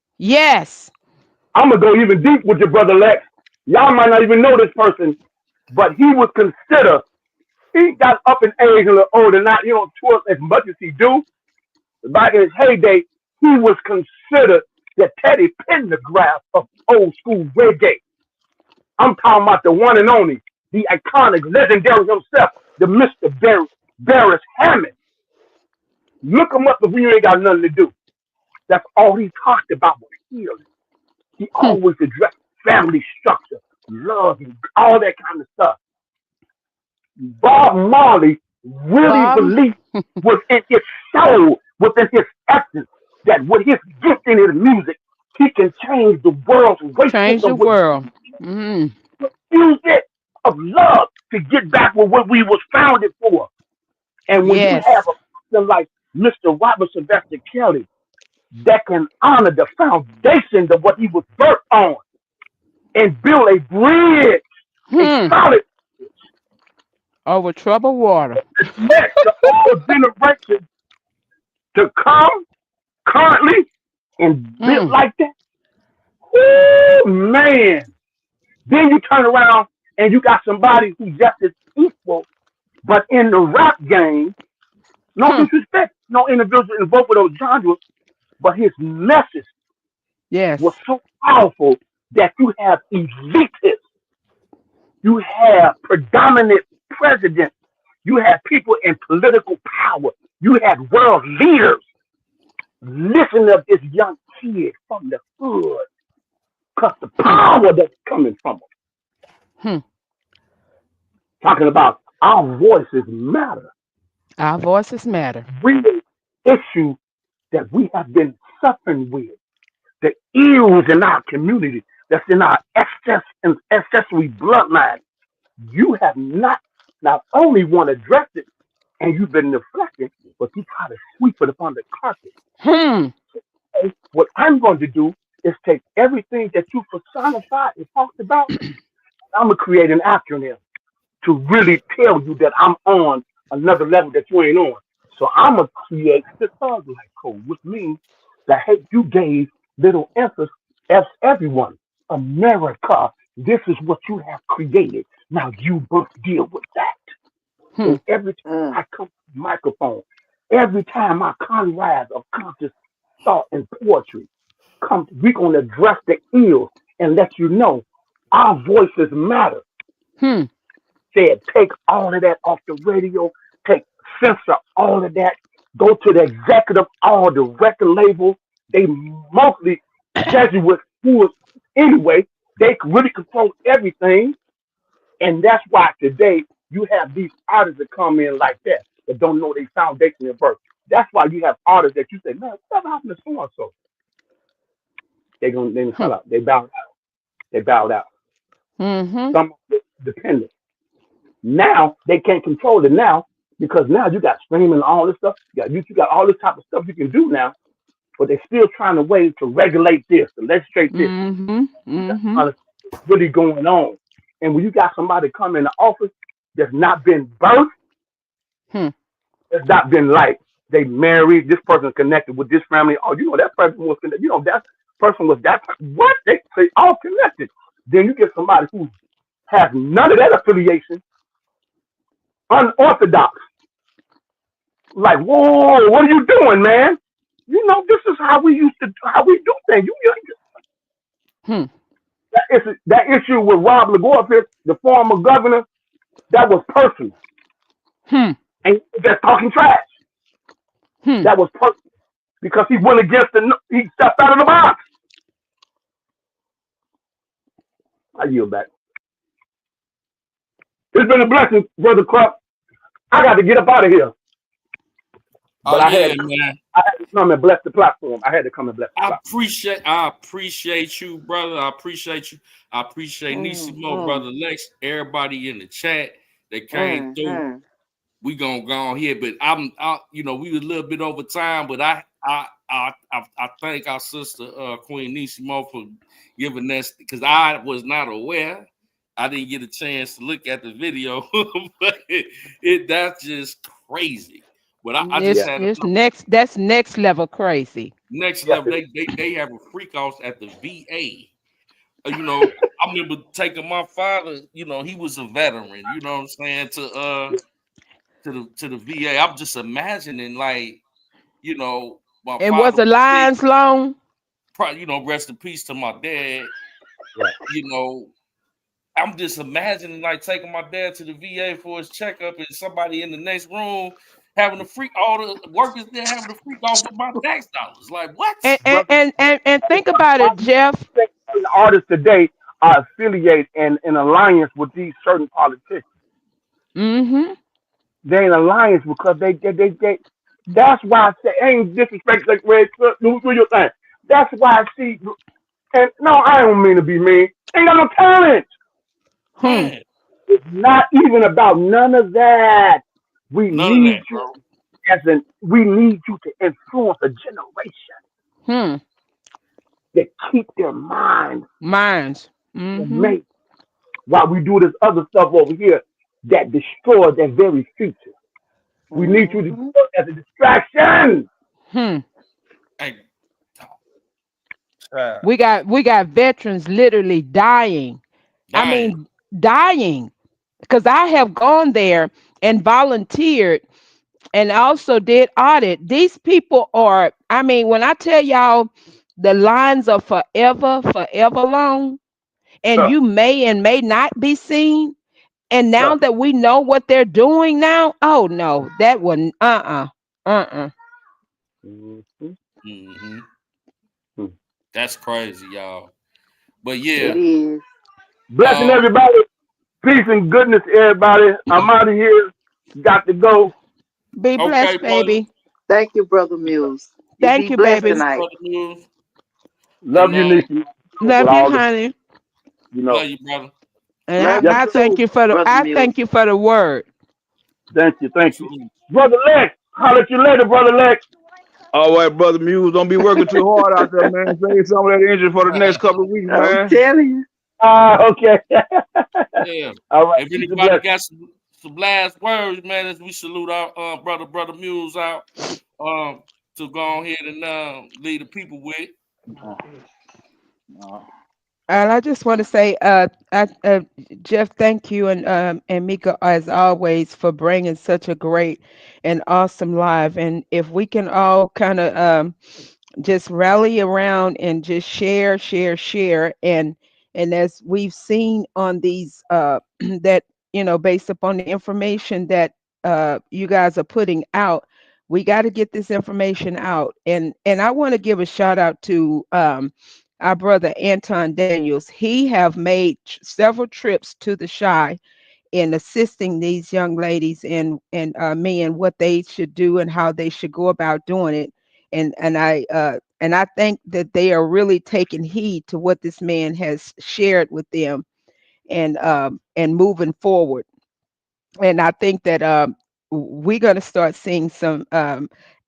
I'm going to go even deep with your brother Lex. Y'all might not even know this person, but he was considered, he got up in age a little older, not, tour as much as he do. Back in his heyday, he was considered the Teddy Pendergrass of old school reggae. I'm talking about the one and only, the iconic, legendary himself, the Mr. Barris Hammond. Look him up if you ain't got nothing to do. That's all he talked about was healing. He always addressed family structure, love, and all that kind of stuff. Bob Marley really believed within his soul, within his essence, that with his gift in his music, he can change the world's racism. Change the world. Use it of love to get back with what we was founded for. And when you have a person like Mr. Robert Sylvester Kelly that can honor the foundations of what he was birthed on and build a bridge, a solid over troubled water. Next to all generations to come currently and build like that. Oh man. Then you turn around and you got somebody who just is equal, but in the rap game, no disrespect, no individual in both of those genres, but his message was so powerful that you have elitists, you have predominant presidents, you have people in political power, you have world leaders. Listen to this young kid from the hood, because the power that's coming from them. Talking about our voices matter. Our voices matter. Real issue that we have been suffering with, the ills in our community, that's in our ancestry bloodline. You have not only want to address it, and you've been deflecting, but you try to sweep it upon the carpet. So what I'm going to do is take everything that you personified and talked about, I'm going to create an acronym to really tell you that I'm on another level that you ain't on. So I'm going to create the thug life code, which means that, hey, you gave little emphasis as everyone. America, this is what you have created. Now you must deal with that. And every time I come to the microphone, every time my comrades of conscious thought and poetry come, we're going to address the ills and let you know our voices matter. Said, take all of that off the radio, censor all of that, go to the executive, all the record labels. They mostly Jesuit schools anyway. They really control everything. And that's why today you have these artists that come in like that don't know their foundation and birth. That's why you have artists that you say, man, what happened to so and so? They fell out. They bowed out. They bowed out. Some dependent. Now they can't control it now because now you got streaming and all this stuff. You got all this type of stuff you can do now, but they're still trying to wait to regulate this, to legislate this. That's really going on. And when you got somebody come in the office that's not been birthed, it's not been like they married, this person connected with this family. Oh, you know, that person was connected. You know, that person was that. What? They all connected. Then you get somebody who has none of that affiliation, unorthodox. Like, whoa, what are you doing, man? You know, this is how we do things. That issue with Rob LaGuardia, the former governor, that was personal. And just talking trash. That was personal because he went against he stepped out of the box. I yield back. It's been a blessing, Brother Crump. I got to get up out of here. But I had to come and bless the platform. I appreciate you, brother. I appreciate you. I appreciate Nisimo, brother Lex, everybody in the chat that came through. We gonna go on here, but we were a little bit over time, but I thank our sister Queen Nisimo for giving us, because I was not aware. I didn't get a chance to look at the video, but that's just crazy. But I just had that's next level crazy. Next level, they have a freak house at the VA. I remember taking my father. He was a veteran. You know what I'm saying, to the VA. I'm just imagining, like, my and father was the lines long? Probably, rest in peace to my dad. I'm just imagining, like, taking my dad to the VA for his checkup and somebody in the next room having all the workers there having a freak off with my tax dollars. Like, what? And think about it, Jeff. The artists today are affiliated in alliance with these certain politicians. They're in alliance because they that's why I say, ain't disrespect like Red Clip, do your thing. That's why I see, and no, I don't mean to be mean. Ain't got no talent. It's not even about none of that. We need you to influence a generation that keep their minds made while we do this other stuff over here that destroys their very future. We need you to do it as a distraction. We got veterans literally dying I mean, dying. Because I have gone there and volunteered and also did audit. These people are, I mean, when I tell y'all the lines are forever, forever long, and you may and may not be seen. And now that we know what they're doing now, oh no, that wouldn't, Mm-hmm. That's crazy, y'all. But yeah. It is. Blessing everybody. Peace and goodness, everybody. I'm out of here. Got to go. Be blessed, baby. Thank you, Brother Mills. You Thank be you, blessed baby. tonight. Love you, Nikki. Love you, honey. You know. Love you, brother. And Yes, I sir. thank you for the Brother I Mills. thank you for the word. Thank you. Brother Lex, holler at you later, Brother Lex. All right, brother Muse, don't be working too hard out there, man. Save some of that engine for the next couple of weeks, I'm man. telling you. Okay. Yeah. All right. If anybody got some last words, man, as we salute our brother Muse out, to go on ahead and lead the people with. And I just want to say, Jeff, thank you, and Mika, as always, for bringing such a great and awesome live. And if we can all kind of just rally around and just share, and as we've seen on these that based upon the information that you guys are putting out, we got to get this information out. And I want to give a shout out to our brother Anton Daniels. He have made several trips to the Shy in assisting these young ladies and me and what they should do and how they should go about doing it. And I think that they are really taking heed to what this man has shared with them and moving forward. And I think that we're going to start seeing some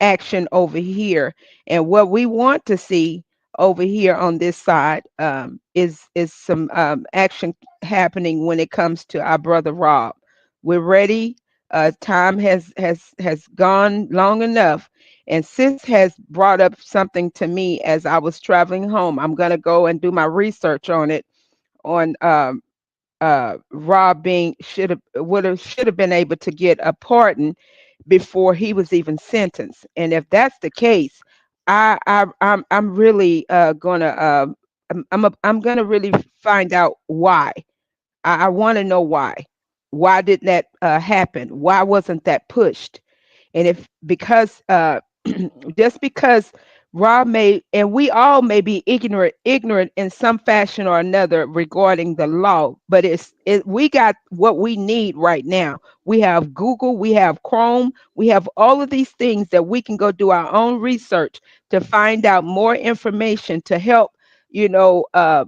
action over here. And what we want to see over here on this side is some action happening when it comes to our brother Rob. We're ready. Time has gone long enough. And sis has brought up something to me as I was traveling home. I'm going to go and do my research on it on Rob being should have been able to get a pardon before he was even sentenced. And if that's the case, I'm really gonna I'm gonna really find out why. I want to know why. Why did that happen? Why wasn't that pushed? And if because just because Rob may and we all may be ignorant in some fashion or another regarding the law, but we got what we need right now. We have Google, we have Chrome, we have all of these things that we can go do our own research to find out more information to help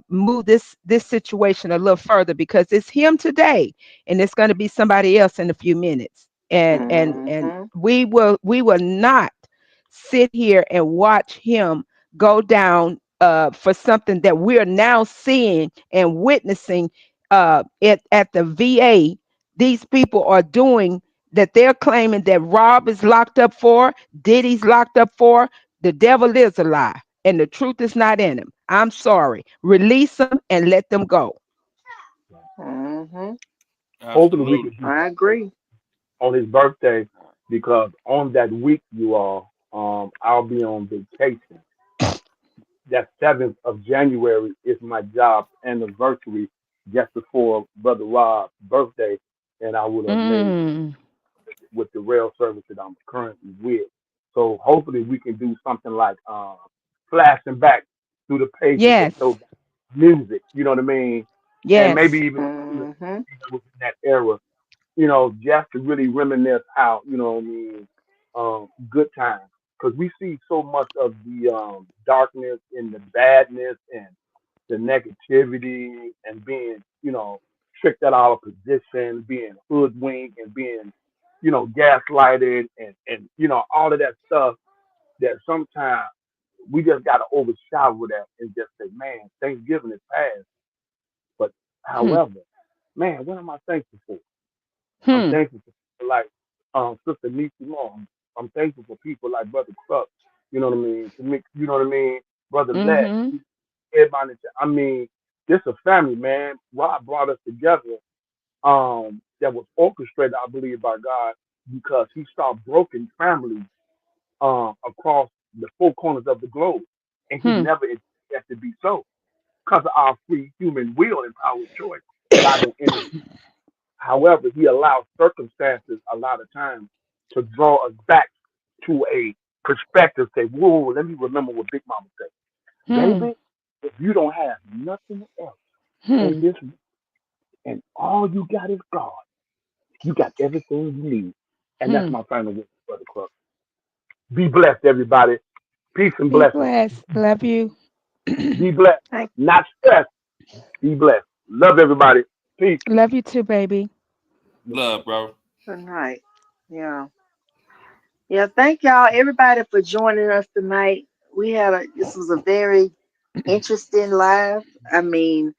move this situation a little further, because it's him today and it's going to be somebody else in a few minutes. And we will not sit here and watch him go down for something that we're now seeing and witnessing at the VA. These people are doing that. They're claiming that Rob is locked up for, Diddy's locked up for. The devil is a lie, and the truth is not in him. I'm sorry. Release them and let them go. Hopefully we can do I agree. on his birthday, because on that week, you all, I'll be on vacation. That 7th of January is my job anniversary, just before Brother Rob's birthday, and I would have made with the rail service that I'm currently with. So hopefully we can do something like flashing back through the pages of Yes. those music, you know what I mean? And maybe Yes. even within that era, just to really reminisce how, what I mean, good times. Because we see so much of the darkness and the badness and the negativity and being, tricked out of position, being hoodwinked and being, gaslighted and all of that stuff that sometimes we just got to overshadow that and just say, man, Thanksgiving is past. But however, man, what am I thankful for? I'm thankful for people like Sister Niecy Moore. I'm thankful for people like Brother Crux. You know what I mean? To mix, you know what I mean? Brother Lex. Everybody. I mean, This a family, man. Rob brought us together. That was orchestrated, I believe, by God because He saw broken families across the four corners of the globe, and He never intended that to be so because of our free human will and power of choice. God don't intervene. However, He allows circumstances a lot of times to draw us back to a perspective. Say, whoa, let me remember what Big Mama said. Baby, if you don't have nothing else in this world, and all you got is God, you got everything you need. And that's my final word, Brother Club. Be blessed, everybody. Peace and Be blessings. blessed. Love you. Be blessed. Not stressed. Be blessed. Love everybody. Peace. Love you too, baby. Love, bro. Good night. Yeah. Yeah. Thank y'all, everybody, for joining us tonight. This was a very interesting live. I mean,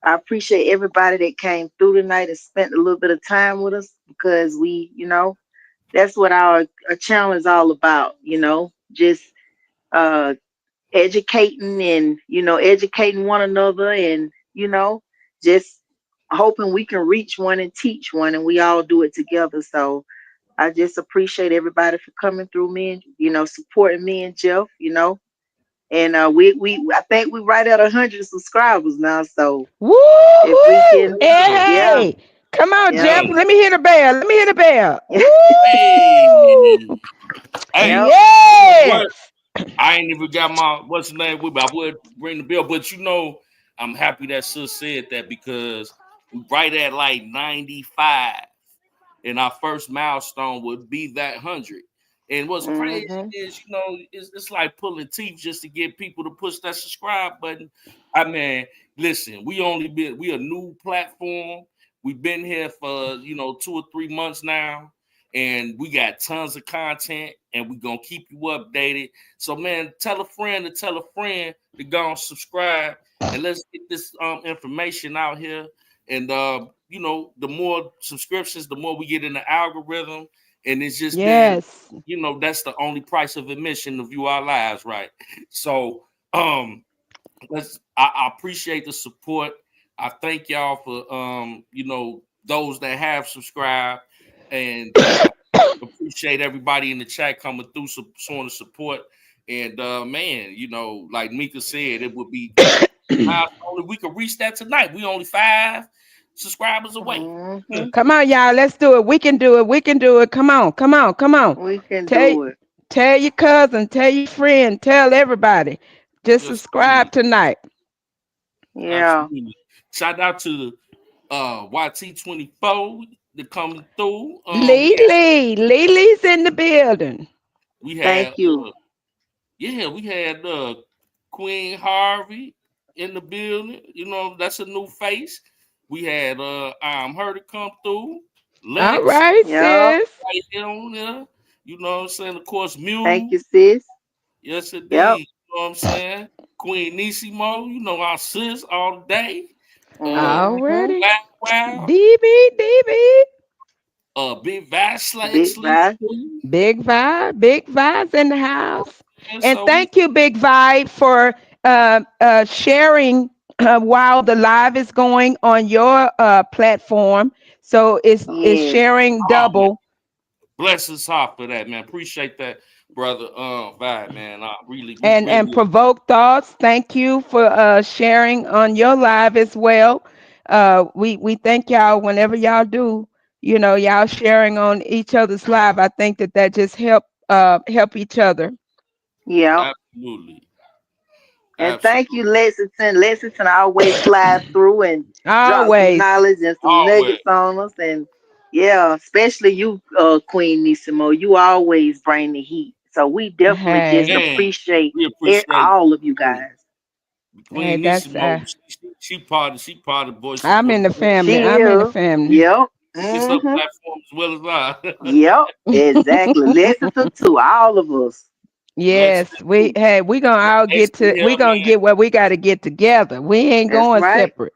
I appreciate everybody that came through tonight and spent a little bit of time with us because that's what our channel is all about, just uh educating and educating one another and just hoping we can reach one and teach one and we all do it together. So I just appreciate everybody for coming through me and supporting me and Jeff, and we I think we right at 100 subscribers now. So Woo! if we can, yeah, Hey, come on, yeah, Jeff. Let me hear the bell. Let me hear the bell. Hey, Woo! hey, yep. what? Yes. I ain't even got my what's the name with me. I would ring the bell, but I'm happy that sis said that because we right at like 95, and our first milestone would be that 100. And what's crazy Mm-hmm. is, it's like pulling teeth just to get people to push that subscribe button. I mean, listen, we a new platform. We've been here for 2 or 3 months now, and we got tons of content, and we're gonna keep you updated. So, man, tell a friend to go and subscribe, and let's get this information out here. And the more subscriptions, the more we get in the algorithm, and it's just been, Yes. that's the only price of admission to view our lives, right? So, I appreciate the support. I thank y'all for those that have subscribed, and appreciate everybody in the chat coming through, showing the support. And man, like Mika said, it would be only we could reach that tonight. We only 5 subscribers away. Mm-hmm. Come on, y'all. Let's do it. We can do it. We can do it. Come on. Come on. Come on. We can Tell, do it. tell your cousin, tell your friend, tell everybody. Just Yes, subscribe tonight. Yeah. absolutely. Shout out to YT24 that coming through. Lee's in the building. We Thank had you. we had Queen Harvey in the building. That's a new face. We had her to come through. All Lex right, Yep. sis. right here on there. You know what I'm saying? Of course, Thank Mew. you, sis. Yes, Yep. indeed. You know what I'm saying? Queen Nisimo, our sis all day. Mm-hmm. Already. Wow. DB. Big Vash Big sleep bad. too. Big Vibes in the house. And And so we thank you, Big Vibe, for sharing while the live is going on your platform. So it's Yes. sharing oh man, double. bless his heart for that, man. Appreciate that, brother. Vibe, man. We And really provoke thoughts. Thank you for sharing on your live as well. We thank y'all whenever y'all do. Y'all sharing on each other's live. I think that just help each other. Yep. absolutely, And thank absolutely, you, Lexington. Lexington always slides through and drop some Always. knowledge and some always. nuggets on us. And yeah, especially you, Queen Nisimo. You always bring the heat. So we definitely just Hey, Man, appreciate we appreciate all of you guys. hey, Queen that's Nishimo. She part of Voices I'm for in the the Voice. family. She I'm in the is. family. Yep. She gets her Mm-hmm. platform as well as I. Yep. Exactly. Lexington too. All of us. Lex, Yes, we gonna all Lexi we here, gonna man. get where we gotta get together. We ain't That's going right. separate.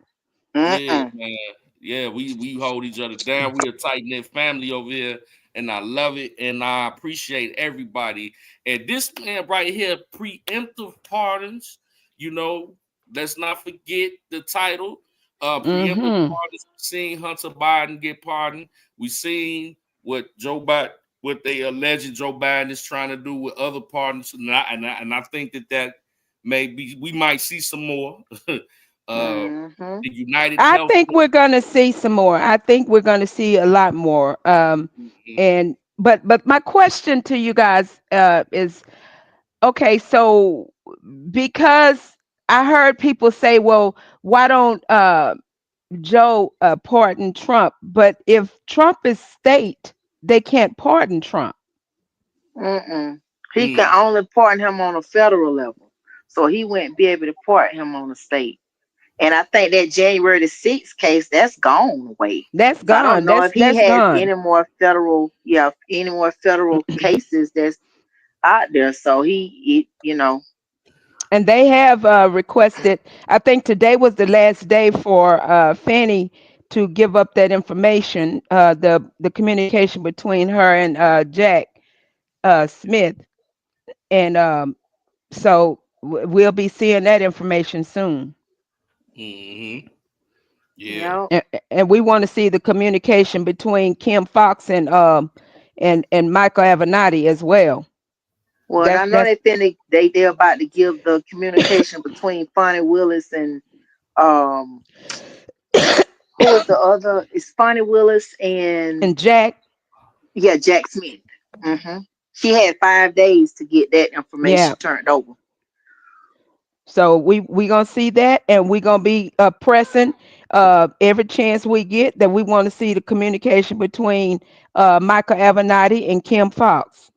Yeah, Mm-mm. man. Yeah, we hold each other down. We a tight knit family over here, and I love it, and I appreciate everybody. And this man right here, preemptive pardons. You know, let's not forget the title. Preemptive Mm-hmm. pardons. We've seen Hunter Biden get pardoned. We've seen what Joe Biden, what they alleged Joe Biden is trying to do with other pardons, and I think that maybe we might see some more. Mm-hmm. The United I Health. think we're going to see some more. I think we're going to see a lot more. And but my question to you guys is, okay, so because I heard people say, well, why don't Joe pardon Trump? But if Trump is state, they can't pardon Trump. Mm-mm. He can only pardon him on a federal level, so he wouldn't be able to pardon him on the state. And I think that January the 6th case, that's gone away. That's So I don't gone. know if he That's has gone. any more federal cases that's out there. So he. And they have requested. I think today was the last day for Fannie to give up that information. The communication between her and Jack Smith, and so we'll be seeing that information soon. Mm-hmm. Yeah. No. And we want to see the communication between Kim Fox and Michael Avenatti as well. Well, and I know That's they think they're about to give the communication between Fonnie Willis and um who is the other? It's Fonnie Willis and Jack. Jack Smith. She had 5 days to get that Yeah. information turned over. So we gonna see that, and we gonna be pressing every chance we get that we want to see the communication between Michael Avenatti and Kim Fox.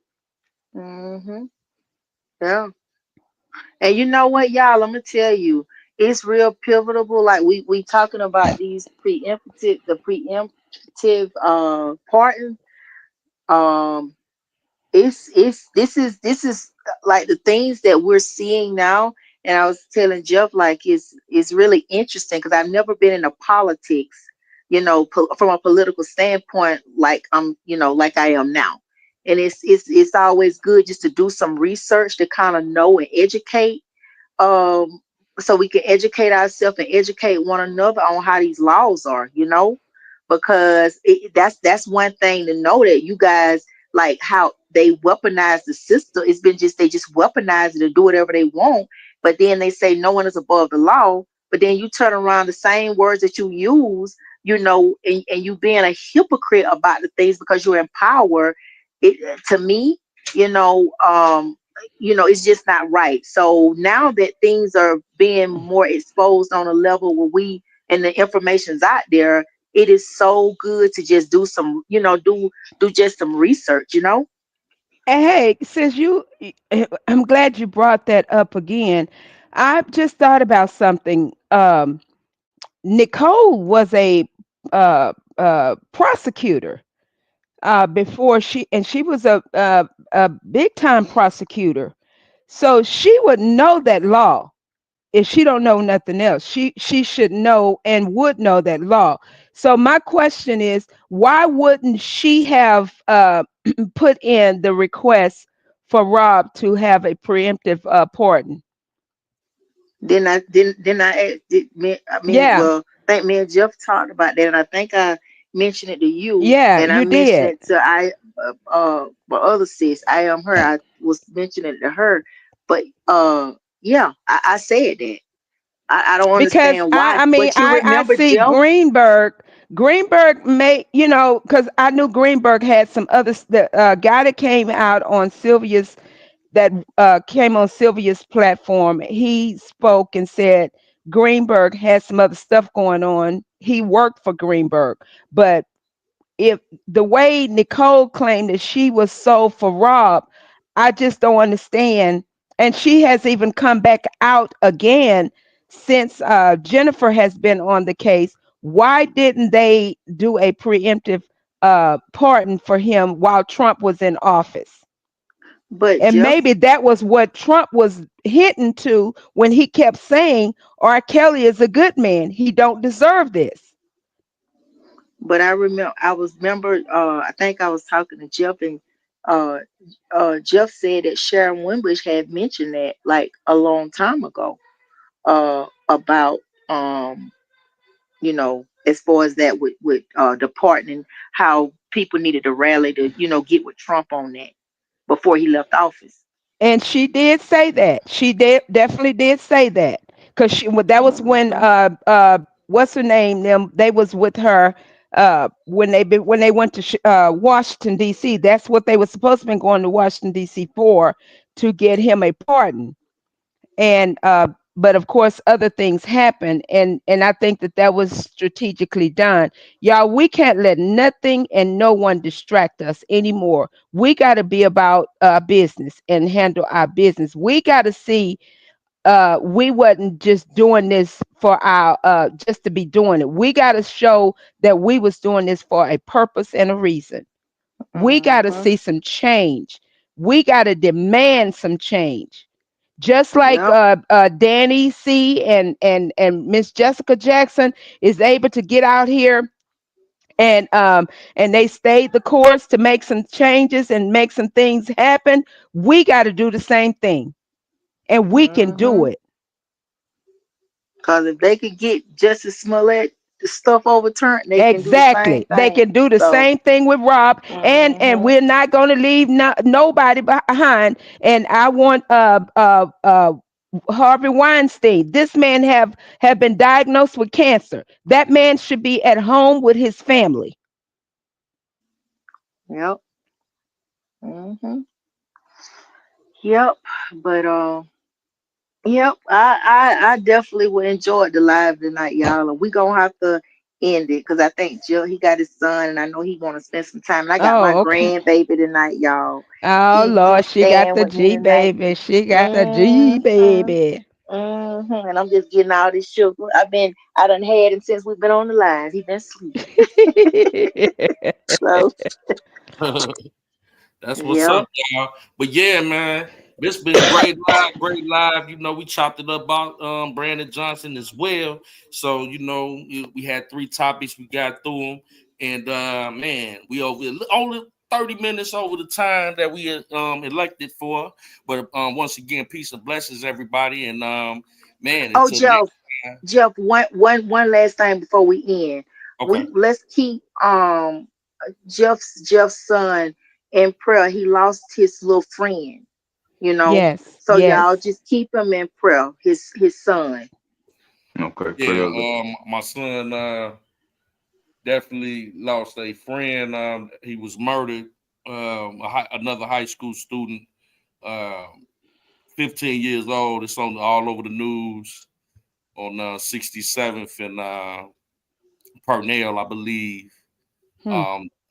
Yeah. And you know what, y'all? I'm gonna tell you, it's real pivotal. Like we talking about these preemptive pardon. Um, it's this is like the things that we're seeing now. And I was telling Jeff, like it's really interesting because I've never been into politics, from a political standpoint, like like I am now. And it's always good just to do some research to kind of know and educate, um, so we can educate ourselves and educate one another on how these laws are, because that's one thing to know, that you guys, like how they weaponize the system. It's been just, they just weaponize it to do whatever they want, but then they say no one is above the law, but then you turn around the same words that you use, and you being a hypocrite about the things because you're in power. To me, you know, um, it's just not right. So now that things are being more exposed on a level where and the information's out there, it is so good to just do some, do just some research. And hey, since I'm glad you brought that up again. I just thought about something. Nicole was a prosecutor before she was a big time prosecutor, so she would know that law. If she don't know nothing else, she should know and would know that law. So my question is, why wouldn't she have put in the request for Rob to have a preemptive pardon? Yeah. Well, I think me and Jeff talked about that, and I think I mentioned it to you, Yeah, and I you mentioned did. it to my other sis. I am her. I was mentioning it to her, but yeah, I said that. I don't Because understand why, I mean but you I remember see Jeff? Greenberg made, because I knew Greenberg had some others. The guy that came out on Sylvia's that came on Sylvia's platform, he spoke and said Greenberg had some other stuff going on. He worked for Greenberg, but if the way Nicole claimed that she was sold for Rob, I just don't understand. And she has even come back out again since Jennifer has been on the case. Why didn't they do a preemptive pardon for him while Trump was in office? But And Jeff, maybe that was what Trump was hitting to when he kept saying R. Kelly is a good man. He don't deserve this. but I remember, I think I was talking to Jeff, and uh Jeff said that Sharon Wimbush had mentioned that like a long time ago, about as far as that with departing, how people needed to rally to get with Trump on that before he left office. And she did say that. She did definitely did say that because that was when what's her name, them, they was with her when they went to Washington D.C. That's what they were supposed to be going to Washington D.C. for, to get him a pardon. And but of course other things happen, and I think that was strategically done. Y'all, we can't let nothing and no one distract us anymore. We got to be about business and handle our business. We got to see we wasn't just doing this for our just to be doing it. We got to show that we was doing this for a purpose and a reason. We got to see some change. We got to demand some change, just like Danny C and Miss Jessica Jackson is able to get out here and they stayed the course to make some changes and make some things happen. We got to do the same thing, and we can do it. Because if they could get Justice Smollett the stuff overturned, they can do the same Exactly. They thing. can do the So, same thing with Rob, and we're not going to leave nobody behind. And I want Harvey Weinstein. This man have been diagnosed with cancer. That man should be at home with his family. yep. Yep. But yep, I definitely would enjoy the live tonight, y'all. And we gonna have to end it because I think Jill, he got his son, and I know he gonna spend some time. And I got my Oh, okay. grandbaby tonight, y'all. Oh He's Lord, she got staying the with me G tonight. baby. She got the G baby. And I'm just getting all this sugar. I done had him since we've been on the line. He been asleep. So That's what's yeah. up, y'all. But yeah, man, this been great live, great live. You know, we chopped it up about Brandon Johnson as well. So we had 3 topics, we got through them, and man, we only 30 minutes over the time that we elected for. But once again, peace and blessings, everybody, and man, Oh, until next time. Jeff, one last thing before we end. Okay. Let's keep Jeff's son in prayer. He lost his little friend, Yes, So y'all yes. just keep him in prayer. His son. Okay, Yeah, my son definitely lost a friend. He was murdered. Another high school student, 15 years old. It's on all over the news on 67th and Purnell, I believe.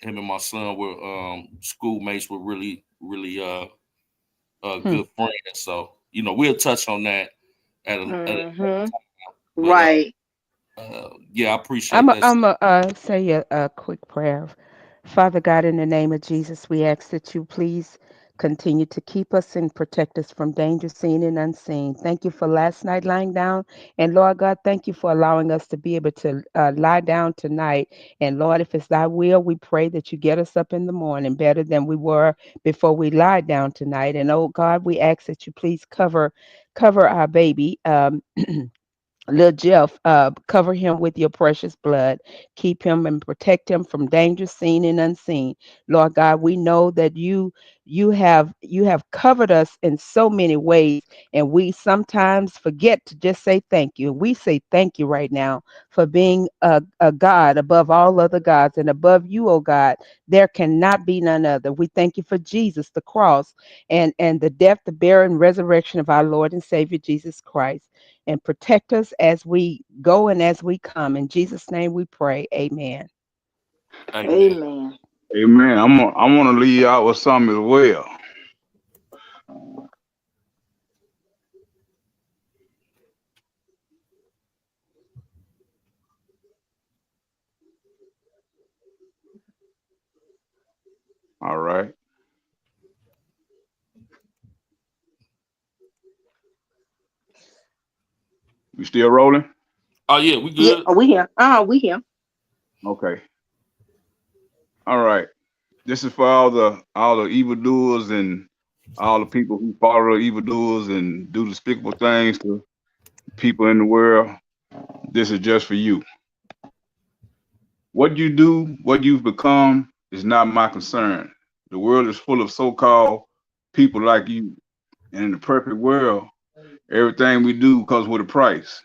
Him and my son were schoolmates, were really, really good friends. So we'll touch on that at another time. But, Right. yeah, I appreciate that. I'm a say a quick prayer. Father God, in the name of Jesus, we ask that you please continue to keep us and protect us from danger seen and unseen. Thank you for last night lying down. And Lord God, thank you for allowing us to be able to lie down tonight. And Lord, if it's thy will, we pray that you get us up in the morning better than we were before we lie down tonight. And oh God, we ask that you please cover our baby. Little Jeff, cover him with your precious blood. Keep him and protect him from danger seen and unseen. Lord God, we know that you have covered us in so many ways, and we sometimes forget to just say thank you. We say thank you right now for being a God above all other gods, and above you, oh God, there cannot be none other. We thank you for Jesus, the cross, and the death, the burial, and resurrection of our Lord and Savior Jesus Christ, and protect us as we go and as we come. In Jesus' name we pray. Amen. Amen. Amen. I want to leave out with something as well. All right. We still rolling? Oh yeah, we Yeah, good. we here. We here. Okay. All right. This is for all the evildoers and all the people who follow the evildoers and do despicable things to people in the world, this is just for you. What you do, what you've become, is not my concern. The world is full of so-called people like you. And in the perfect world, everything we do comes with a price.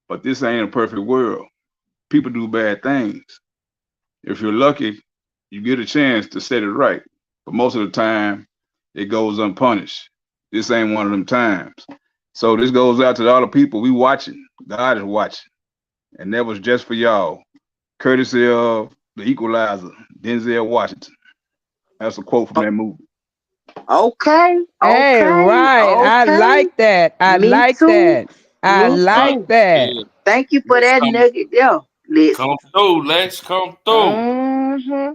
But this ain't a perfect world. People do bad things. If you're lucky, you get a chance to set it right. But most of the time, it goes unpunished. This ain't one of them times. So this goes out to all the people we watching. God is watching. And that was just for y'all. Courtesy of The Equalizer, Denzel Washington. That's a quote from that movie. Okay. Hey, right. I Okay. like that. I Me like too. that. I Me Right. like too. that. Yeah. Thank you for Let's that nugget there, Lex. come through. Let's come through. Mm-hmm.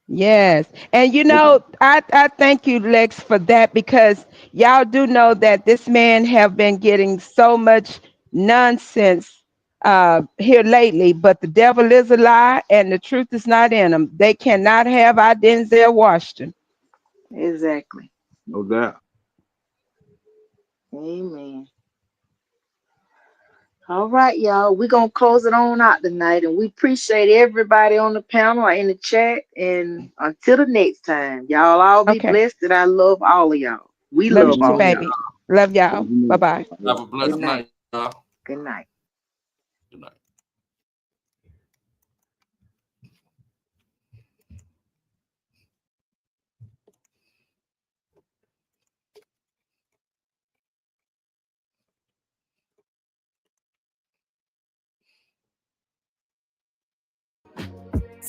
Yes. And you know, I thank you, Lex, for that, because y'all do know that this man have been getting so much nonsense here lately, but the devil is a lie and the truth is not in them. They cannot have our Denzel Washington. Exactly. No doubt. Amen. All right, y'all. We're gonna close it on out tonight, and we appreciate everybody on the panel or in the chat. And until the next time, y'all all be Okay. blessed. And I love all of y'all. We Love you love too, all of y'all. baby. Love y'all. Bye-bye. Have a Good blessed night. night, y'all. Good night. Good night.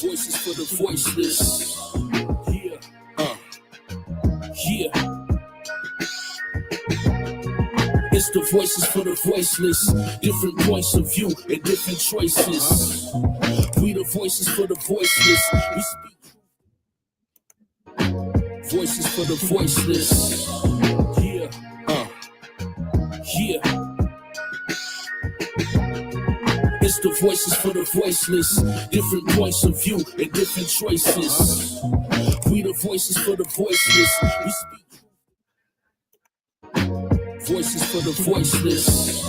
Voices for the voiceless. Yeah. Yeah. It's the voices for the voiceless. Different points of view and different choices. We the voices for the voiceless. We speak. Voices for the voiceless. Yeah. Yeah. It's the voices for the voiceless. Different points of view and different choices. We the voices for the voiceless. We speak. Voices for the voiceless.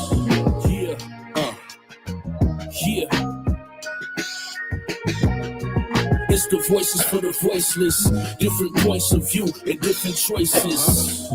Yeah. Yeah. It's the voices for the voiceless. Different points of view and different choices.